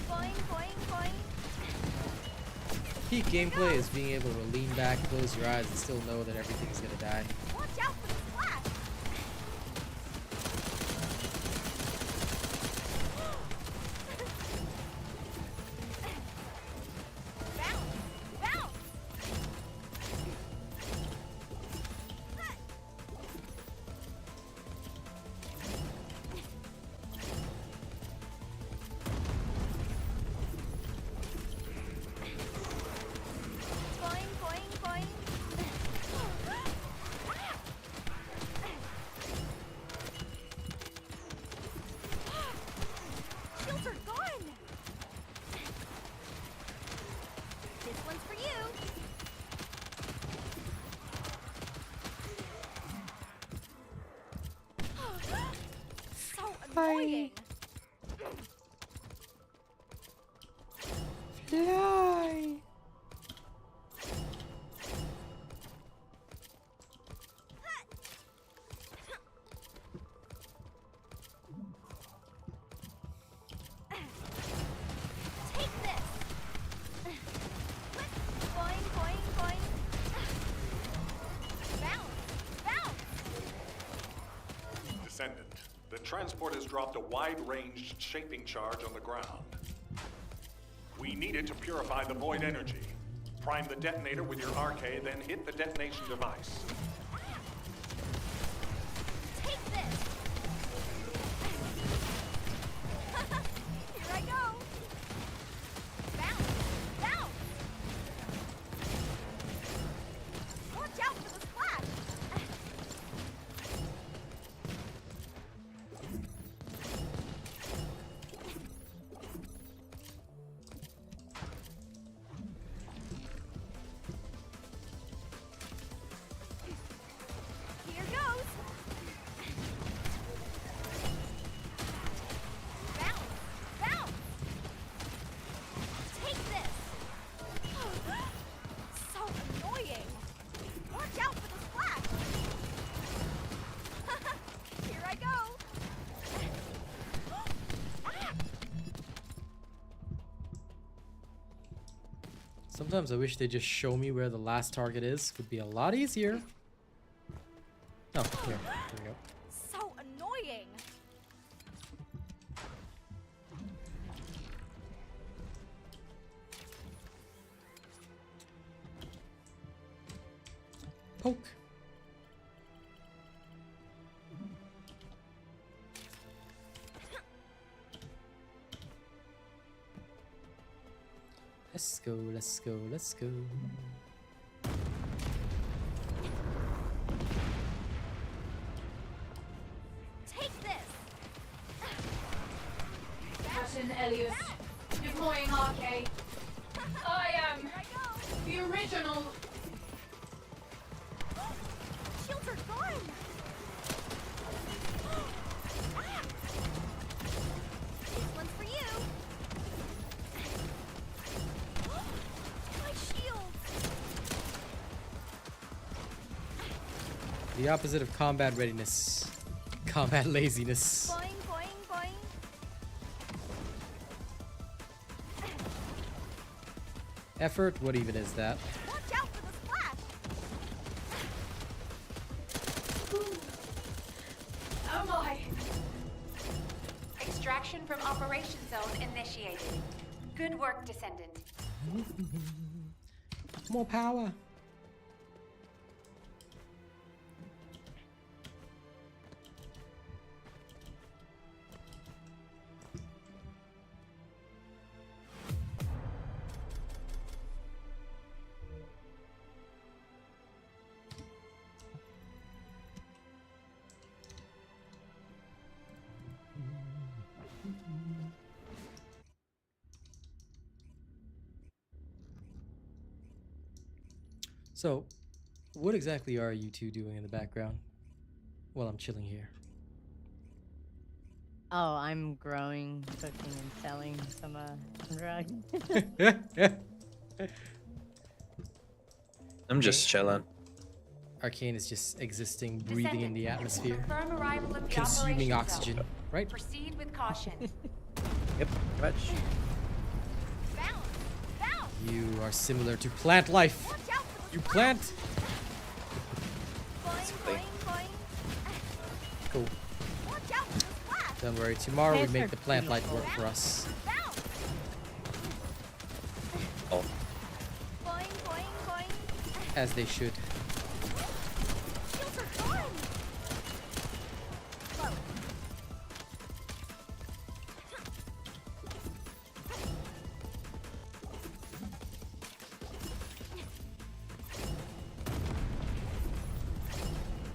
Boing, boing, boing. Peak gameplay is being able to lean back, close your eyes, and still know that everything is gonna die. Watch out for the splash. Bounce, bounce. Boing, boing, boing. Shields are gone. This one's for you. So annoying. transport has dropped a wide-ranged shaping charge on the ground. We need it to purify the void energy. Prime the detonator with your RK, then hit the detonation device. Take this! Here I go! Bounce! Bounce! Watch out for the splash! Here goes! Bounce! Bounce! Take this! So annoying! Watch out for the splash! Here I go! Ah! Sometimes I wish they just show me where the last target is. Would be a lot easier. Oh, here. There we go. So annoying! Poke. Let's go, let's go, let's go. Take this! Captain Elias, deploying RK. I am Here I go! the original. Shields are gone! Ah! This one's for you! My shield! The opposite of combat readiness. Combat laziness. Boing, boing, boing! Effort? What even is that? Watch out for the splash! Oh my. Extraction from operation zone initiated. Good work, Descendant. More power. So, what exactly are you two doing in the background while I'm chilling here? Oh, I'm growing, cooking, and selling some drugs. I'm just chilling. Arcane is just existing, breathing in the atmosphere, Confirm arrival of the consuming operation oxygen, zone. right? Proceed with caution. Yep, much. Bounce! Bounce! You are similar to plant life. Watch out for the You splash! plant. Boing, boing, boing! Cool. Watch out for the splash! Don't worry. Tomorrow we Plants make are the plant light beautiful. work for us. Bounce! Oh, Boing, boing, boing! As they should. Shields are gone! Whoa.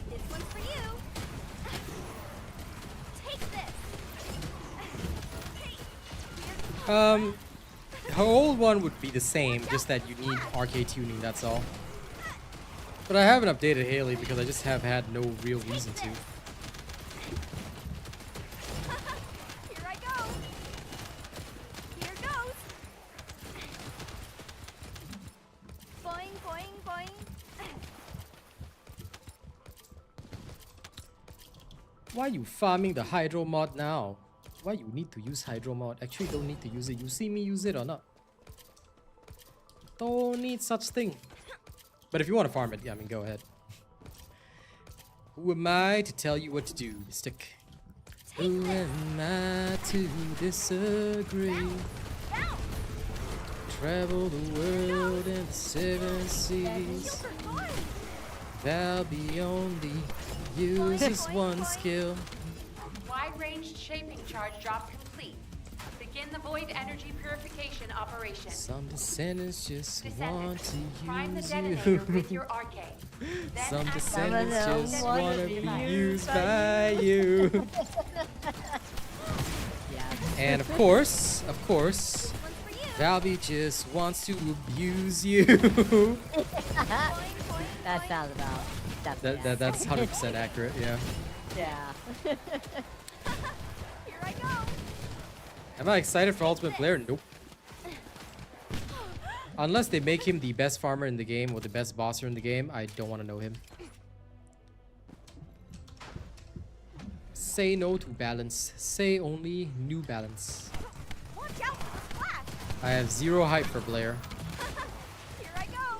This one's for you! Take this! Hey! Here. Her old one would be the same, just that you need RK tuning, that's all. But I haven't updated Haley because I just have had no real reason to. Here I go! Here goes! Boing, boing, boing! Why you farming the hydro mod now? Why you need to use hydro mod? Actually don't need to use it. You see me use it or not? Don't need such thing. But if you want to farm it, yeah, I mean, go ahead. Who am I to tell you what to do, Stick? Who am I to disagree? Travel the world and the seven seas. Valby only uses one skill. Wide-range shaping charge drop complete. Begin the void energy purification operation. Some descendants just want Descendants, to prime the use detonator with you. your arcade. Then Some activate descendants the remote just detonator want to device. be used by you. Yeah. And of course, Valby just wants to abuse you. That sounds about. That's 100% accurate, yeah. Yeah. Here I go. Am I excited for Ultimate Blair? Nope. Unless they make him the best farmer in the game or the best bosser in the game, I don't want to know him. Say no to balance. Say only new balance. Watch out for the splash. I have zero hype for Blair. Here I go.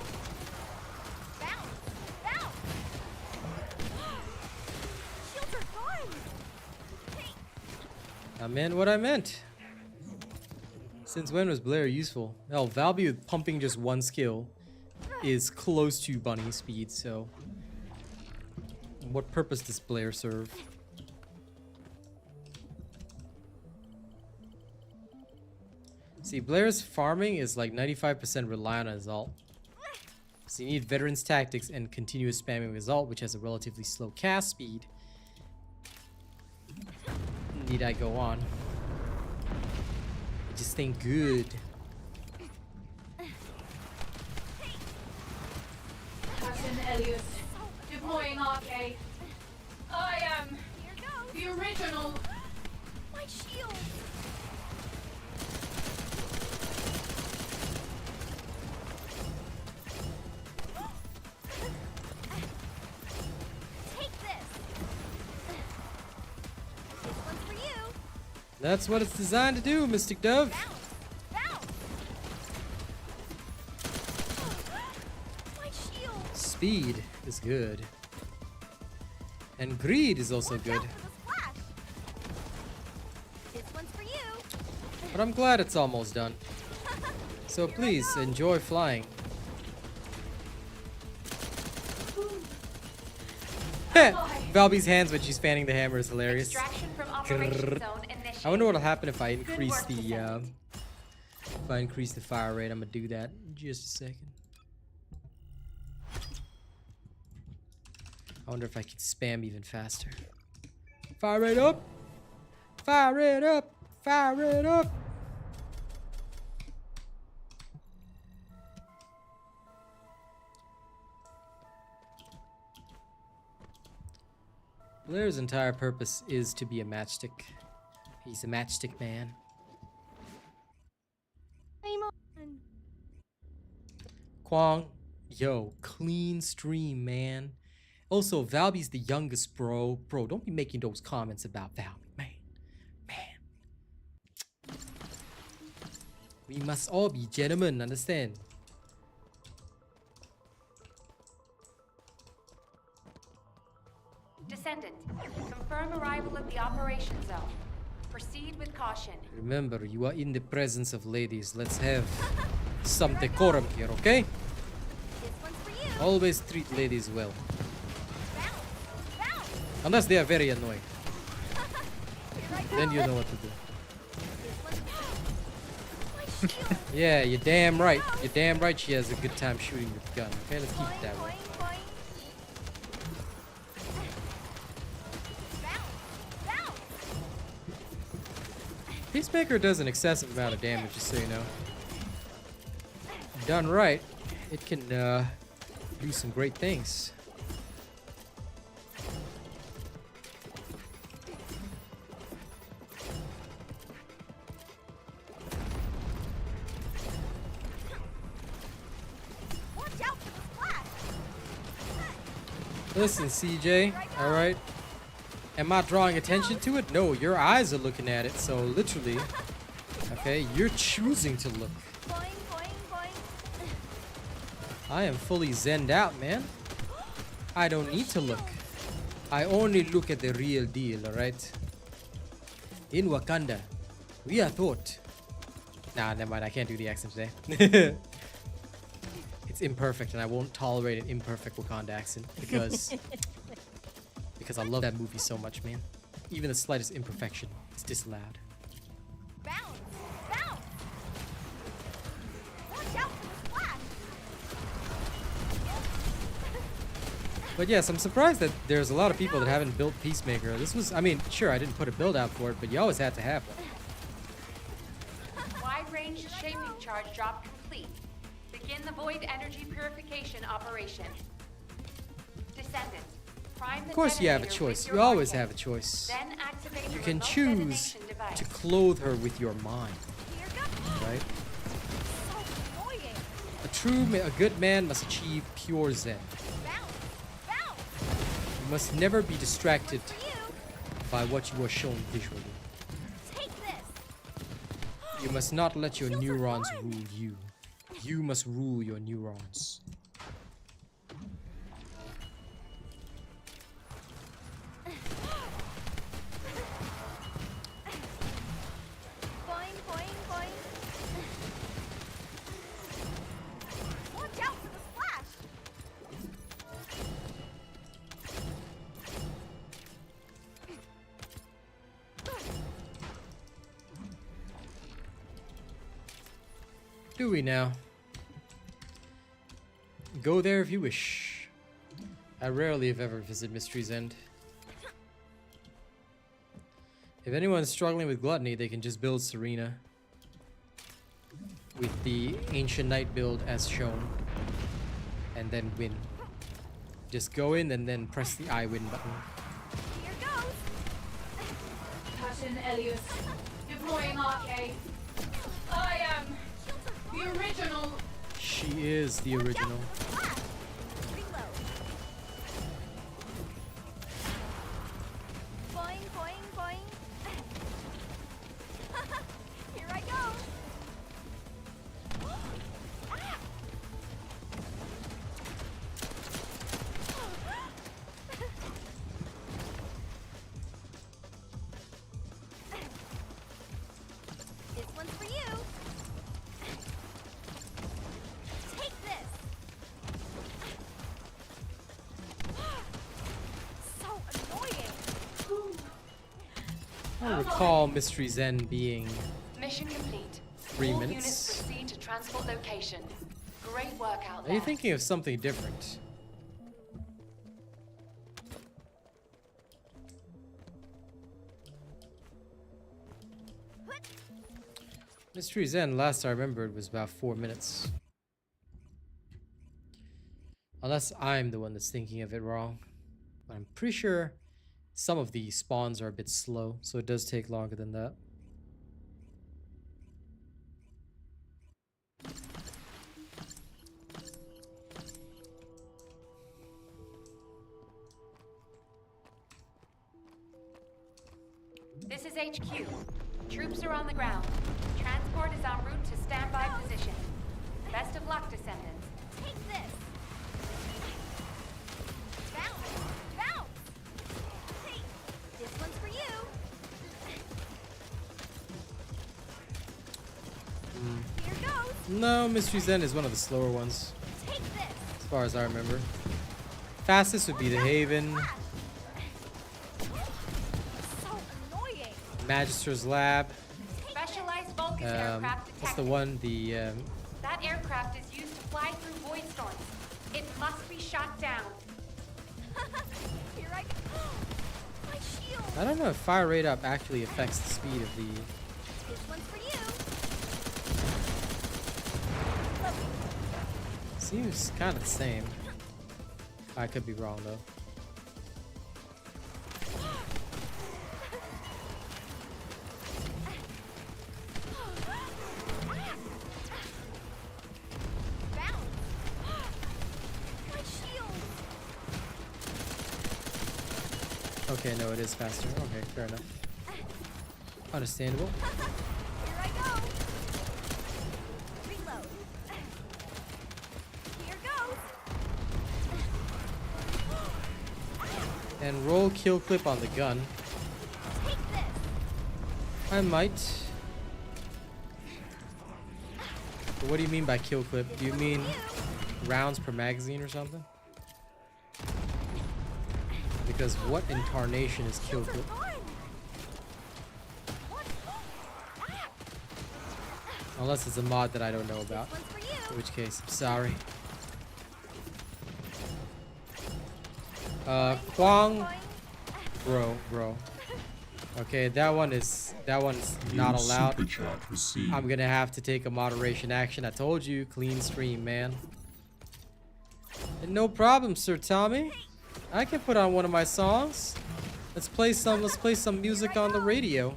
Bounce. Bounce. Shields are gone. Hey. I meant what I meant. Since when was Blair useful? Well, Valby with pumping just one skill is close to bunny speed, so what purpose does Blair serve? See, Blair's farming is like 95% reliant on his ult. So you need veterans tactics and continuous spamming of his ult, which has a relatively slow cast speed. Need I go on? It just ain't good. Captain Elias, deploying arcade. I am Here goes. the original. My shield. Take this. This one's for you. That's what it's designed to do, Mystic Dove. Bounce. Bounce. My shield. Speed is good. And greed is also Watch good. out for the splash. This one's for you. But I'm glad it's almost done. So please enjoy flying. Valby's hands when she's fanning the hammer is hilarious. Extraction from operation Grrr. zone initiated. I wonder what'll happen if I increase work, the Descendant. if I increase the fire rate. I'm gonna do that in just a second. I wonder if I can spam even faster. Fire it up! Fire it up! Fire it up! Blair's entire purpose is to be a matchstick. He's a matchstick man. I'm on. Kwong, yo, clean stream, man. Also, Valby's the youngest, bro. Bro, don't be making those comments about Valby, man. Man. We must all be gentlemen, understand? Descendant, confirm arrival at the operation zone. Proceed with caution. Remember, you are in the presence of ladies. Let's have some decorum here, okay? This one's for you. Always treat ladies well. Bounce. Bounce. Unless they are very annoying. Here I go. Then you know what to do. This one's my shield. Yeah, you're damn right. You're damn right she has a good time shooting with the gun. Okay, let's keep it that way. Boing, boing. Bounce. Bounce. Peacemaker does an excessive amount of damage, just so you know. Done right, it can do some great things. Watch out for the splash. Listen, CJ, alright? Am I drawing attention to it? No, your eyes are looking at it, so literally, okay, you're choosing to look. Boing, boing, boing. I am fully zenned out, man. I don't need to look. I only look at the real deal, alright? In Wakanda, we are thought. Nah, never mind. I can't do the accent today. It's imperfect, and I won't tolerate an imperfect Wakanda accent because I love that movie so much, man. Even the slightest imperfection is disallowed. Bounce! Bounce! Watch out for the splash! But yes, I'm surprised that there's a lot of people that haven't built Peacemaker. This was, I mean, sure, I didn't put a build out for it, but you always had to have one. Wide-range shaping charge drop complete. Begin the void energy purification operation. Descendant, prime the Of course you have a detonator choice. with You your always RK. have a choice. Then activate You the can remote choose detonation device. to clothe her with your mind, Here goes! right? So annoying! A good man must achieve pure Zen. Bounce! Bounce! You must never be distracted For you! by what you are shown visually. Take this! You must not let your neurons rule you. You must rule your neurons. Boing, boing, boing. Watch out for the splash! Do we now? Go there if you wish. I rarely, if ever, visit Mystery's End. If anyone's struggling with gluttony, they can just build Serena with the Ancient Knight build as shown, and then win. Just go in and then press the I win button. Here goes! Captain Elias, deploying RK. I am the original. She is the original. Splash! Reload. Boing, boing, boing. Here I go. Ah! This one's for you. Take this. So annoying. I recall Mystery Zen being Mission complete. 3 All minutes. units proceed to transport location. Great work out Are there. you thinking of something different? Mystery Zen, last I remembered, was about 4 minutes. Unless I'm the one that's thinking of it wrong. But I'm pretty sure some of the spawns are a bit slow, so it does take longer than that. This is HQ. Troops are on the ground. Transport is en route to standby position. Best of luck, Descendants. Take this. Bounce. Bounce. Hey, this one's for you. Here goes. No, Mystery Zen is one of the slower ones, Take this. as far as I remember. Fastest would be the Haven, So annoying. Magister's Lab. Specialized Vulcan aircraft detected. What's the one? That aircraft is used to fly through void storms. It must be shot down. Here I go. My shield. I don't know if fire rate up actually affects the speed of the. This one's for you. Seems kind of the same. I could be wrong though. Bounce. My shield. Okay, no, it is faster. Okay, fair enough. Understandable. Here I go. Reload. Here goes. And roll kill clip on the gun. Take this. I might. But what do you mean by kill clip? Do you mean rounds per magazine or something? Because what in tarnation is kill clip? Unless it's a mod that I don't know about. In which case, I'm sorry. Kwang. Bro. Okay, that one is not allowed. Super chat received. I'm gonna have to take a moderation action. I told you, clean stream, man. And no problem, Sir Tommy. I can put on one of my songs. Let's play some music on the radio.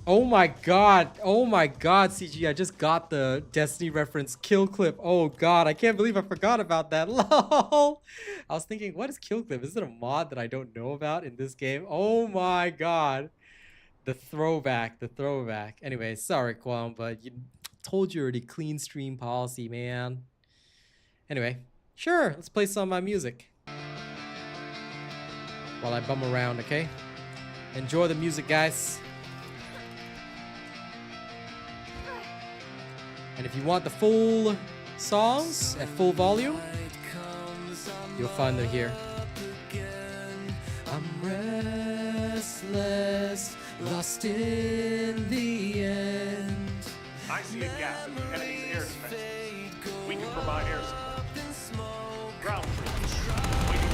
Oh my god, CG, I just got the Destiny reference kill clip. Oh god, I can't believe I forgot about that. LOL. I was thinking, what is kill clip? Is it a mod that I don't know about in this game? Oh my god. The throwback. Anyway, sorry, Kwam, but you told you already, clean stream policy, man. Anyway, sure, let's play some of my music. While I bum around, okay? Enjoy the music, guys. And if you want the full songs at full volume, you'll find them here. I'm restless, lost in the end. I see a gap in the enemy's air defenses. We can provide air support. Ground troops. Waiting.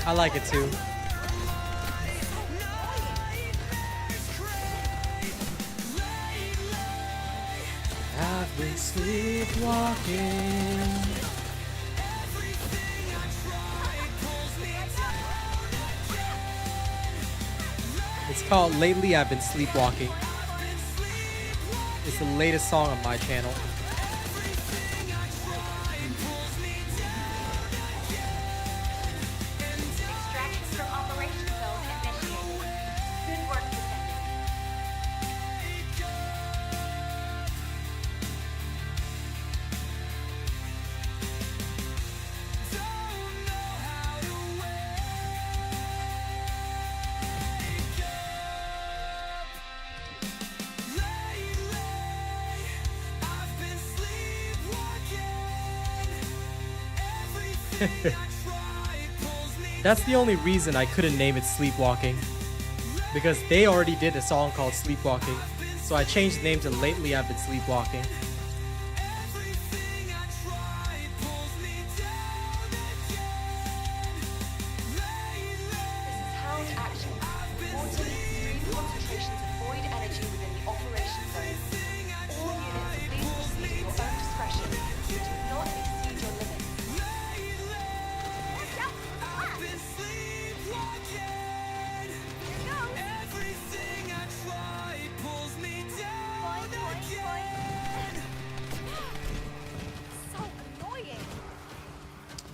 I like it too. I've been sleepwalking. It's called Lately I've Been Sleepwalking. It's the latest song on my channel. That's the only reason I couldn't name it Sleepwalking, because they already did a song called Sleepwalking, so I changed the name to Lately I've Been Sleepwalking.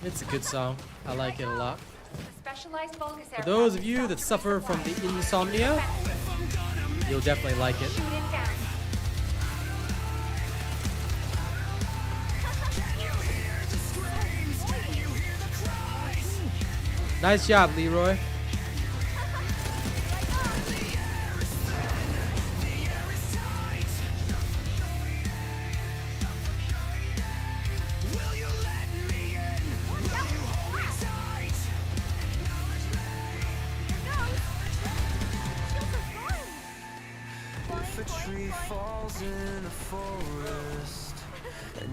It's a good song. I like it a lot. For those of you that suffer from the insomnia, you'll definitely like it. Nice job, Leroy.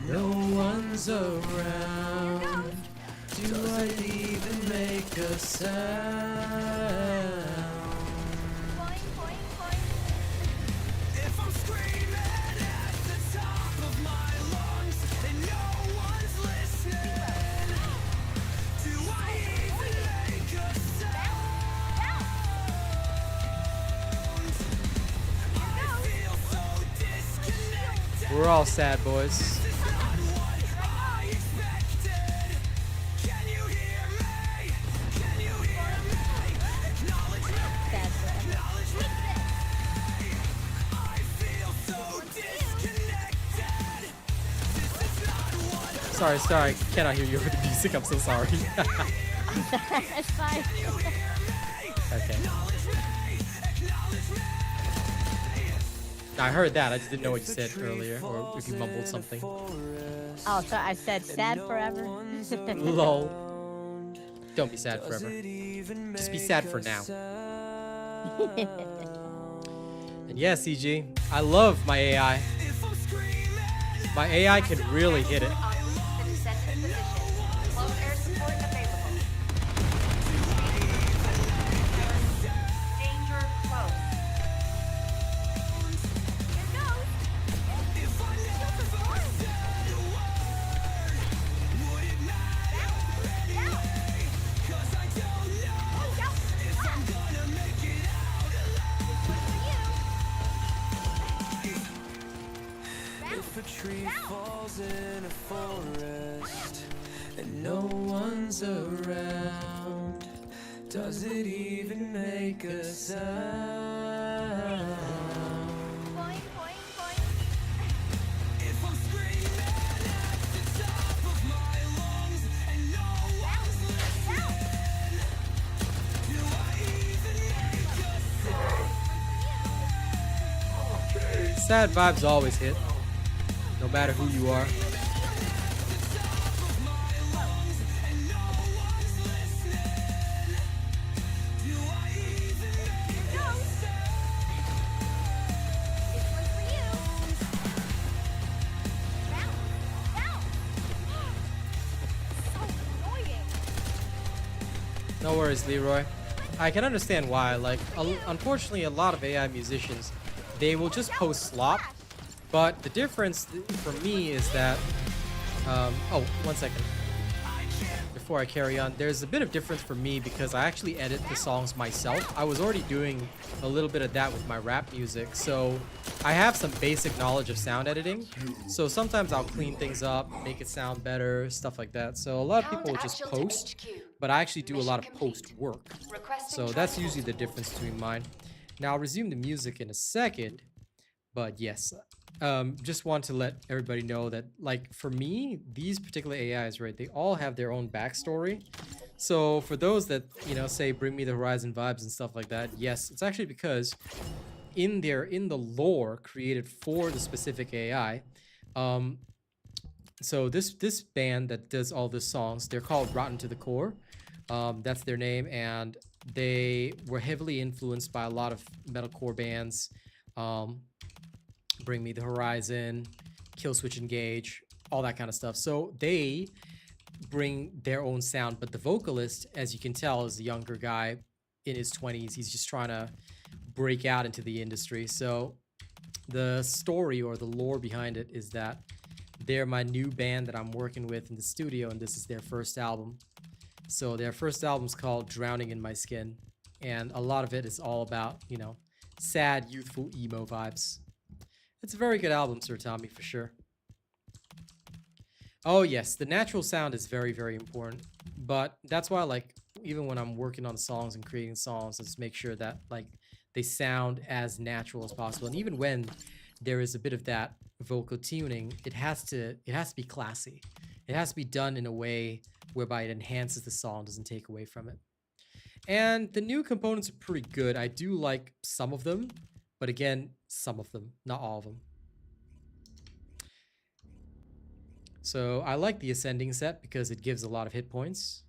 No one's around. Do I even make a sound? Boing, boing, boing. If I'm screaming at the top of my lungs and no one's listening, do I even make a sound? I feel so disconnected. We're all sad, boys. This is not what I expected. Can you hear me? Can you hear me? Acknowledge me. Sad forever. Acknowledge me. I feel so disconnected. This is not what Sorry, I cannot hear you over the music. I'm so sorry. It's fine. Okay. I heard that. I just didn't know what you said earlier, or if you mumbled something. Oh, so I said sad forever. Lol. Don't be sad forever. Just be sad for now. And yeah, CG, I love my AI. My AI can really hit it. On the descendant position. Close air support available. Danger close. Here goes. if a tree falls in a forest and no one's around? Does it even make a sound? Boing, boing, boing. If I'm screaming at the top of my lungs and no one's listening, do I even make a sound? Sad vibes always hit, no matter who you are. This one's for you. Bounce, bounce. So annoying. No worries, Leroy. I can understand why. Like, unfortunately, a lot of AI musicians, they will just post slop. But the difference for me is that, oh, 1 second. Before I carry on, there's a bit of difference for me because I actually edit the songs myself. I was already doing a little bit of that with my rap music, so I have some basic knowledge of sound editing. So sometimes I'll clean things up, make it sound better, stuff like that. So a lot of people will just post, but I actually do a lot of post work. So that's usually the difference between mine. Now I'll resume the music in a second, but yes. Just want to let everybody know that, like, for me, these particular AIs, right, they all have their own backstory. So for those that, you know, say bring me the Horizon vibes and stuff like that, yes, it's actually because in the lore created for the specific AI, so this band that does all the songs, they're called Rotten to the Core. That's their name, and they were heavily influenced by a lot of metalcore bands. Bring Me the Horizon, Kill Switch Engage, all that kind of stuff. So they bring their own sound, but the vocalist, as you can tell, is a younger guy in his 20s. He's just trying to break out into the industry. So the story or the lore behind it is that they're my new band that I'm working with in the studio, and this is their first album. So their first album's called Drowning in My Skin, and a lot of it is all about, you know, sad, youthful emo vibes. It's a very good album, Sir Tommy, for sure. Oh yes, the natural sound is very, very important. But that's why, like, even when I'm working on songs and creating songs, let's make sure that, like, they sound as natural as possible. And even when there is a bit of that vocal tuning, it has to be classy. It has to be done in a way whereby it enhances the song, doesn't take away from it. And the new components are pretty good. I do like some of them. But again, some of them, not all of them. So I like the ascending set because it gives a lot of hit points.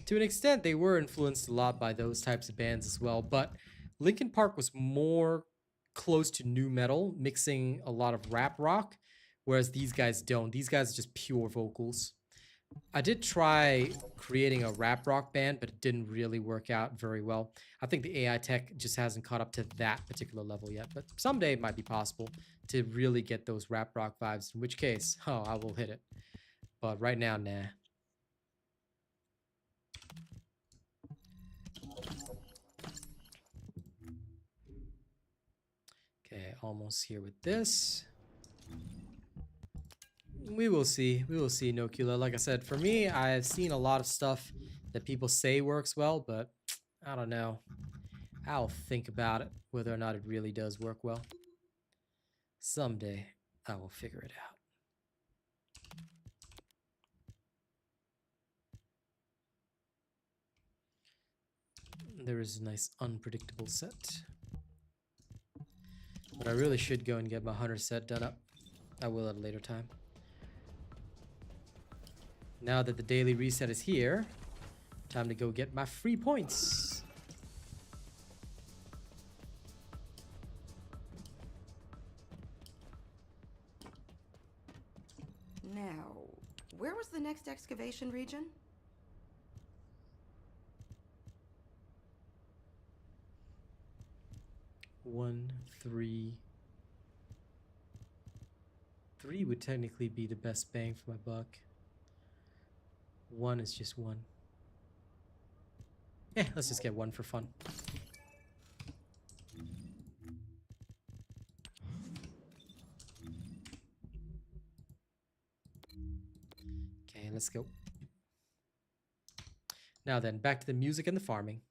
to an extent, they were influenced a lot by those types of bands as well. But Linkin Park was more close to nu metal, mixing a lot of rap rock, whereas these guys don't. These guys are just pure vocals. I did try creating a rap rock band, but it didn't really work out very well. I think the AI tech just hasn't caught up to that particular level yet, but someday it might be possible to really get those rap rock vibes, in which case, oh, I will hit it. But right now, nah. Okay, almost here with this. We will see. We will see, Nocula. Like I said, for me, I've seen a lot of stuff that people say works well, but I don't know. I'll think about it, whether or not it really does work well. Someday, I will figure it out. There is a nice unpredictable set. But I really should go and get my hunter set done up. I will at a later time. Now that the daily reset is here, time to go get my free points. Now, where was the next excavation region? One, three. 3 would technically be the best bang for my buck. 1 is just 1. Yeah, let's just get 1 for fun. Okay, let's go. Now then, back to the music and the farming.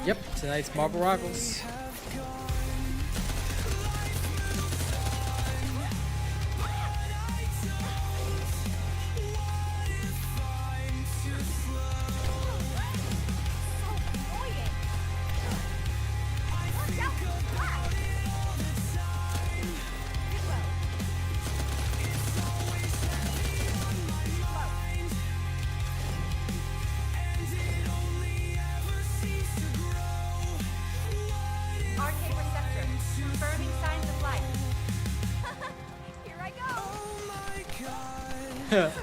Yep, tonight's Marble Rockles.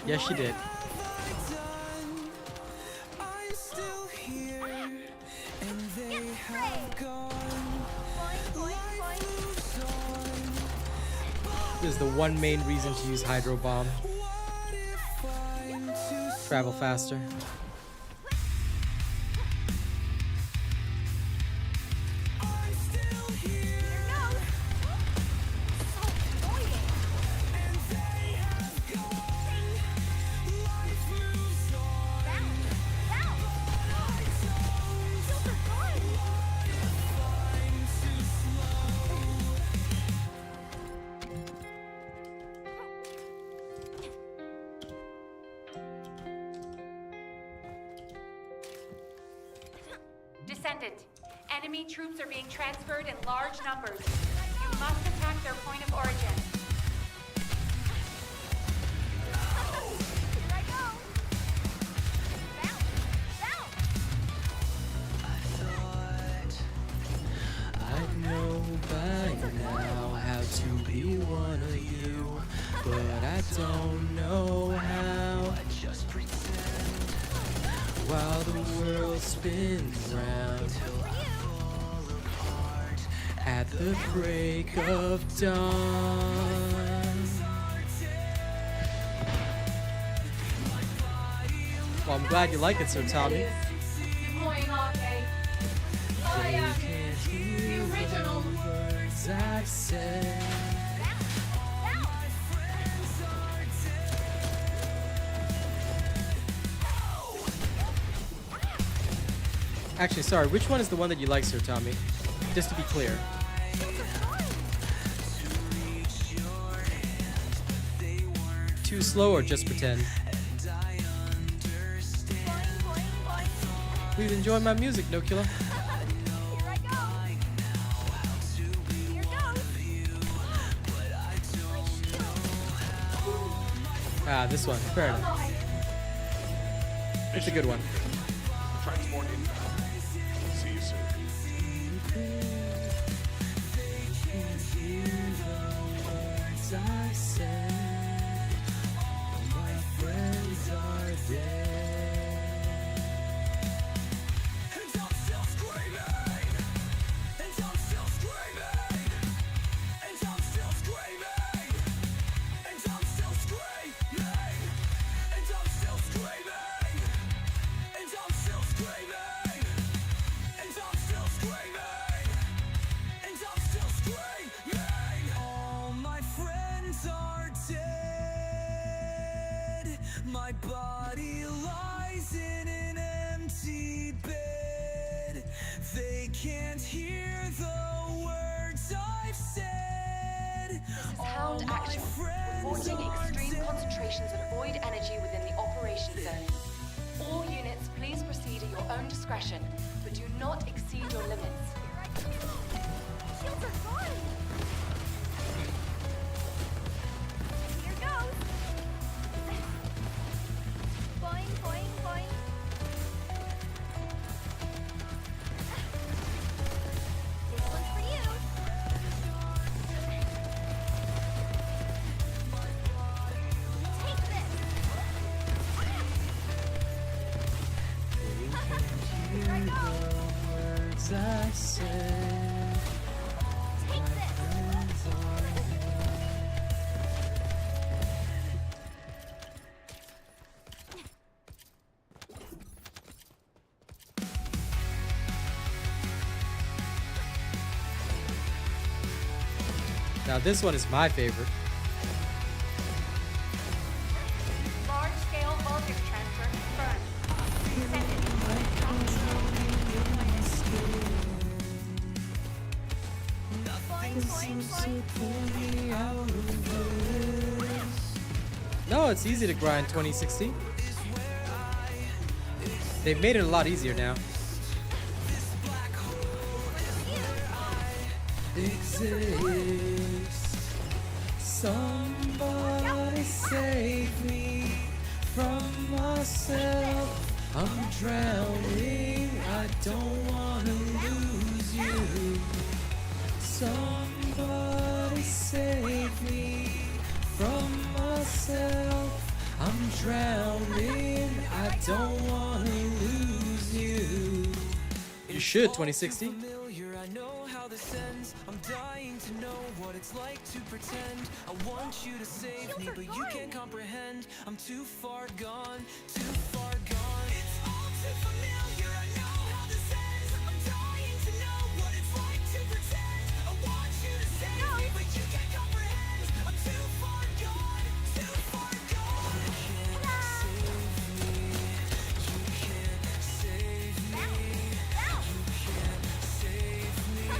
Yes, she did. This is the one main reason to use Hydro Bomb. Travel faster. Descendant, enemy troops are being transferred in large numbers. You must attack their point of origin. Here I go. Bounce. spins round at the break of dawn. Well, I'm glad you like it, Sir Tommy. Deploying arcade. I am the original. Words I said. Actually, sorry, which one is the one that you like, Sir Tommy? Just to be clear. Too slow or just pretend? Please enjoy my music, No Killer. Here I go. Here goes. Ah, this one. Fair enough. It's a good one. Transport inbound. See you soon. I said, all my friends are dead. And I'm still screaming. And I'm still screaming. And I'm still screaming. And I'm still screaming. And I'm still screaming. And I'm still screaming. And I'm still screaming. And I'm still screaming. All my friends are dead. My body lies in an empty bed. They can't hear the words I've said. This is Hound Action, reporting extreme concentrations of void energy within the operation zone. All units, please proceed at your own discretion, but do not exceed your limits. Shields are gone. Here goes. Boing, boing, boing. This one's for you. Take this. Here I go. Words I said. Take this. Now this one is my favorite. Large-scale voltage transfer confirmed. Descendant. Boing, boing, boing. No, it's easy to grind 2060. They've made it a lot easier now. Exist. Somebody save me from myself. I'm drowning. I don't wanna lose you. Somebody save me from myself. I'm drowning. I don't wanna lose you. You should 2060. Familiar, I know how this ends. I'm dying to know what it's like to pretend. I want you to save me, but you can't comprehend. I'm too far gone, too far gone. It's all too familiar, I know how this ends. I'm dying to know what it's like to pretend. I want you to save me, but you can't comprehend. I'm too far gone, too far gone. You can't save me. You can't save me.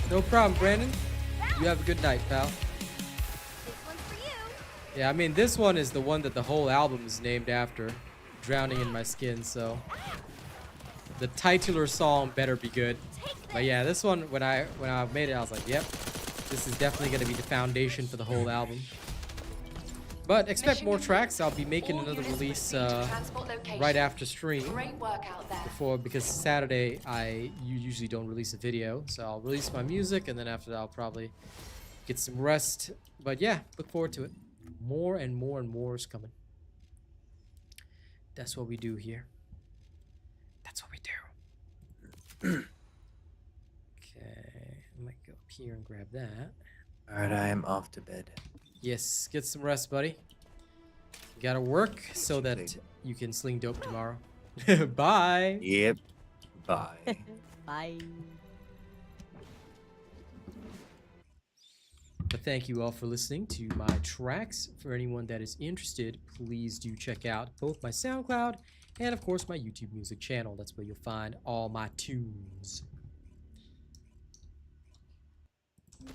No problem, Brandon. You have a good night, pal. This one's for you. Yeah, I mean, this one is the one that the whole album is named after. Drowning in My Skin, so the titular song better be good. But yeah, this one, when I made it, I was like, yep, this is definitely going to be the foundation for the whole album. But expect more tracks. I'll be making another release right after stream. Great work out there. Because Saturday you usually don't release a video, so I'll release my music, and then after that I'll probably get some rest. But yeah, look forward to it. More and more and more is coming. That's what we do here. That's what we do. Okay, I might go up here and grab that. Alright, I am off to bed. Yes, get some rest, buddy. You gotta work so that you can sling dope tomorrow. Bye. Yep. Bye. Bye. But thank you all for listening to my tracks. For anyone that is interested, please do check out both my SoundCloud and, of course, my YouTube music channel. That's where you'll find all my tunes. Let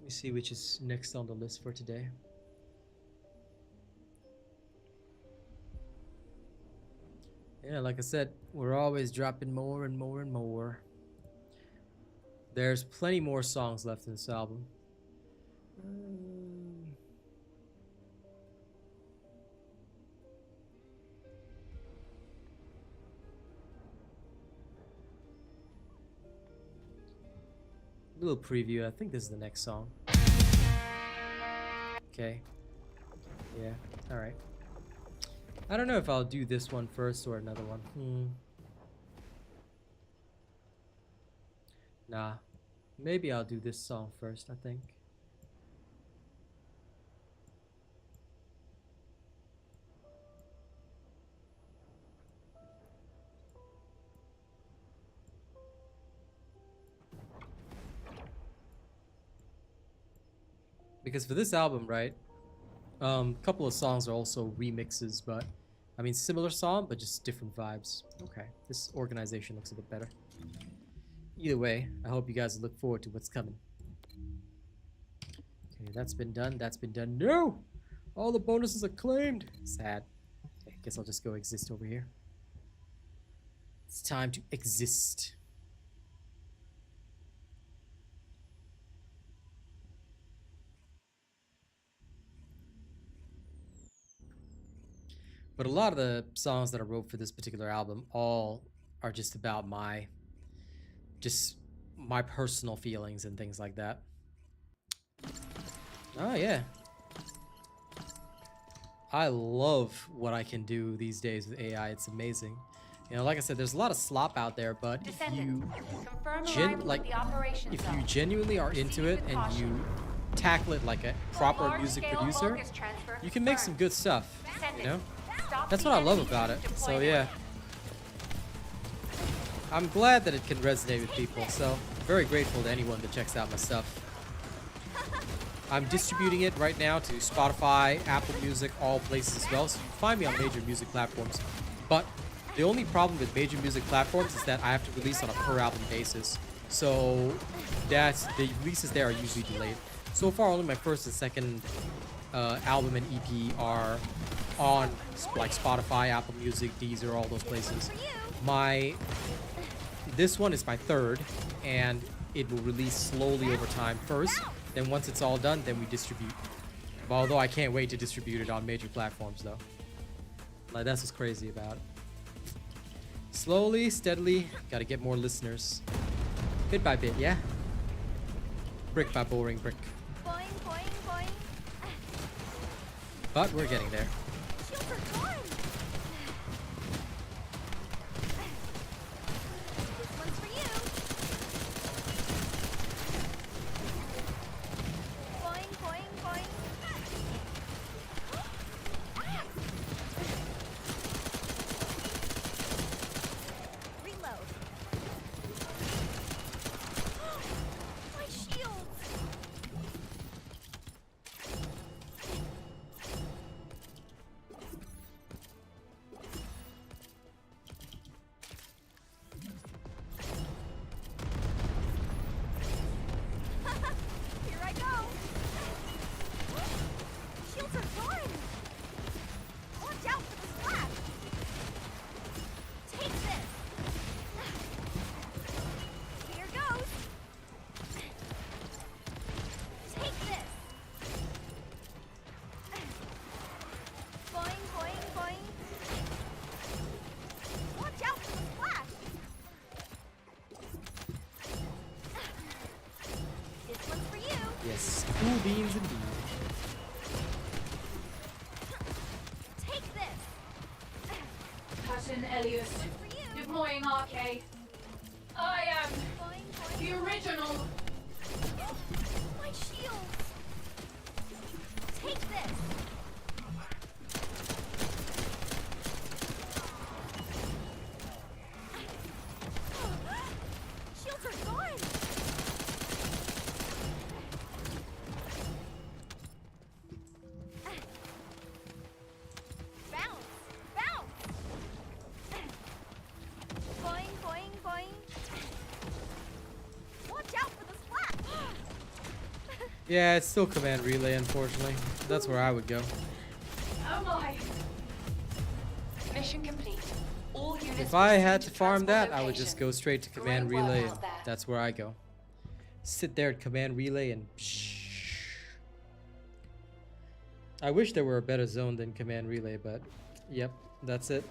me see which is next on the list for today. Yeah, like I said, we're always dropping more and more and more. There's plenty more songs left in this album. Little preview. I think this is the next song. Okay. Yeah. All right. I don't know if I'll do this one first or another one. Nah. Maybe I'll do this song first, I think. Because for this album, right, a couple of songs are also remixes, but I mean similar song, but just different vibes. Okay, this organization looks a bit better. Either way, I hope you guys look forward to what's coming. Okay, that's been done. That's been done. No! All the bonuses are claimed. Sad. Okay, guess I'll just go exist over here. It's time to exist. But a lot of the songs that I wrote for this particular album all are just about my personal feelings and things like that. Oh yeah. I love what I can do these days with AI. It's amazing. You know, like I said, there's a lot of slop out there, but if you genuinely are into it and you tackle it like a proper music producer, you can make some good stuff, you know? That's what I love about it. So yeah, I'm glad that it can resonate with people, so I'm very grateful to anyone that checks out my stuff. I'm distributing it right now to Spotify, Apple Music, all places as well, so you can find me on major music platforms. But the only problem with major music platforms is that I have to release on a per album basis, so that's the releases there are usually delayed. So far, only my first and second album and EP are on like Spotify, Apple Music, Deezer, all those places. This one is my third, and it will release slowly over time first. Then once it's all done, then we distribute. Although I can't wait to distribute it on major platforms though. Like that's what's crazy about it. Slowly, steadily, gotta get more listeners. Bit by bit, yeah? Brick by boring brick. Boing, boing, boing. But we're getting there. Shields are gone. This one's for you. Boing, boing, boing. Reload. My shields. beans indeed. Take this. Captain Elias, deploying RK. I am the original. My shield. Take this. Shields are gone. Bounce, bounce. Boing, boing, boing. Watch out for the splash. Yeah, it's still command relay, unfortunately. That's where I would go. Oh my. Mission complete. All units If I had to proceed farm that, transport I would just location. go straight to command Great work relay, out and there. that's where I go. Sit there at command relay and I wish there were a better zone than command relay, but yep, that's it.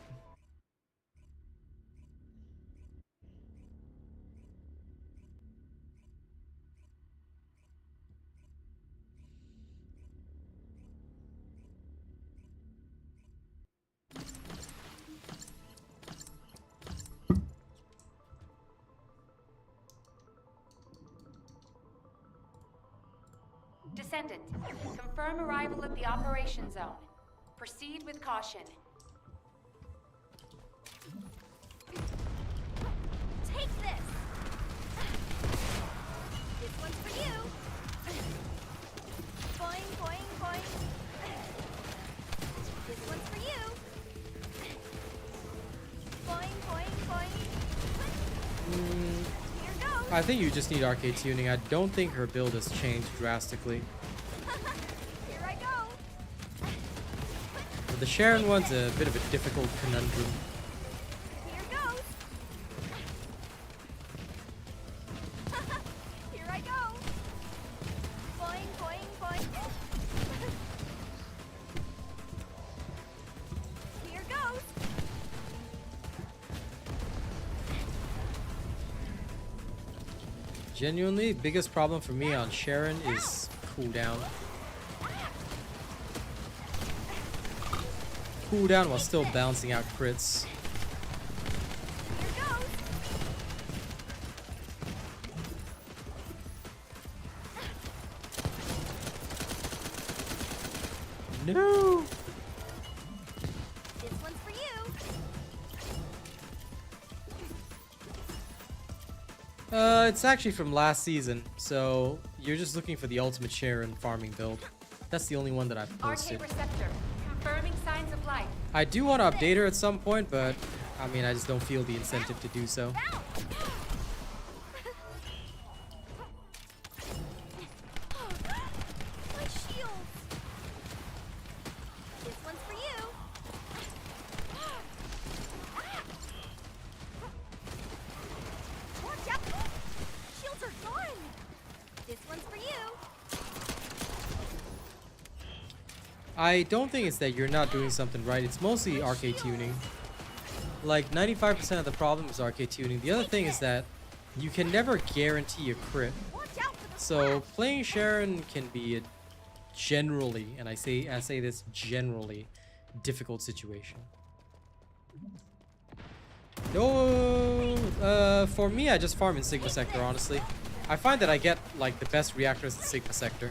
Descendant, confirm arrival at the operation zone. Proceed with caution. Take this. This one's for you. Boing, boing, boing. This one's for you. Boing, boing, boing. Here goes. I think you just need arcade tuning. I don't think her build has changed drastically. Here I go. But the Sharon one's a bit of a difficult conundrum. Here goes. Here I go. Boing, boing, boing. Here goes. Genuinely, biggest problem for me on Sharon is cooldown. Cooldown while still bouncing out crits. Here goes. No! This one's for you. It's actually from last season, so you're just looking for the ultimate Sharon farming build. That's the only one that I've posted. RK receptor, confirming signs of life. I do want to update her at some point, but I mean, I just don't feel the incentive to do so. My shield. This one's for you. Watch out. Shields are gone. This one's for you. I don't think it's that you're not doing something right. It's mostly arcade tuning. Like 95% of the problem is arcade tuning. The other thing is that you can never guarantee a crit. Watch out for the So playing Sharon can be a generally, and I say this generally, difficult situation. No, for me, I just farm in Sigma Sector, honestly. I find that I get like the best reactors in Sigma Sector.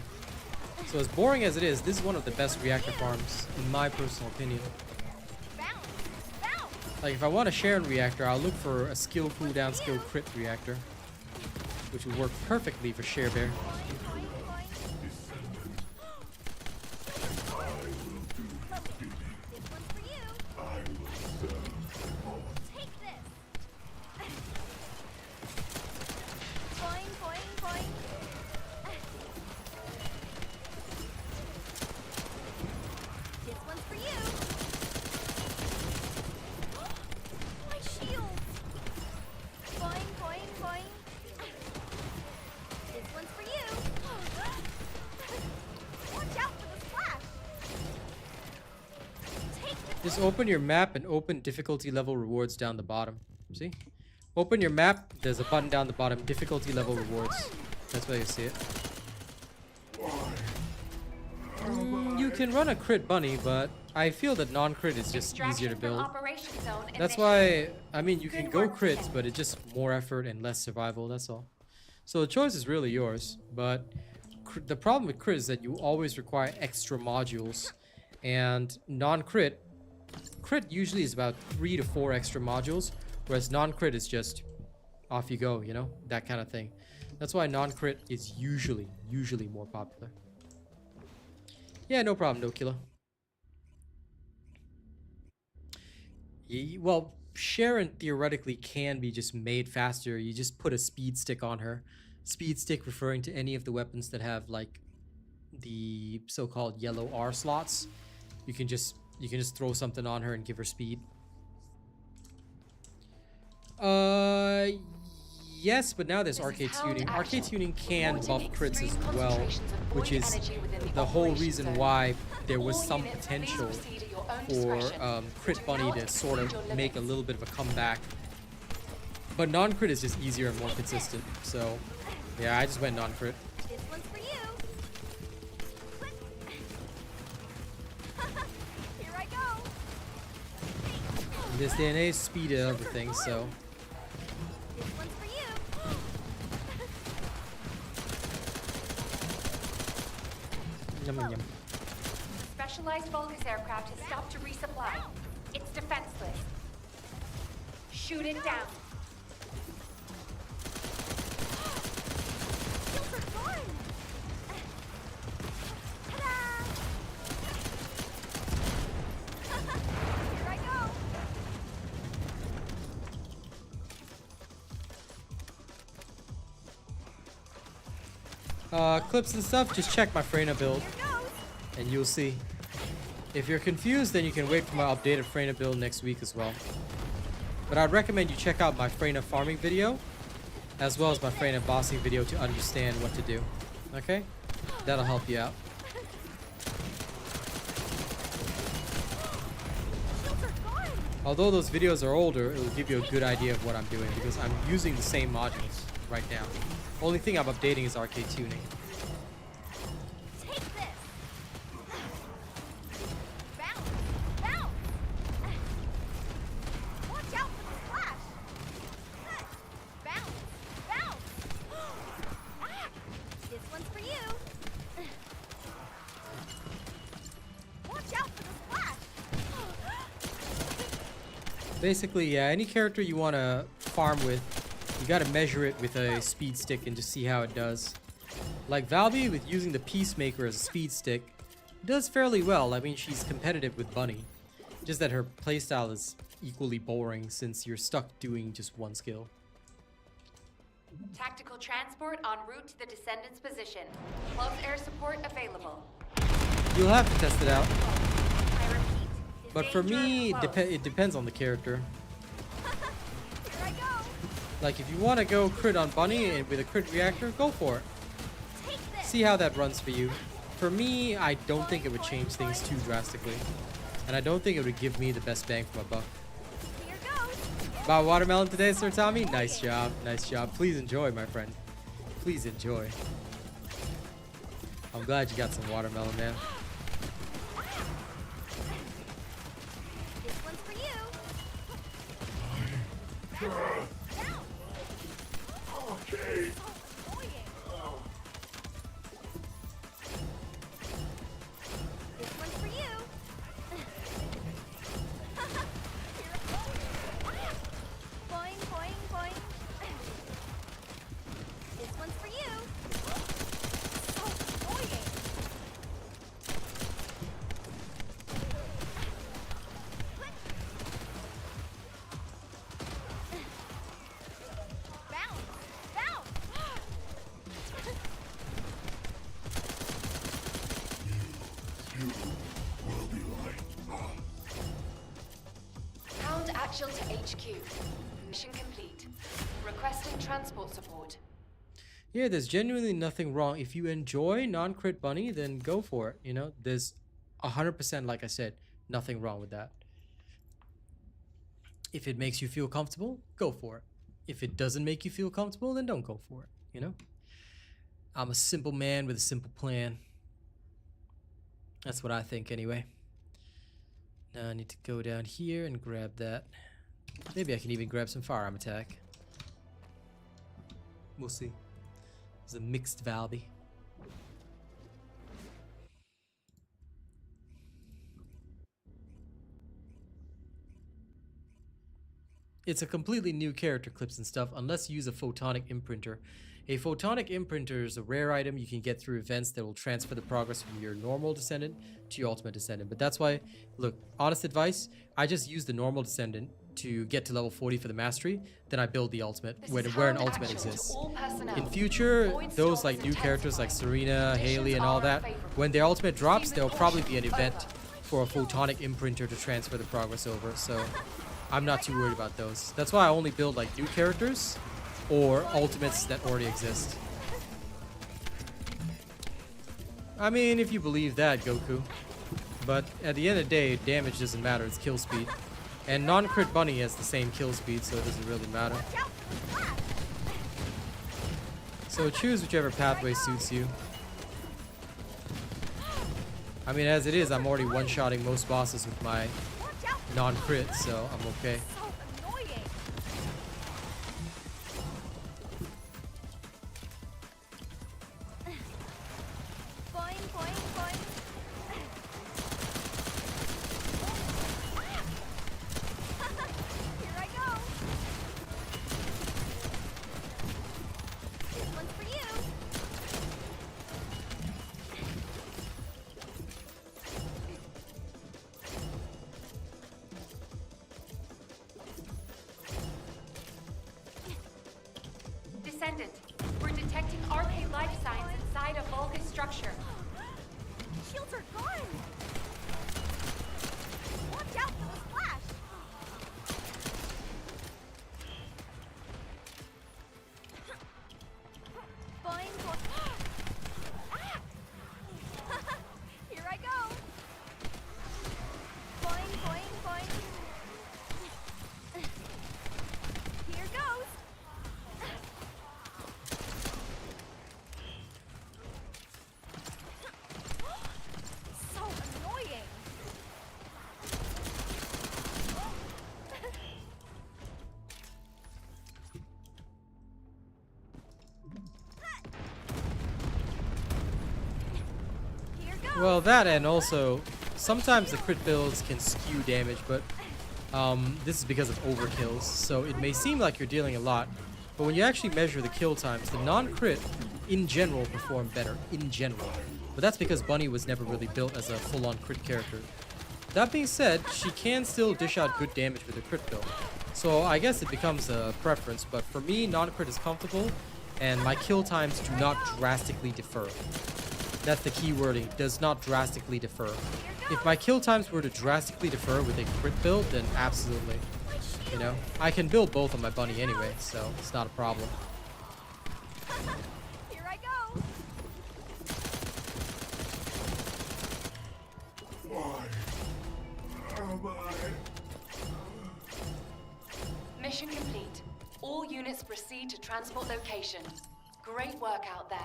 So as boring as it is, this is one of the best reactor farms, in my personal opinion. bounce. Bounce. Like if I want a Sharon reactor, I'll look for a skill cooldown, skill crit reactor, which would work perfectly for Share Bear. Boing, boing, boing. This one's for you. Take this. Boing, boing, boing. This one's for you. My shield. Boing, boing, boing. This one's for you. Watch out for the splash. Take this. Just open your map and open difficulty level rewards down the bottom. See? Open your map, there's a button down the bottom, difficulty level rewards. That's where you see it. can run a crit bunny, but I feel that non-crit is just easier to Extraction from build. Operation Zone That's initiated. why, I mean, you can Good go work, crits, Lieutenant. but it's just more effort and less survival, that's all. So the choice is really yours, but the problem with crit is that you always require extra modules, and non-crit, crit usually is about 3 to 4 extra modules, whereas non-crit is just off you go, you know, that kind of thing. That's why non-crit is usually more popular. Yeah, no problem, no killer. Well, Sharon theoretically can be just made faster. You just put a speed stick on her. Speed stick referring to any of the weapons that have like the so-called yellow R slots. You can just throw something on her and give her speed. Yes, but now there's This is arcade held tuning. action. Arcade tuning can Reporting buff crits as extreme well, concentrations of which void is energy within the whole operation reason zone. why there was All some units, please potential proceed at your own for discretion. Crit Do Bunny not to sort exceed your of make a limits. little bit of a comeback. But non-crit is just easier and more consistent. So, yeah, I just went non-crit. This one's for you. Here I go. In this day and age, speed is everything, so... This one's for you. Yum, yum, yum. Specialized Vulgus aircraft has stopped to resupply. It's defenseless. Shoot it down. Shields are gone. Ta-da! Here I go. Clips and stuff, just check my Freyna build, Here goes. and you'll see. If you're confused, then you can wait for my updated Freyna build next week as well. But I'd recommend you check out my Freyna farming video, as well as my Freyna bossing video to understand what to do. Okay? That'll help you out. Shields are gone. Although those videos are older, it will give you a good idea of what I'm doing, because I'm using the same modules right now. Only thing I'm updating is arcade tuning. Take this. Bounce. Bounce. Watch out for the splash. Bounce. Bounce. Ah, this one's for you. Watch out for the splash. Basically, yeah, any character you want to farm with, you got to measure it with a speed stick and just see how it does. Like Valby, with using the Peacemaker as a speed stick, does fairly well. I mean, she's competitive with Bunny. Just that her playstyle is equally boring since you're stuck doing just one skill. Tactical transport en route to the Descendants' position. Close air support available. You'll have to test it out. I repeat. But for me, danger close. it depends on the character. Here I go. Like, if you want to go crit on Bunny and with a crit reactor, go for it. Take this. See how that runs for you. For me, I don't think it would change things too drastically. And I don't think it would give me the best bang for my buck. Here goes. About watermelon today, Sir Tommy? Nice job, nice job. Please enjoy, my friend. Please enjoy. I'm glad you got some watermelon, man. This one's for you. Down. Okay. So annoying. This one's for you. Boing, boing, boing. This one's for you. So annoying. Bounce, bounce. You will be like Hound actual to HQ. Mission complete. Requesting transport support. Yeah, there's genuinely nothing wrong. If you enjoy non-crit Bunny, then go for it. You know, there's 100%, like I said, nothing wrong with that. If it makes you feel comfortable, go for it. If it doesn't make you feel comfortable, then don't go for it, you know? I'm a simple man with a simple plan. That's what I think anyway. Now I need to go down here and grab that. Maybe I can even grab some firearm attack. We'll see. It's a mixed Valby. It's a completely new character clips and stuff unless you use a photonic imprinter. A photonic imprinter is a rare item you can get through events that will transfer the progress from your normal descendant to your ultimate descendant. But that's why, look, honest advice, I just use the normal descendant to get to level 40 for the mastery, then I build the ultimate where an ultimate exists. In future, those like new characters like Serena, Haley, and all that, when their ultimate drops, there will probably be an event for a photonic imprinter to transfer the progress over, so I'm not too worried about those. That's why I only build like new characters or ultimates that already exist. I mean, if you believe that, Goku. But at the end of the day, damage doesn't matter, it's kill speed. And non-crit bunny has the same kill speed, so it doesn't really matter. So choose whichever pathway suits you. I mean, as it is, I'm already one-shotting most bosses with my non-crit, so I'm okay. Descendant, we're detecting RK life signs inside a Vulcan structure. Shields are gone! Watch out for the splash! Boing, boing. Ah! Here I go! Boing, boing, boing. Here goes! So annoying! Here goes! Well, that and also, sometimes the crit builds can skew damage, but this is because of overkills, so it may seem like you're dealing a lot, but when you actually measure the kill times, the non-crit in general perform better, in general. But that's because Bunny was never really built as a full-on crit character. That being said, she can still dish out good damage with a crit build. So I guess it becomes a preference, but for me, non-crit is comfortable, and my kill times do not drastically differ. That's the key wording, does not drastically differ. If my kill times were to drastically differ with a crit build, then absolutely. You know, I can build both on my Bunny anyway, so it's not a problem. Here I go! Why am I? Mission complete. All units proceed to transport location. Great work out there.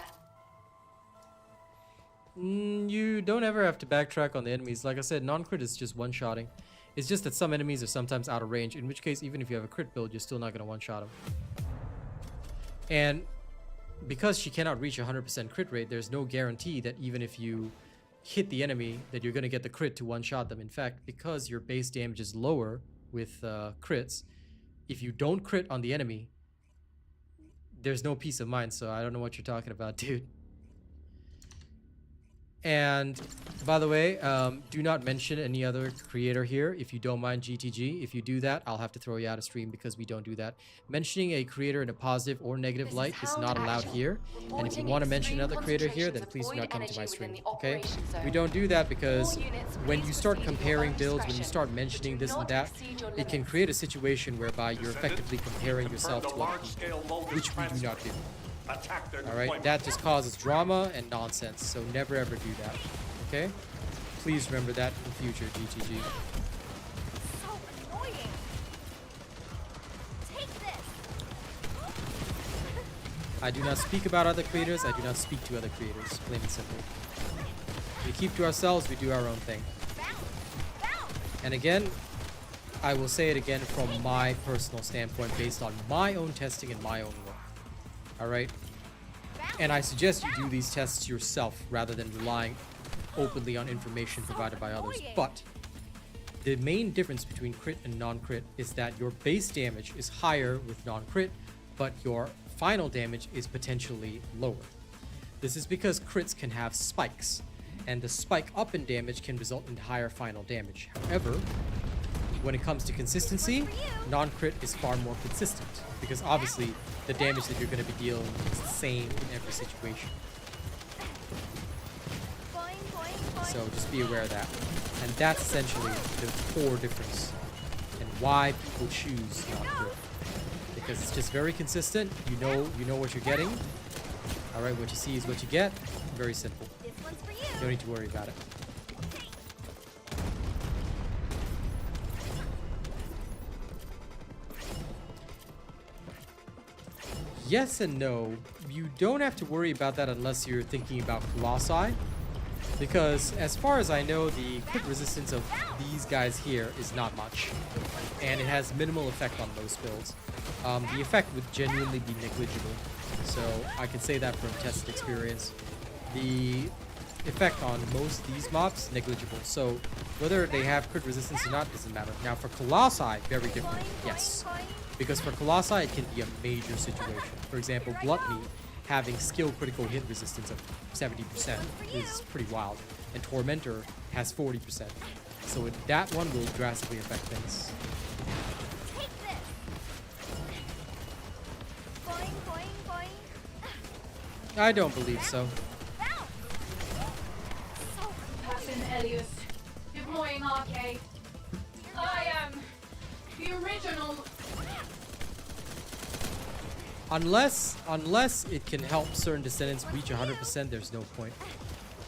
You don't ever have to backtrack on the enemies. Like I said, non-crit is just one-shotting. It's just that some enemies are sometimes out of range, in which case, even if you have a crit build, you're still not going to one-shot them. And because she cannot reach 100% crit rate, there's no guarantee that even if you hit the enemy, that you're going to get the crit to one-shot them. In fact, because your base damage is lower with crits, if you don't crit on the enemy, there's no peace of mind, so I don't know what you're talking about, dude. And by the way, do not mention any other creator here if you don't mind GTG. If you do that, I'll have to throw you out of stream because we don't do that. Mentioning a creator in a positive or negative light is not allowed here. And if you want to mention another creator here, then please do not come to my stream, okay? We don't do that because when you start comparing builds, when you start mentioning this and that, it can create a situation whereby you're effectively comparing yourself to other people, which we do not do. Alright, that just causes drama and nonsense, so never ever do that, okay? Please remember that in future, GTG. So annoying! Take this! I do not speak about other creators, I do not speak to other creators, plain and simple. We keep to ourselves, we do our own thing. And again, I will say it again from my personal standpoint based on my own testing and my own work. Alright? And I suggest you do these tests yourself rather than relying openly on information provided by others. But the main difference between crit and non-crit is that your base damage is higher with non-crit, but your final damage is potentially lower. This is because crits can have spikes, and the spike up in damage can result in higher final damage. However, when it comes to consistency, non-crit is far more consistent, because obviously the damage that you're going to be dealing is the same in every situation. So just be aware of that. And that's essentially the core difference and why people choose non-crit. Because it's just very consistent. You know what you're getting. Alright, what you see is what you get. Very simple. You don't need to worry about it. Yes and no. You don't have to worry about that unless you're thinking about Colossi. Because as far as I know, the crit resistance of these guys here is not much. And it has minimal effect on most builds. The effect would genuinely be negligible. So I can say that from tested experience. The effect on most of these mobs, negligible. So whether they have crit resistance or not doesn't matter. Now for Colossi, very different. Yes. Because for Colossi, it can be a major situation. For example, Gluttony having skill critical hit resistance of 70% is pretty wild. And Tormentor has 40%. So that one will drastically affect things. I don't believe so. Passing Elias. Deploying arcade. I am the original. Unless it can help certain Descendants reach 100%, there's no point.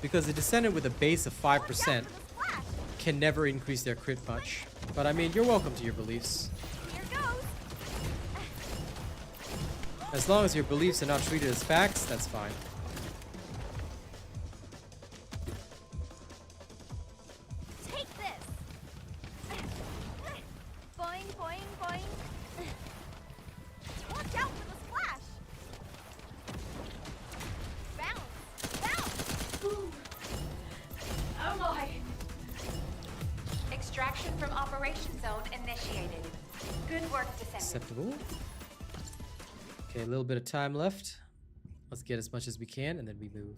Because a Descendant with a base of 5% can never increase their crit much. But I mean, you're welcome to your beliefs. As long as your beliefs are not treated as facts, that's fine. Take this. Boing, boing, boing. Watch out for the splash. Bounce, bounce. Ooh. Oh my. Extraction from operation zone initiated. Good work, Descendant. Acceptable. Okay, a little bit of time left. Let's get as much as we can and then we move.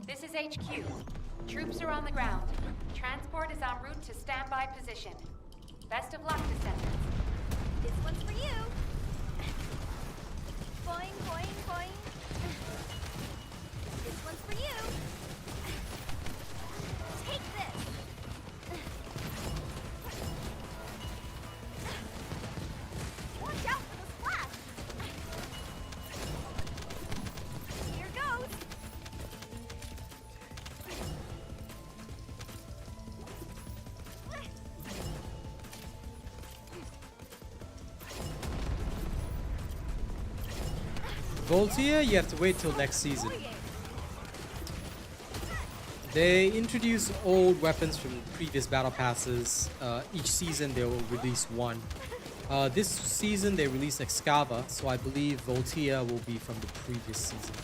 This is HQ. Troops are on the ground. Transport is en route to standby position. Best of luck, Descendants. This one's for you. Boing, boing, boing. This one's for you. Take this. Watch out for the splash. Here goes. Voltia, you have to wait till next season. They introduce old weapons from previous battle passes. Each season they will release one. This season they released Excava, so I believe Voltia will be from the previous season.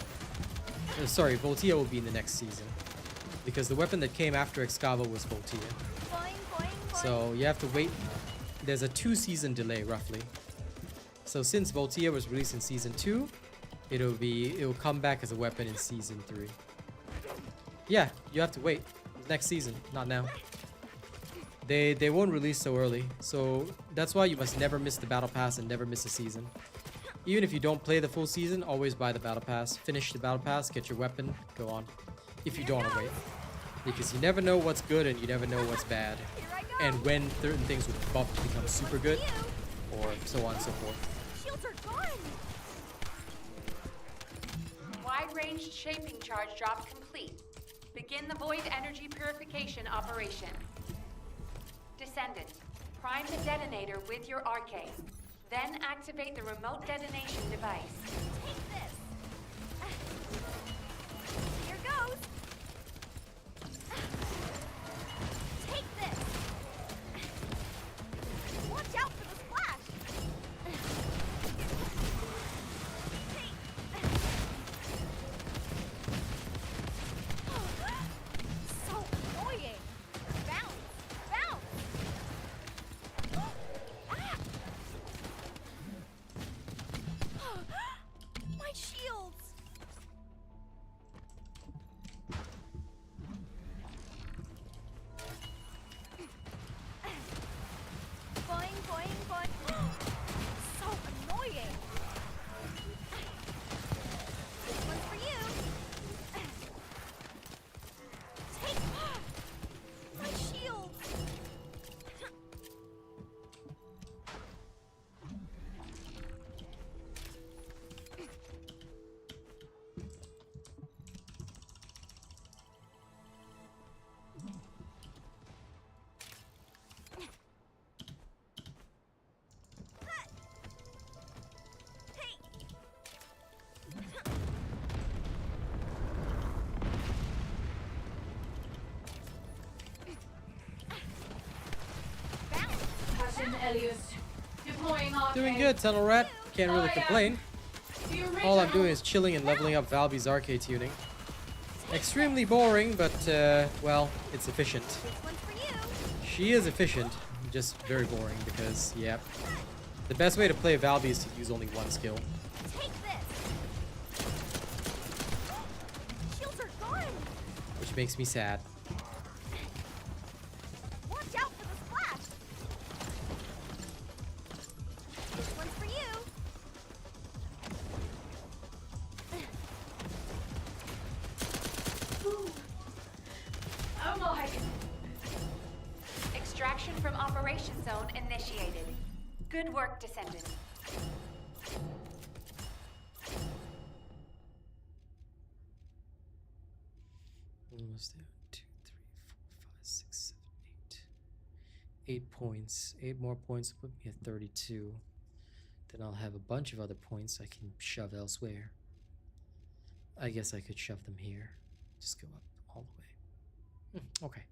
Sorry, Voltia will be in the next season. Because the weapon that came after Excava was Voltia. So you have to wait. There's a 2-season delay roughly. So since Voltia was released in season 2, it'll come back as a weapon in season 3. Yeah, you have to wait. Next season, not now. They won't release so early. So that's why you must never miss the battle pass and never miss a season. Even if you don't play the full season, always buy the battle pass. Finish the battle pass, get your weapon, go on. If you don't want to wait. Because you never know what's good and you never know what's bad. And when certain things with buff become super good, or so on and so forth. Shields are gone. Wide-ranged shaping charge drop complete. Begin the void energy purification operation. Descendant, prime the detonator with your arcade. Then activate the remote detonation device. Take this. Here goes. Take this. Watch out for the splash. So annoying. Bounce. Bounce. My shields! Boing, boing, boing. So annoying. This one's for you. Take my shields. Captain Elias, deploying arcade. Doing good, Tunnel Rat. Can't really complain. The All I'm original- doing is chilling and leveling up Valby's arcade tuning. Extremely boring, but, well, it's efficient. This one's for you. She is efficient, just very boring because, yep. The best way to play Valby is to use only one skill. Take this. Shields are gone. Which makes me sad. Watch out for the splash. This one's for you. Oh my! Extraction from operation zone initiated. Good work, Descendant. Almost there. 2, 3, 4, 5, 6, 7, 8. 8 points. 8 more points will put me at 32. Then I'll have a bunch of other points I can shove elsewhere. I guess I could shove them here. Just go up all the way. Okay.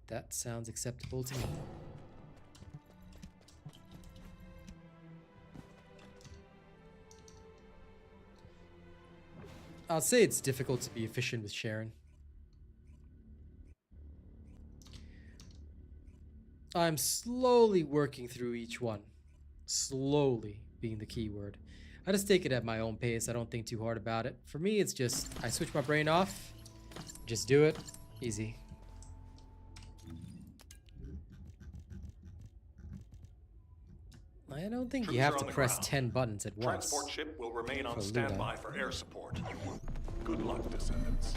That sounds acceptable to me. I'll say it's difficult to be efficient with Sharon. I'm slowly working through each one. Slowly being the key word. I just take it at my own pace. I don't think too hard about it. For me, it's just, I switch my brain off. Just do it. Easy. I don't think you Troops have are to on the press ground. 10 buttons at once. Transport ship will remain on For standby Luna. for air support. Good luck, Descendants.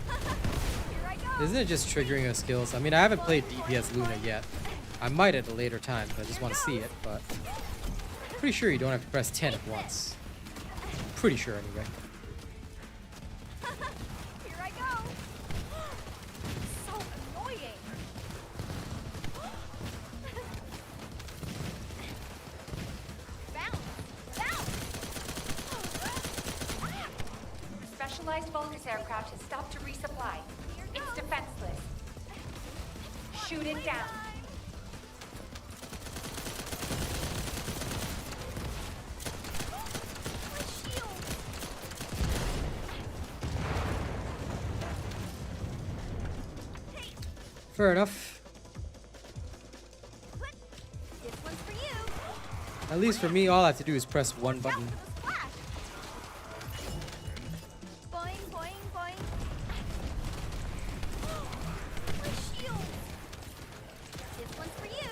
Here I go. Isn't it just triggering her skills? I mean, I haven't played DPS Luna yet. I might at a later time, but I just want to see it, but... Pretty sure you don't have to press 10 at once. Pretty sure, anyway. Here I go. So annoying. Bounce. Bounce. Specialized Vulgus aircraft has stopped to resupply. It's defenseless. Shoot it down. My shield. Fair enough. This one's for you. At least for me, all I have to do is press one Watch out button. for the splash. Boing, boing, boing. My shield. This one's for you.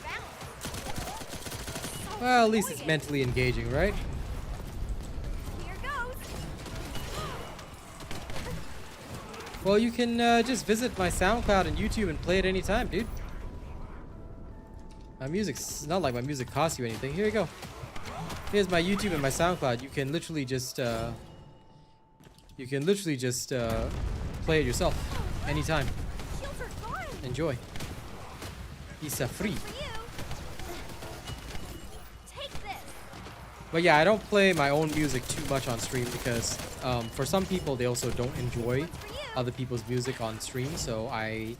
Bounce. So Well, at least it's annoying. mentally engaging, right? Here goes. Well, you can just visit my SoundCloud and YouTube and play it anytime, dude. My music's not like my music costs you anything. Here you go. Here's my YouTube and my SoundCloud. You can literally just play it yourself anytime. Shields are gone. Enjoy. It's free. For you. Take this. But yeah, I don't play my own music too much on stream because for some people they also don't enjoy other people's music on stream, so I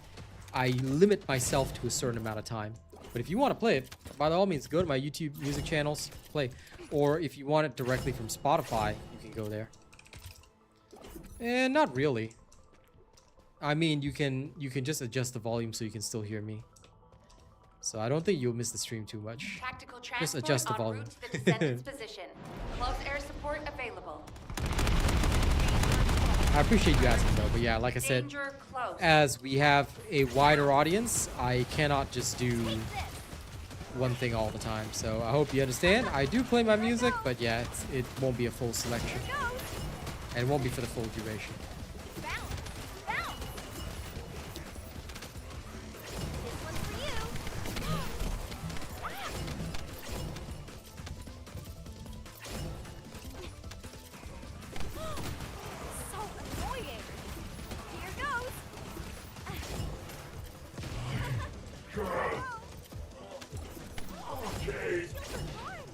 limit myself to a certain amount of time. But if you want to play it, by all means, go to my YouTube music channels, play. Or if you want it directly from Spotify, you can go there. And not really. I mean, you can just adjust the volume so you can still hear me. So I don't think you'll miss the stream too much. Tactical Just transport adjust the en volume. route to the Descendant's position. Close air support available. I appreciate you asking though, but yeah, like I said, Danger close. as we have a wider audience, I cannot just do one thing all the time. So I hope you understand. I do play my music, but yeah, it won't be a full selection. And it won't be for the full duration. Bounce. Bounce. This one's for you. So annoying. Here goes. Okay. Shields are gone.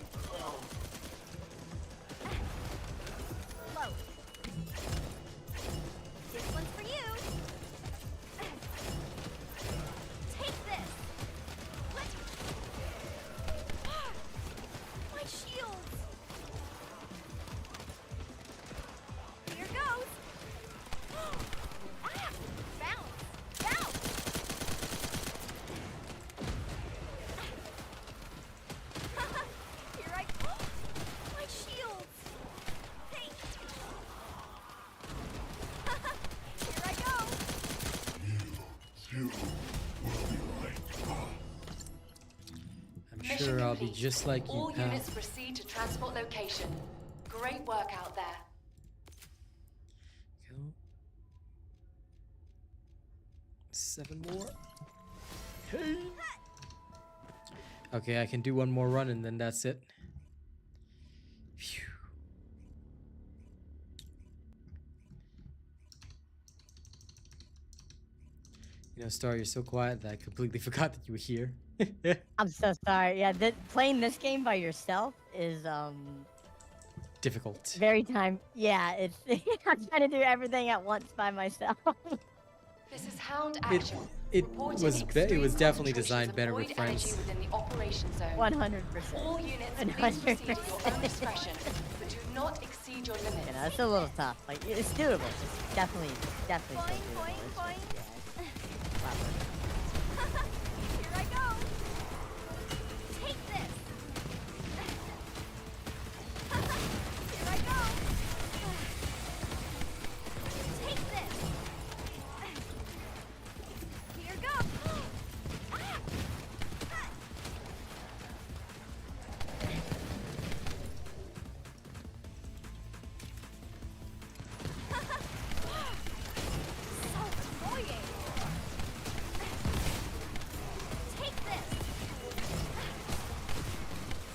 Low. This one's for you. Take this. My shields. Here goes. Bounce. Bounce. Here I go. My shields. Hey. Here I go. You will be right back. I'm Mission sure I'll be complete. just like you, All pal. units proceed to transport location. Great work out there. Go. 7 more. Okay, I can do one more run and then that's it. Phew. You know, Star, you're so quiet that I completely forgot that you were here. I'm so sorry. Yeah, playing this game by yourself is Difficult. very time. Yeah, it's I'm trying to do everything at once by myself. This is Hound action. It Reporting was extreme definitely concentrations designed of better with void energy friends. within the operation zone. 100%. All units, please proceed at your own discretion, but do not exceed your limits. You know, it's a little tough. Like it's doable. It's definitely Boing, still doable. boing, It's boing. just, yeah, Here I go. Take this. Here I go. Take this. Here goes. So annoying. Take this.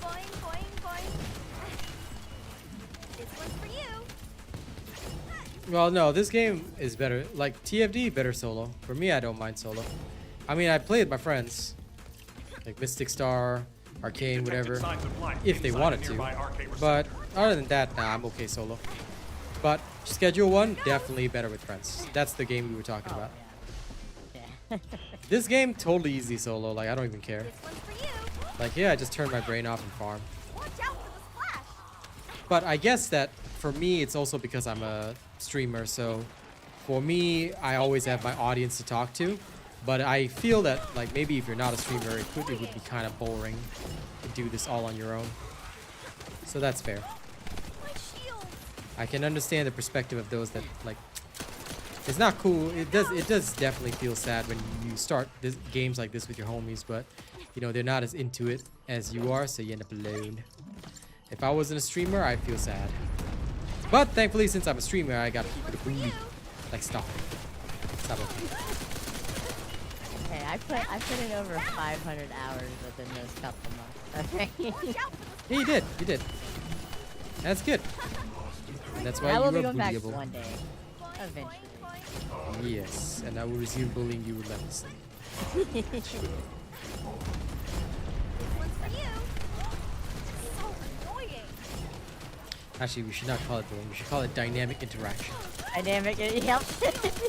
Boing, boing, boing. This one's for you. Well, no, this game is better. Like, TFD, better solo. For me, I don't mind solo. I mean, I play with my friends. Like Mystic Star, Arcane, whatever. Signs of life If they inside wanted a to. nearby arcade But receptor. other than that, nah, I'm okay solo. But Schedule 1, definitely better with friends. That's the game we were talking about. Yeah. This game, totally easy solo. Like, I don't even care. This one's for you. Like, yeah, I just turn my brain off and farm. Watch out for the splash. But I guess that for me, it's also because I'm a streamer. So for me, I always have my audience to talk to. But I feel that, like, maybe if you're not a streamer, it would be kind of boring to do this all on your own. So that's fair. My shield. I can understand the perspective of those that, like, it's not cool. It does definitely feel sad when you start games like this with your homies, but you know, they're not as into it as you are, so you end up alone. If I wasn't a streamer, I'd feel sad. But thankfully, since I'm a streamer, I gotta keep it a booty. Like, stop it. Stop it. Hey, I put in over 500 hours within those couple months. Okay. Watch out for the Yeah, you did. You did. That's good. And that's why I will you be are going back bullyable. one day. Eventually. Yes, and I will resume bullying you relentlessly. This one's for you. So annoying. Actually, we should not call it bullying. We should call it dynamic interaction. Dynamic, yep. Take this.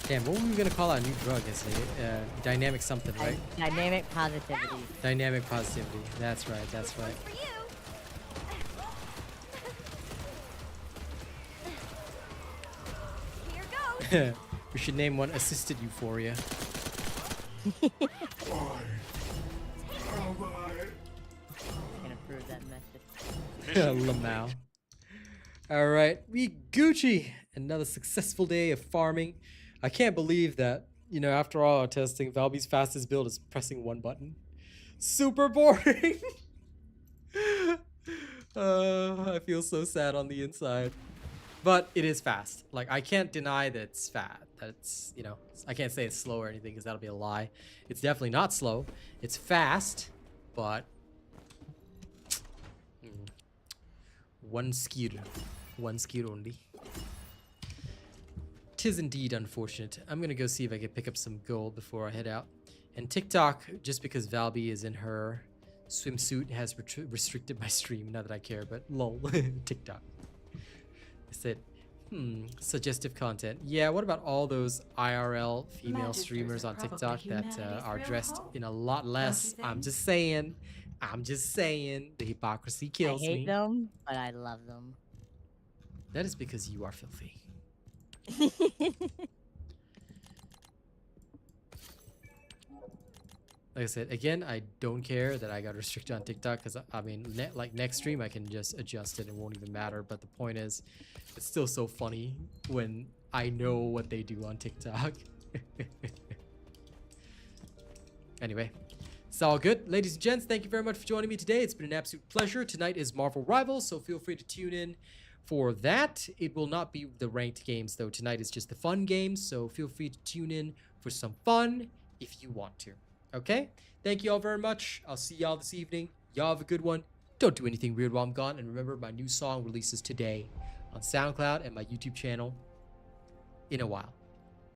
Damn, what were we gonna call our new drug yesterday? Dynamic something, right? Dynamic positivity. Dynamic positivity. That's right. That's right. For you. Here goes. We should name one assisted euphoria. Why? Am I? Gonna prove that message. Lamau. All right, we Gucci. Another successful day of farming. I can't believe that, you know, after all our testing, Valby's fastest build is pressing one button. Super boring. I feel so sad on the inside. But it is fast. Like, I can't deny that it's fast. That it's, you know, I can't say it's slow or anything because that'll be a lie. It's definitely not slow. It's fast, but one skill only. Tis indeed unfortunate. I'm gonna go see if I can pick up some gold before I head out. And TikTok, just because Valby is in her swimsuit, has restricted my stream. Not that I care, but lol. TikTok. I said, suggestive content. Yeah, what about all those IRL female streamers on TikTok that are dressed in a lot less? I'm just saying. The hypocrisy kills I me. hate them, but I love them. That is because you are filthy. Like I said, again, I don't care that I got restricted on TikTok because, I mean, like next stream, I can just adjust it. It won't even matter. But the point is, it's still so funny when I know what they do on TikTok. Anyway, it's all good. Ladies and gents, thank you very much for joining me today. It's been an absolute pleasure. Tonight is Marvel Rivals, so feel free to tune in for that. It will not be the ranked games, though. Tonight is just the fun games, so feel free to tune in for some fun if you want to. Okay? Thank you all very much. I'll see y'all this evening. Y'all have a good one. Don't do anything weird while I'm gone. And remember, my new song releases today on SoundCloud and my YouTube channel in a while.